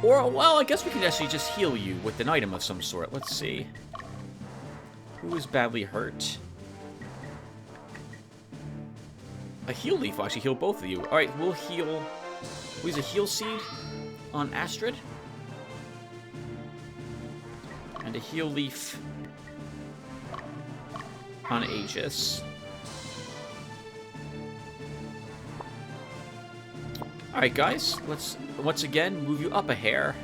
Or, well, I guess we can actually just heal you with an item of some sort. Let's see. Who is badly hurt? A heal leaf will actually heal both of you. Alright, we'll heal... We'll use a heal seed on Astrid. And a heal leaf on Aegis. Alright, guys. Let's, once again, move you up a hair.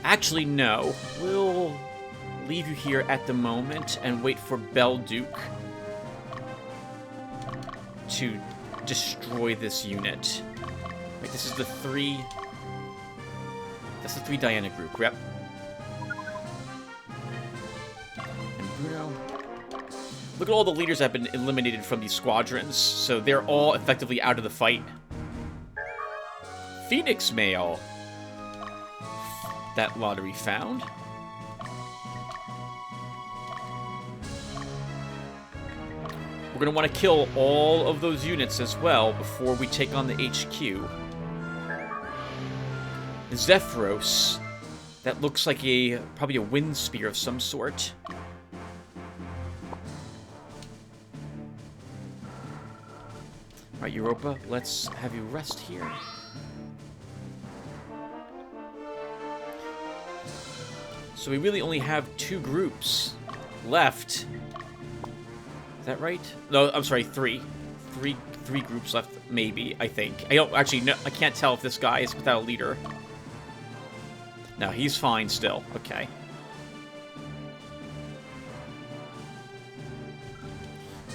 Actually, no. We'll leave you here at the moment and wait for Belduke to destroy this unit. Wait, this is the 3... That's the 3 Diana group, yep. And Bruno... Look at all the leaders that have been eliminated from these squadrons, so they're all effectively out of the fight. Phoenix Mail. That lottery found. We're going to want to kill all of those units as well before we take on the HQ. Zephyros. That looks like probably a wind spear of some sort. Alright, Europa, let's have you rest here. So we really only have 2 groups left. Is that right? No, I'm sorry, 3. Three groups left, maybe, I think. I don't actually know. I can't tell if this guy is without a leader. No, he's fine still. Okay.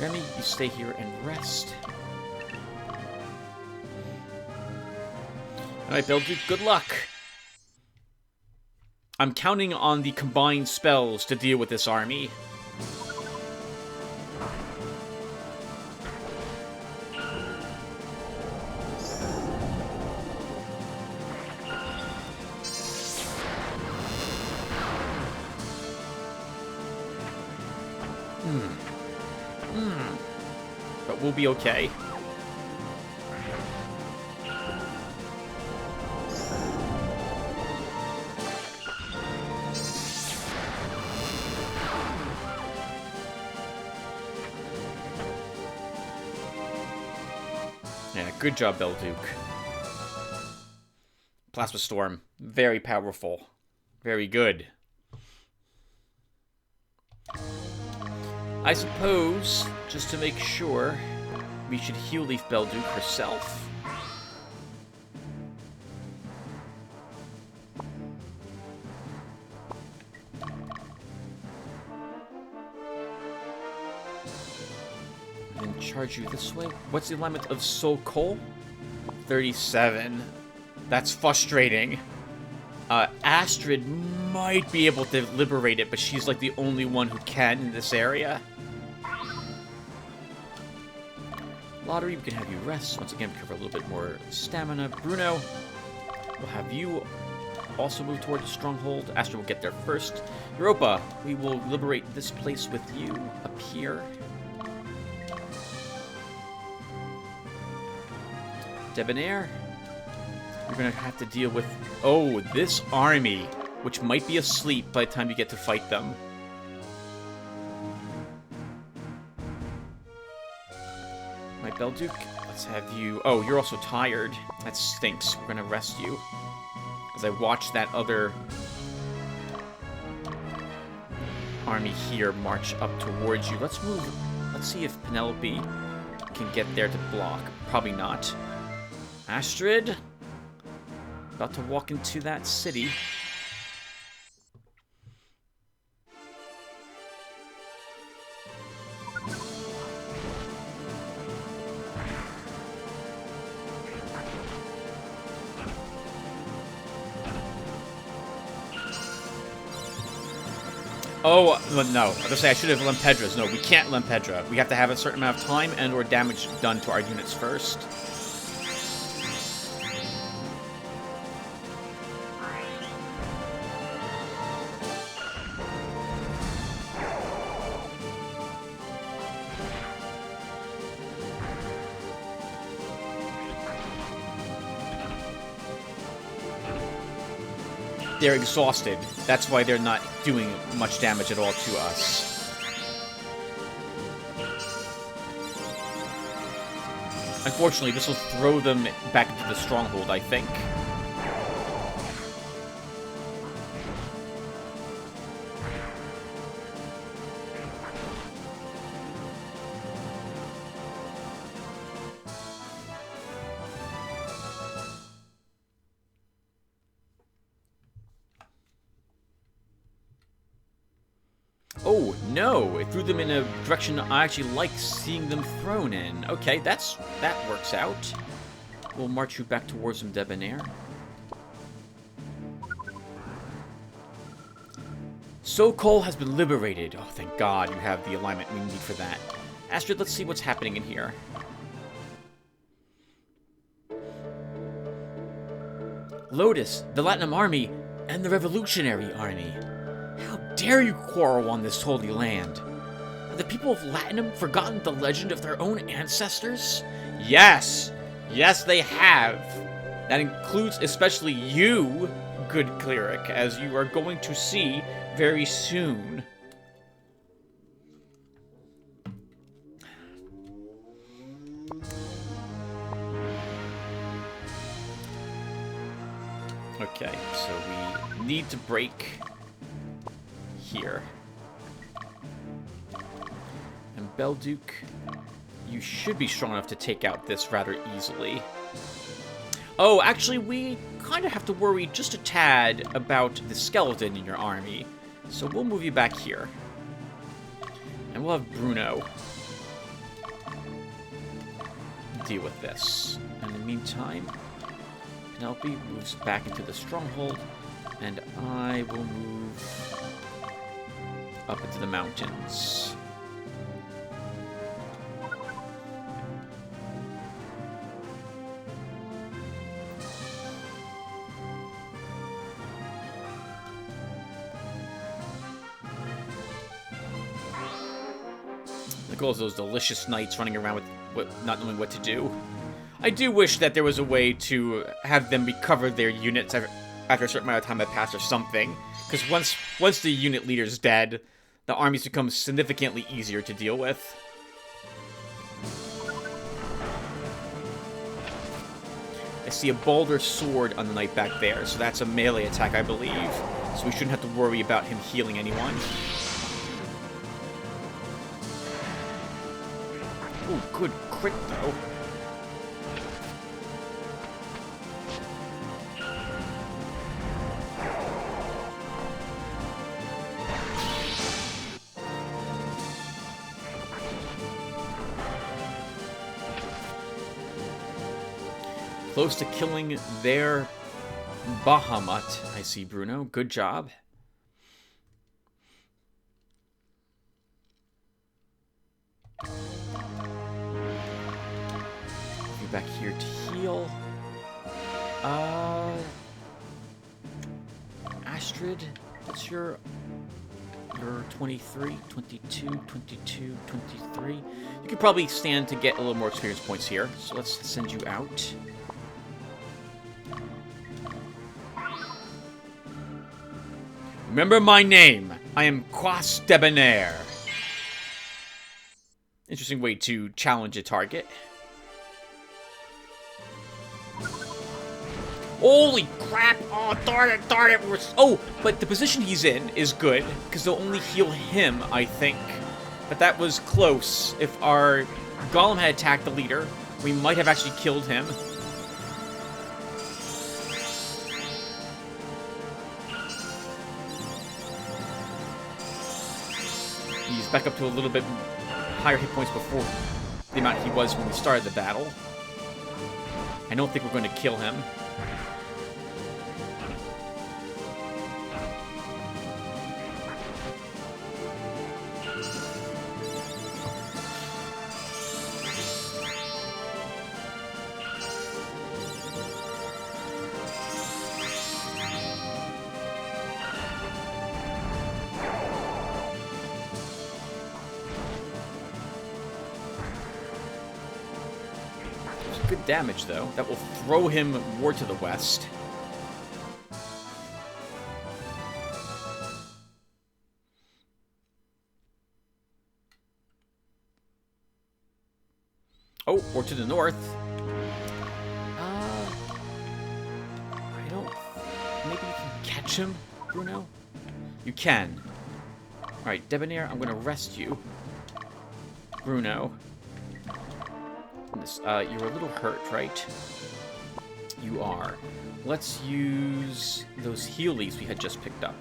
Remy, you stay here and rest. Alright, Belduke, good luck. I'm counting on the combined spells to deal with this army. But we'll be okay. Yeah, good job, Belduke. Plasma Storm. Very powerful. Very good. I suppose, just to make sure, we should heal Leaf Belduke herself. And then charge you this way. What's the alignment of Soul Coal? 37. That's frustrating. Astrid might be able to liberate it, but she's like the only one who can in this area. Lottery, we can have you rest. Once again, recover a little bit more stamina. Bruno, we'll have you also move toward the stronghold. Astrid will get there first. Europa, we will liberate this place with you up here. Debonair, you're going to have to deal with, oh, this army, which might be asleep by the time you get to fight them. My Belduke, let's have you, oh, you're also tired. That stinks. We're going to rest you. As I watch that other army here march up towards you. Let's move, let's see if Penelope can get there to block. Probably not. Astrid, about to walk into that city. Oh, no. I was gonna say I should have lent Pedras. No, we can't lent Pedra. We have to have a certain amount of time and or damage done to our units first. They're exhausted. That's why they're not doing much damage at all to us. Unfortunately, this will throw them back into the stronghold, I think. No, it threw them in a direction I actually like seeing them thrown in. Okay, that works out. We'll march you back towards them, Debonair. Sokol has been liberated. Oh, thank God you have the alignment we need for that. Astrid, let's see what's happening in here. Lotus, the Latinum army, and the Revolutionary army. How dare you quarrel on this holy land? Have the people of Latinum forgotten the legend of their own ancestors? Yes! Yes, they have. That includes especially you, good cleric, as you are going to see very soon. Okay, so we need to break here. And Belduke, you should be strong enough to take out this rather easily. Oh, actually, we kind of have to worry just a tad about the skeleton in your army. So we'll move you back here. And we'll have Bruno deal with this. And in the meantime, Penelope moves back into the stronghold, and I will move up into the mountains. Look at all those delicious knights running around with not knowing what to do. I do wish that there was a way to have them recover their units after a certain amount of time had passed or something. Because once the unit leader's dead, the armies become significantly easier to deal with. I see a Balder sword on the knight back there, so that's a melee attack, I believe. So we shouldn't have to worry about him healing anyone. Ooh, good crit, though. Close to killing their Bahamut. I see, Bruno. Good job. Be back here to heal. Astrid, what's your 23, 22, 22, 23. You could probably stand to get a little more experience points here. So let's send you out. Remember my name. I am Quas Debonair. Interesting way to challenge a target. Holy crap! Oh, darn it! Oh, but the position he's in is good, because they'll only heal him, I think. But that was close. If our Golem had attacked the leader, we might have actually killed him. He's back up to a little bit higher hit points before the amount he was when we started the battle. I don't think we're going to kill him. Good damage, though. That will throw him more to the west. Oh, or to the north. I don't... Maybe you can catch him, Bruno? You can. Alright, Debonair, I'm gonna rest you. Bruno. You're a little hurt, right? You are. Let's use those healies we had just picked up.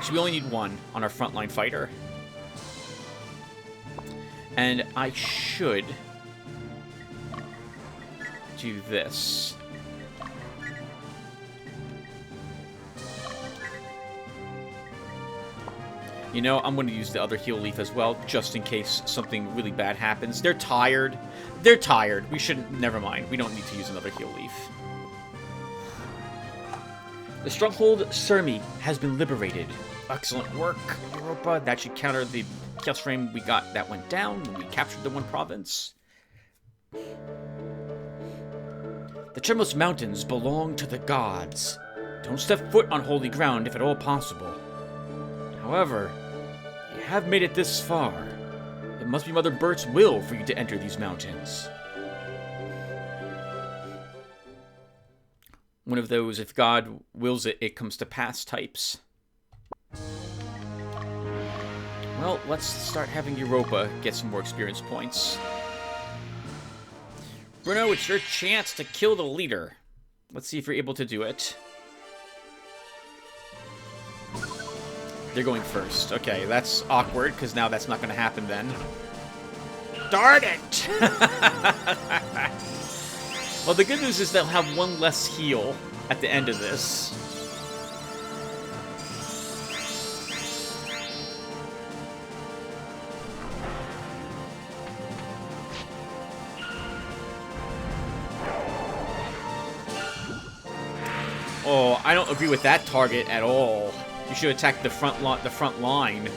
So we only need one on our frontline fighter. And I should do this. You know, I'm going to use the other heal leaf as well, just in case something really bad happens. They're tired. They're tired. We shouldn't... Never mind. We don't need to use another heal leaf. The stronghold Surmi has been liberated. Excellent work, Europa. That should counter the chaos frame we got that went down when we captured the one province. The Tremors Mountains belong to the gods. Don't step foot on holy ground if at all possible. However, you have made it this far. It must be Mother Bert's will for you to enter these mountains. One of those, if God wills it, it comes to pass types. Well, let's start having Europa get some more experience points. Bruno, it's your chance to kill the leader. Let's see if you're able to do it. They're going first. Okay, that's awkward, because now that's not going to happen then. Darn it! Well, the good news is they'll have one less heal at the end of this. Oh, I don't agree with that target at all. You should attack the front line.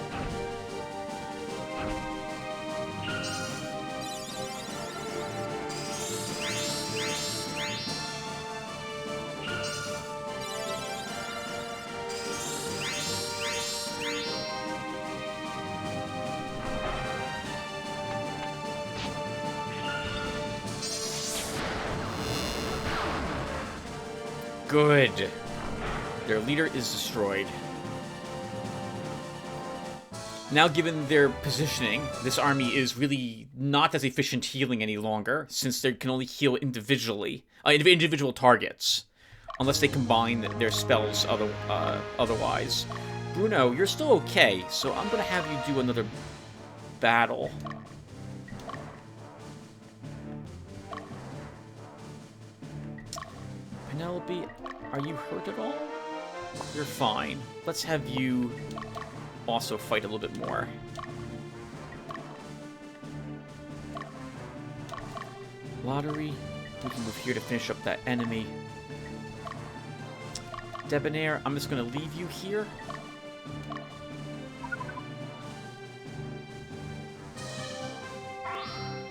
Good. Their leader is destroyed. Now, given their positioning, this army is really not as efficient healing any longer, since they can only heal individually, individual targets, unless they combine their spells otherwise. Bruno, you're still okay, so I'm going to have you do another battle. Penelope, are you hurt at all? You're fine. Let's have you also fight a little bit more. Lotaeri, we can move here to finish up that enemy. Debonair, I'm just going to leave you here.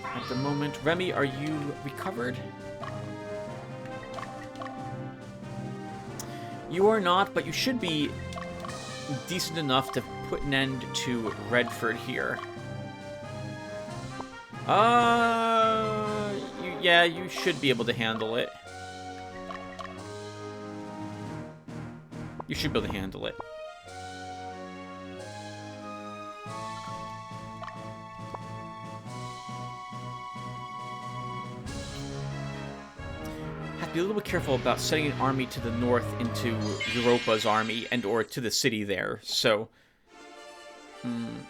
At the moment, Remy, are you recovered? You are not, but you should be decent enough to put an end to Redford here. Yeah, you should be able to handle it. You should be able to handle it. Be a little bit careful about setting an army to the north into Europa's army and/or to the city there. So,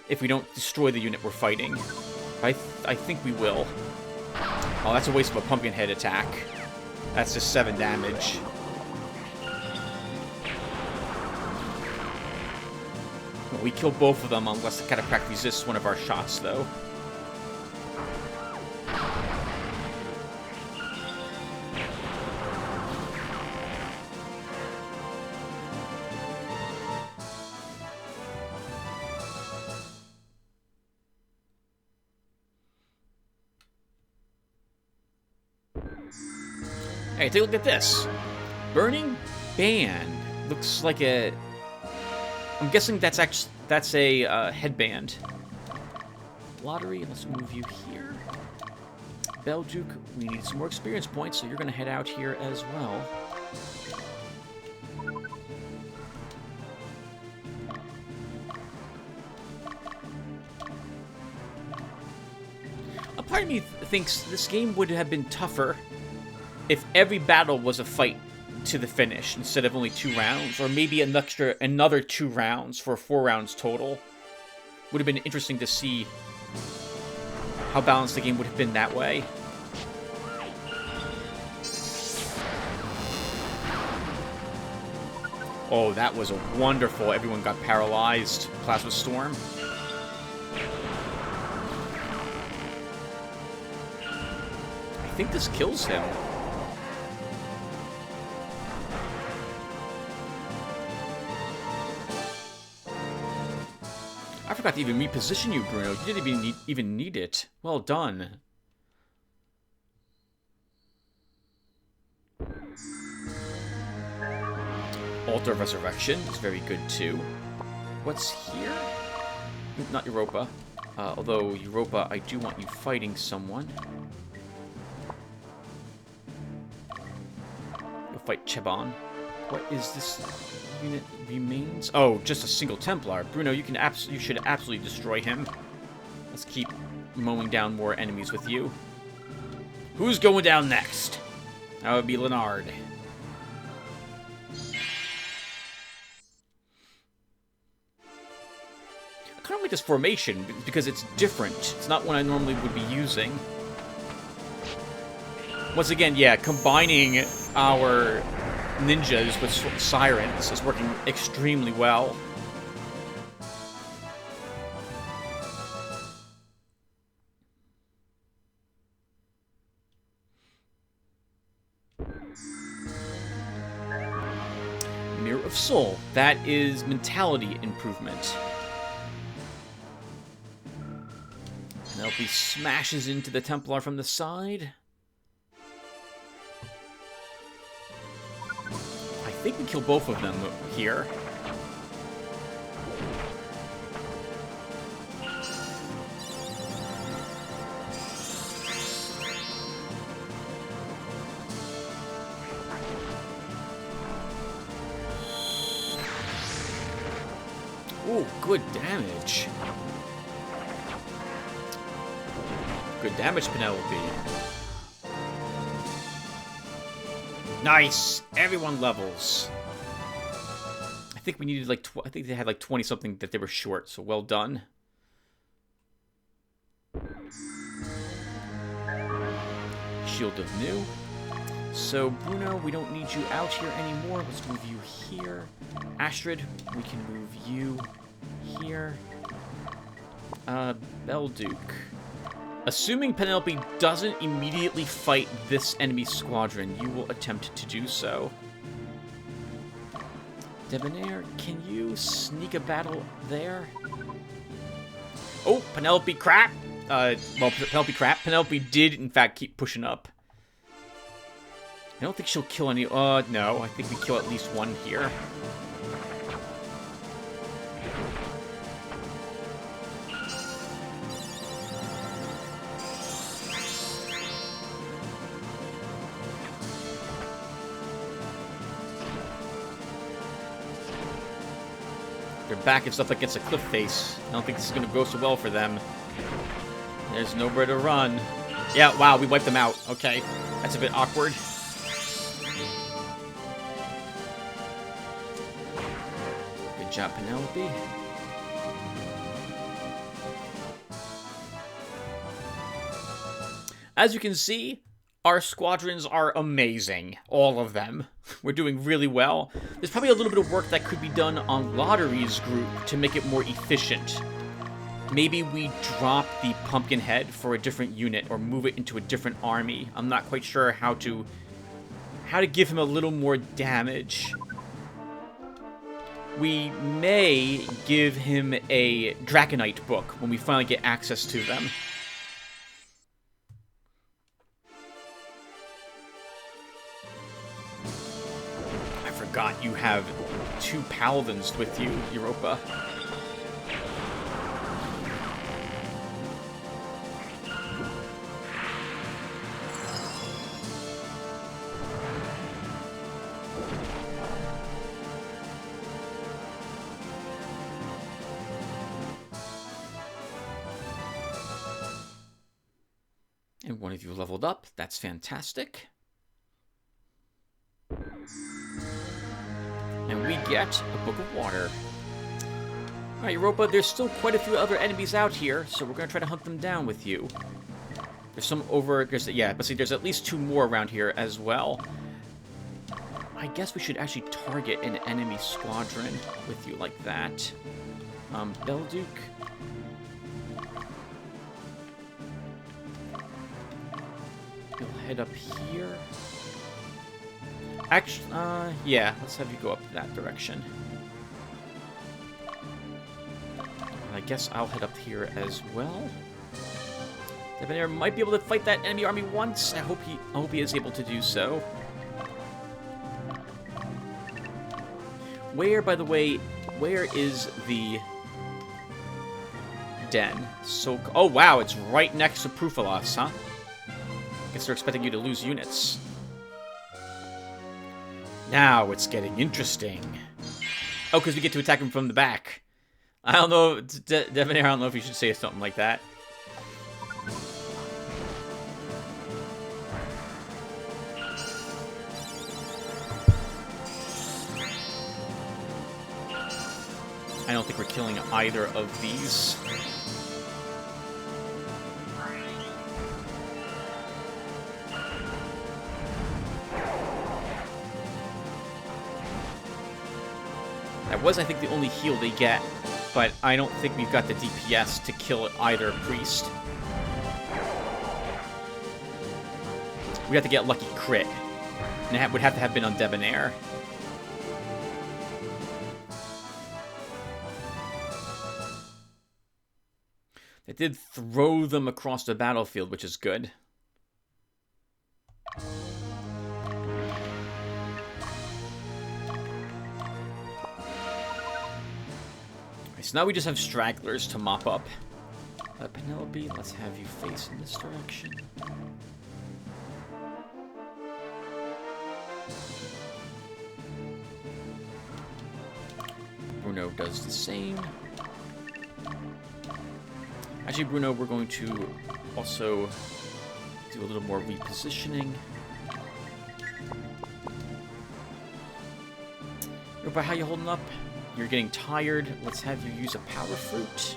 if we don't destroy the unit we're fighting, I think we will. Oh, that's a waste of a pumpkinhead attack. That's just 7 damage. Well, we kill both of them unless the Catapract resists one of our shots, though. Hey, take a look at this. Burning Band. Looks like a... I'm guessing that's a headband. Lotaeri, let's move you here. Belduke, we need some more experience points, so you're going to head out here as well. A part of me thinks this game would have been tougher if every battle was a fight to the finish instead of only 2 rounds, or maybe another 2 rounds for 4 rounds total. Would have been interesting to see how balanced the game would have been that way. Oh, that was a wonderful. Everyone got paralyzed. Plasma Storm. I think this kills him. I forgot to even reposition you, Bruno. You didn't even need it. Well done. Altar of Resurrection is very good too. What's here? Not Europa. Although Europa, I do want you fighting someone. You'll fight Cheban. What is this unit remains? Oh, just a single Templar. Bruno, you should absolutely destroy him. Let's keep mowing down more enemies with you. Who's going down next? That would be Leonard. I kind of like this formation because it's different. It's not one I normally would be using. Once again, yeah, combining our ninjas with sirens is working extremely well. Mirror of Soul. That is mentality improvement. Penelope smashes into the Templar from the side. I think we kill both of them here. Ooh, good damage. Good damage, Penelope. Nice! Everyone levels. I think we needed like I think they had like 20 something that they were short, so well done. Shield of New. So Bruno, we don't need you out here anymore. Let's move you here. Astrid, we can move you here. Belduke. Assuming Penelope doesn't immediately fight this enemy squadron, you will attempt to do so. Debonair, can you sneak a battle there? Oh, Penelope crap! Well, Penelope crap. Penelope did, in fact, keep pushing up. I don't think she'll kill any... no. I think we kill at least one here. They're back and stuff against a cliff face. I don't think this is going to go so well for them. There's nowhere to run. Yeah, wow, we wiped them out. Okay, that's a bit awkward. Good job, Penelope. As you can see, our squadrons are amazing. All of them. We're doing really well. There's probably a little bit of work that could be done on Lotaeri's group to make it more efficient. Maybe we drop the Pumpkinhead for a different unit or move it into a different army. I'm not quite sure how to give him a little more damage. We may give him a Draconite book when we finally get access to them. I forgot you have 2 paladins with you, Europa. And one of you leveled up. That's fantastic. And we get a Book of Water. Alright, Europa, there's still quite a few other enemies out here, so we're going to try to hunt them down with you. There's some over... yeah, but see, there's at least 2 more around here as well. I guess we should actually target an enemy squadron with you like that. Belduke. You'll head up here. Actually, yeah, let's have you go up that direction. I guess I'll head up here as well. Debonair might be able to fight that enemy army once. I hope he is able to do so. Where, by the way, where is the den? So, oh wow, it's right next to Proofalos, huh? Guess they're expecting you to lose units. Now it's getting interesting. Oh, because we get to attack him from the back. I don't know, Debonair, I don't know if you should say something like that. I don't think we're killing either of these. That was, I think, the only heal they get. But I don't think we've got the DPS to kill either priest. We have to get lucky crit. And it would have to have been on Debonair. It did throw them across the battlefield, which is good. So now we just have stragglers to mop up. Penelope, let's have you face in this direction. Bruno does the same. Actually, Bruno, we're going to also do a little more repositioning. Europa, how you holding up? You're getting tired. Let's have you use a power fruit.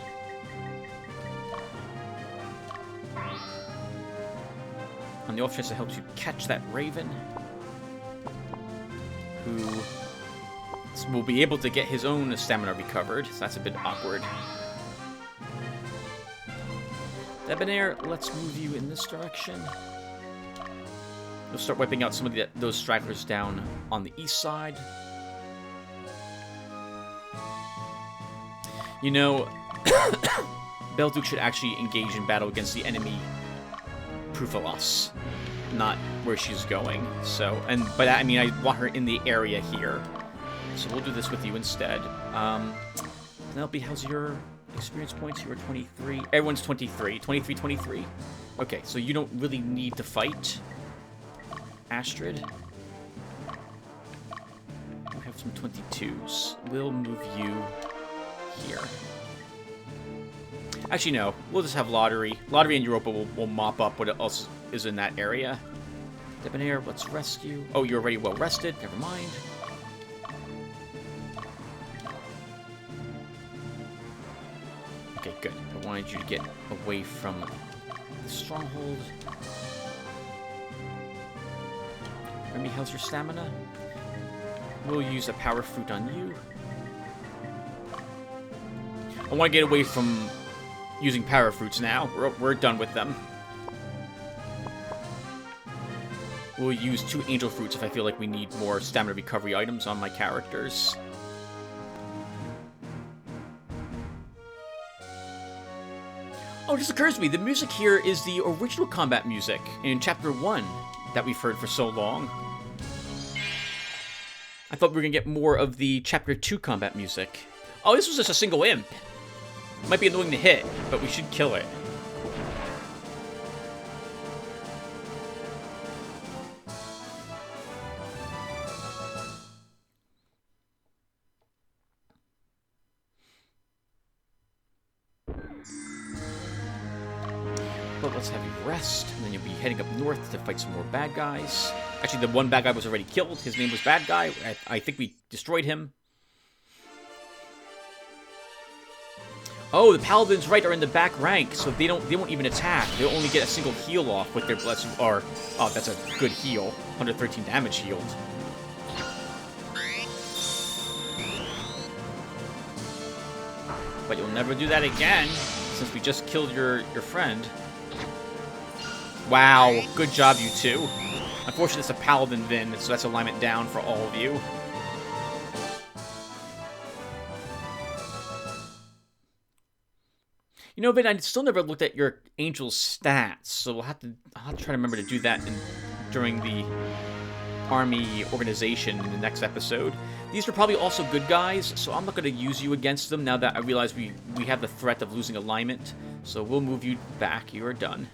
On the off chance it helps you catch that raven, who will be able to get his own stamina recovered, so that's a bit awkward. Debonair, let's move you in this direction. We'll start wiping out some of those stragglers down on the east side. You know, Belduke should actually engage in battle against the enemy Proofalos, not where she's going. So, but I mean, I want her in the area here. So we'll do this with you instead. Penelope, how's your experience points? You were 23. Everyone's 23. 23, 23. Okay, so you don't really need to fight. Astrid. We have some 22s. We'll move you here. Actually, no. We'll just have Lotaeri. Lotaeri and Europa will mop up what else is in that area. Debonair, let's rescue. Oh, you're already well rested. Never mind. Okay, good. I wanted you to get away from the stronghold. Remy, how's your stamina? We'll use a power fruit on you. I want to get away from using power fruits now. We're done with them. We'll use 2 angel fruits if I feel like we need more stamina recovery items on my characters. Oh, it just occurs to me, the music here is the original combat music in Chapter 1 that we've heard for so long. I thought we were going to get more of the Chapter 2 combat music. Oh, this was just a single imp. Might be annoying to hit, but we should kill it. But let's have you rest, and then you'll be heading up north to fight some more bad guys. Actually, the one bad guy was already killed. His name was Bad Guy. I think we destroyed him. Oh, the Paladins, right, are in the back rank, so they won't even attack. They'll only get a single heal off with their blessing. Or, oh, that's a good heal. 113 damage healed. But you'll never do that again, since we just killed your friend. Wow, good job, you two. Unfortunately, it's a Paladin Vin, so that's alignment down for all of you. You know, Vin, I still never looked at your Angel's stats, so I'll have to try to remember to do that during the army organization in the next episode. These are probably also good guys, so I'm not going to use you against them now that I realize we have the threat of losing alignment. So we'll move you back. You are done.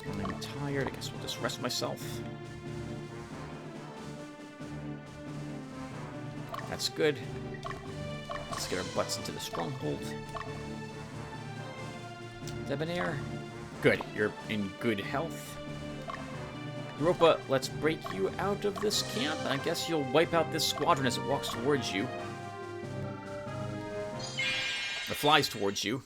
I'm tired. I guess we'll just rest myself. That's good. Let's get our butts into the stronghold. Debonair. Good. You're in good health. Europa, let's break you out of this camp. I guess you'll wipe out this squadron as it walks towards you. Or flies towards you.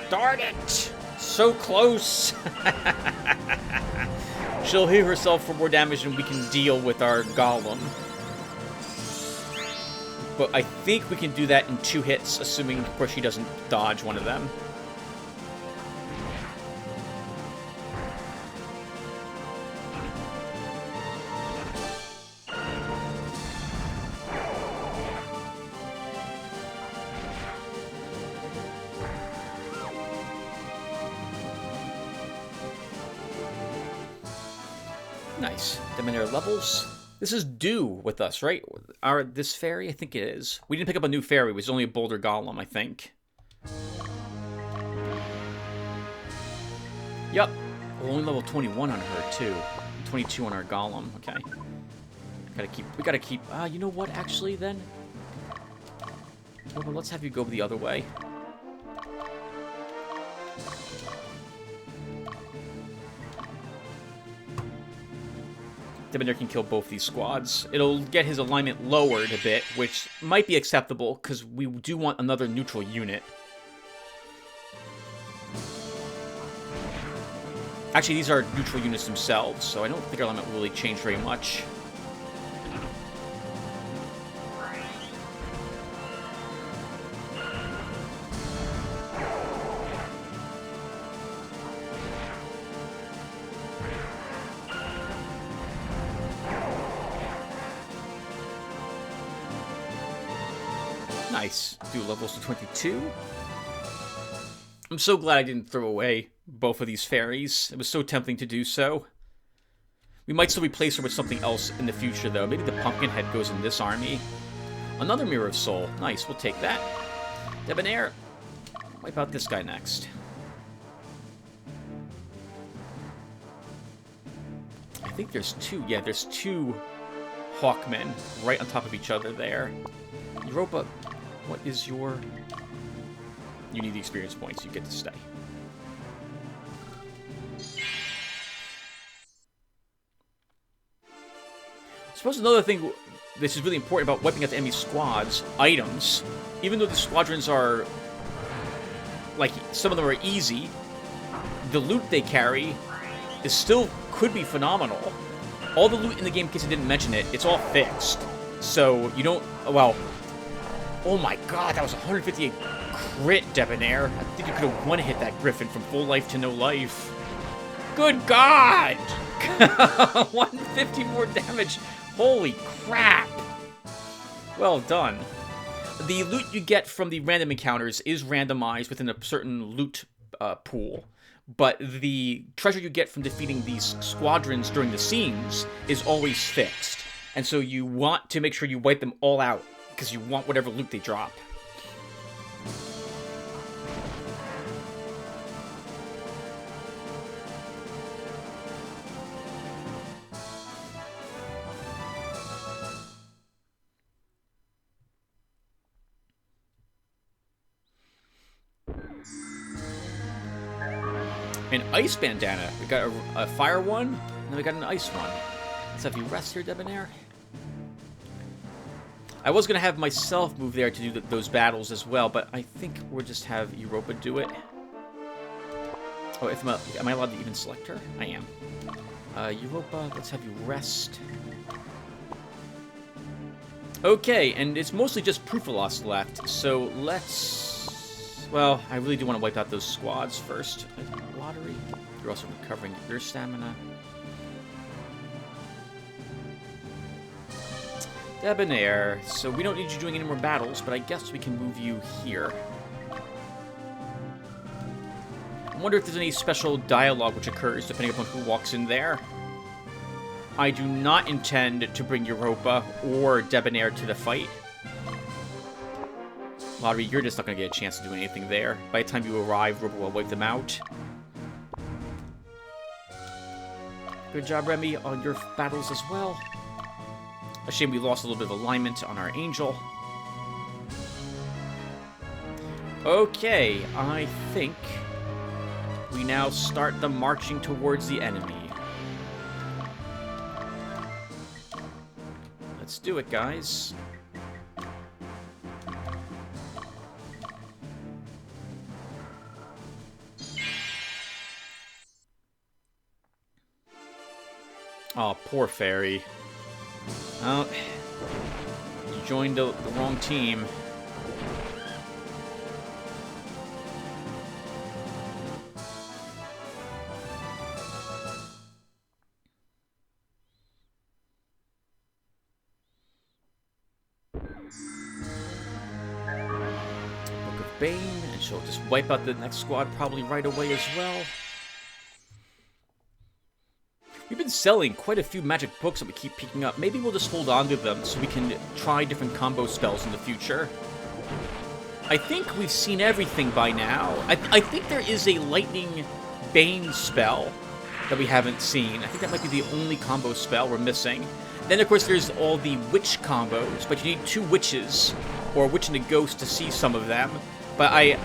Darn it! So close! She'll heal herself for more damage than we can deal with our golem. But I think we can do that in 2 hits, assuming, of course, she doesn't dodge one of them. Nice. Debonair levels. This is due with us, right? This fairy? I think it is. We didn't pick up a new fairy. It was only a Boulder Golem, I think. Yep. We're only level 21 on her, too. 22 on our Golem. Okay. We gotta keep... you know what, actually, then? Well, let's have you go the other way. Debonair can kill both these squads. It'll get his alignment lowered a bit, which might be acceptable, because we do want another neutral unit. Actually, these are neutral units themselves, so I don't think our alignment will really change very much. Nice. Do levels to 22. I'm so glad I didn't throw away both of these fairies. It was so tempting to do so. We might still replace her with something else in the future, though. Maybe the Pumpkinhead goes in this army. Another Mirror of Soul. Nice, we'll take that. Debonair. Wipe out this guy next. I think there's 2. Yeah, there's 2 Hawkmen right on top of each other there. Europa, what is your... You need the experience points. You get to stay. I suppose another thing this is really important about wiping out the enemy squads, items. Even though the squadrons are... Like, some of them are easy, the loot they carry is still could be phenomenal. All the loot in the game, in case I didn't mention it, it's all fixed. So, you don't... Well... Oh my god, that was 158 crit, Debonair. I think you could have one-hit that Griffin from full life to no life. Good god! 150 more damage. Holy crap. Well done. The loot you get from the random encounters is randomized within a certain loot pool. But the treasure you get from defeating these squadrons during the scenes is always fixed. And so you want to make sure you wipe them all out, because you want whatever loot they drop. An ice bandana. We got a fire one, and then we got an ice one. Let's have you rest here, Debonair. I was going to have myself move there to do those battles as well, but I think we'll just have Europa do it. Oh, am I allowed to even select her? I am. Europa, let's have you rest. Okay, and it's mostly just Proofalos left, so let's... Well, I really do want to wipe out those squads first. Lottery. You're also recovering your stamina. Debonair. So we don't need you doing any more battles, but I guess we can move you here. I wonder if there's any special dialogue which occurs depending upon who walks in there. I do not intend to bring Europa or Debonair to the fight. Lottery, you're just not going to get a chance to do anything there. By the time you arrive, Europa will wipe them out. Good job, Remy, on your battles as well. A shame we lost a little bit of alignment on our Angel. Okay, I think we now start the marching towards the enemy. Let's do it, guys. Oh, poor Fairy. Oh, you joined the wrong team. Book of Bane, and she'll just wipe out the next squad probably right away as well. We've been selling quite a few magic books that we keep picking up. Maybe we'll just hold on to them so we can try different combo spells in the future. I think we've seen everything by now. I think there is a Lightning Bane spell that we haven't seen. I think that might be the only combo spell we're missing. Then, of course, there's all the witch combos, but you need 2 witches, or a witch and a ghost to see some of them. But I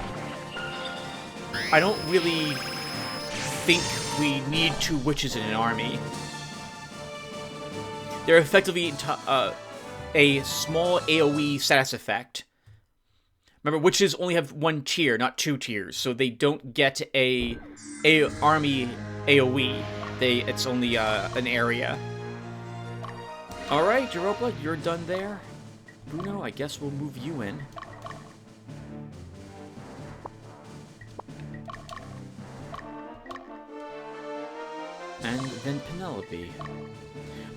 don't really think we need 2 witches in an army. They're effectively a small AoE status effect. Remember, witches only have 1 tier, not 2 tiers, so they don't get a army AoE. It's only an area. All right, Europa, you're done there. Bruno, I guess we'll move you in. And then Penelope.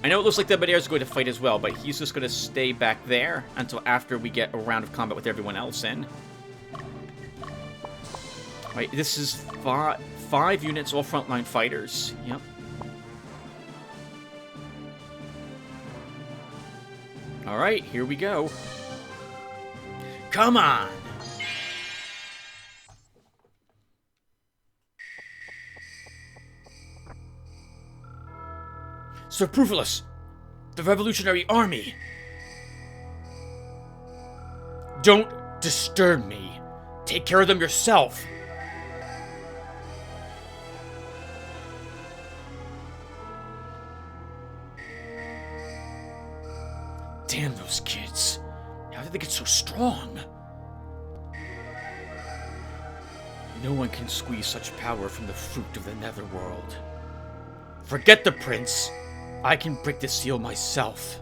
I know it looks like Debonair's going to fight as well, but he's just going to stay back there until after we get a round of combat with everyone else in. Right, this is 5 units, all frontline fighters. Yep. Alright, here we go. Come on! Sir Proofalos, the Revolutionary Army. Don't disturb me. Take care of them yourself. Damn those kids. How did they get so strong? No one can squeeze such power from the fruit of the Netherworld. Forget the prince. I can break the seal myself.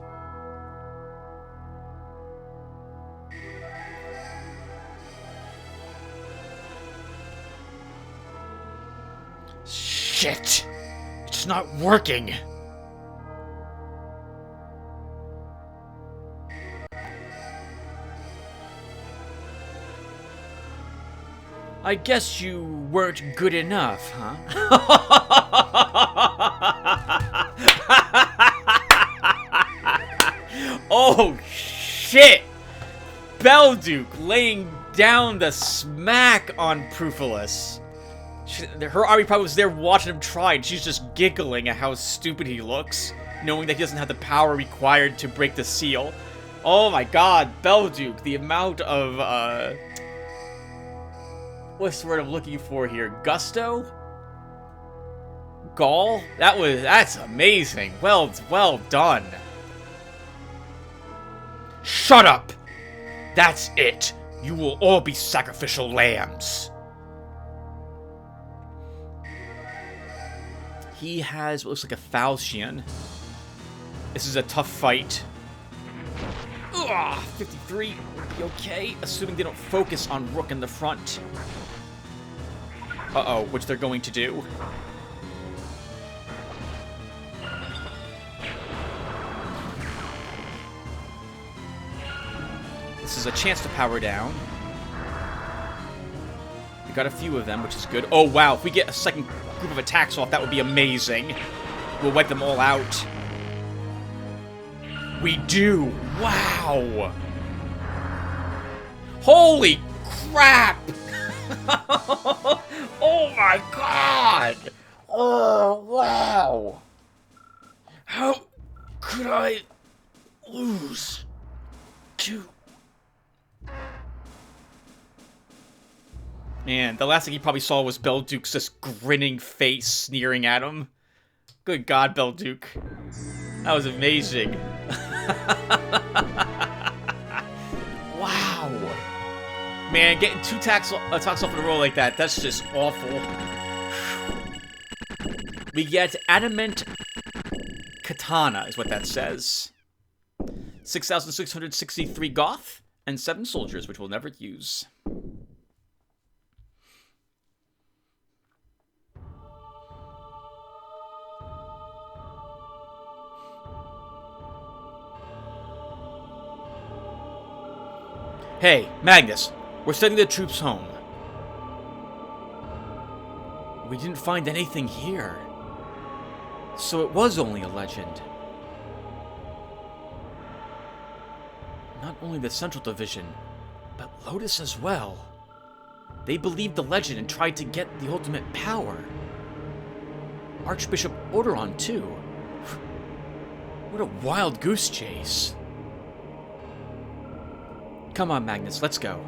Shit! It's not working! I guess you weren't good enough, huh? Oh, shit! Belduke laying down the smack on Proofalos. Her army probably was there watching him try, and she's just giggling at how stupid he looks, knowing that he doesn't have the power required to break the seal. Oh my god, Belduke, the amount of, what's the word I'm looking for here? Gusto? Gaul? That's amazing. Well done. Shut up! That's it. You will all be sacrificial lambs. He has what looks like a falchion. This is a tough fight. Ugh, 53. Be okay, assuming they don't focus on Rook in the front. Uh-oh, which they're going to do. This is a chance to power down. We got a few of them, which is good. Oh, wow. If we get a second group of attacks off, that would be amazing. We'll wipe them all out. We do. Wow. Holy crap. Oh, my God. Oh, wow. How could I lose to... Man, the last thing he probably saw was Belduke's just grinning face sneering at him. Good God, Belduke. That was amazing. Wow. Man, getting two attacks off in a row like that, that's just awful. We get Adamant Katana, is what that says. 6,663 Goth, and 7 soldiers, which we'll never use. Hey, Magnus, we're sending the troops home. We didn't find anything here. So it was only a legend. Not only the Central Division, but Lotus as well. They believed the legend and tried to get the ultimate power. Archbishop Odoron, too. What a wild goose chase. Come on, Magnus, let's go.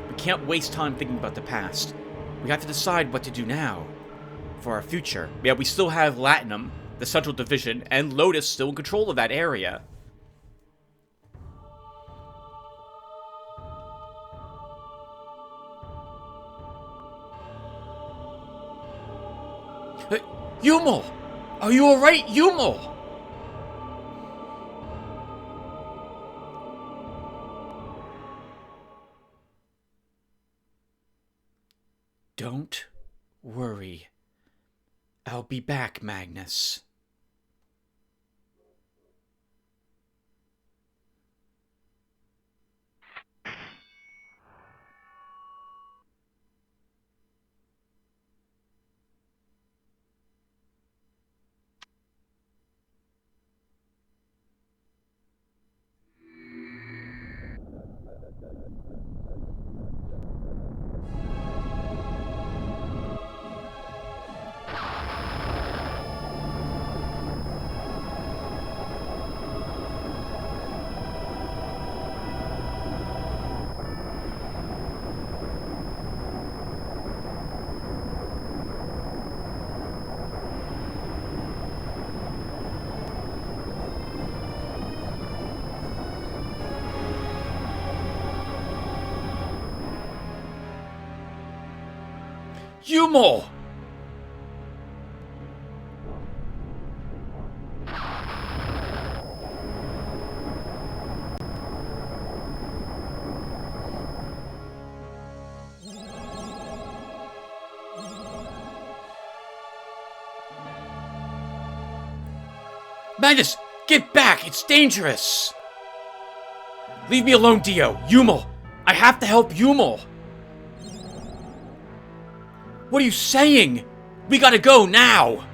We can't waste time thinking about the past. We have to decide what to do now. For our future. Yeah, we still have Latinum, the Central Division, and Lotus still in control of that area. Hey, Yumel! Are you alright, Yumel? Don't worry. I'll be back, Magnus. Yumel! Magnus, get back! It's dangerous! Leave me alone, Dio! Yumel! I have to help Yumel! What are you saying? We gotta go now!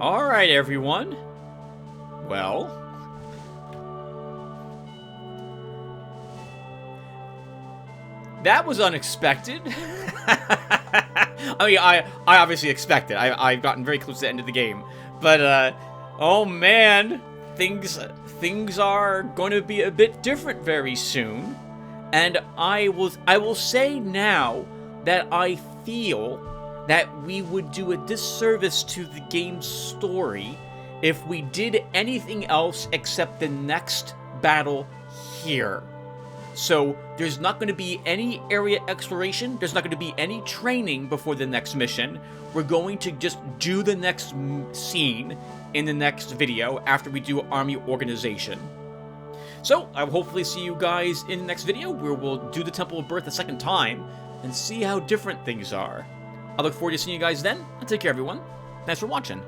Alright, everyone. Well... that was unexpected. I mean, I obviously expected. I've gotten very close to the end of the game. But, Oh man, things are going to be a bit different very soon. And I will say now that I feel that we would do a disservice to the game's story if we did anything else except the next battle here. So there's not going to be any area exploration, there's not going to be any training before the next mission. We're going to just do the next scene in the next video after we do army organization. So I will hopefully see you guys in the next video where we'll do the Temple of Birth a second time and see how different things are. I look forward to seeing you guys then, and take care everyone. Thanks for watching.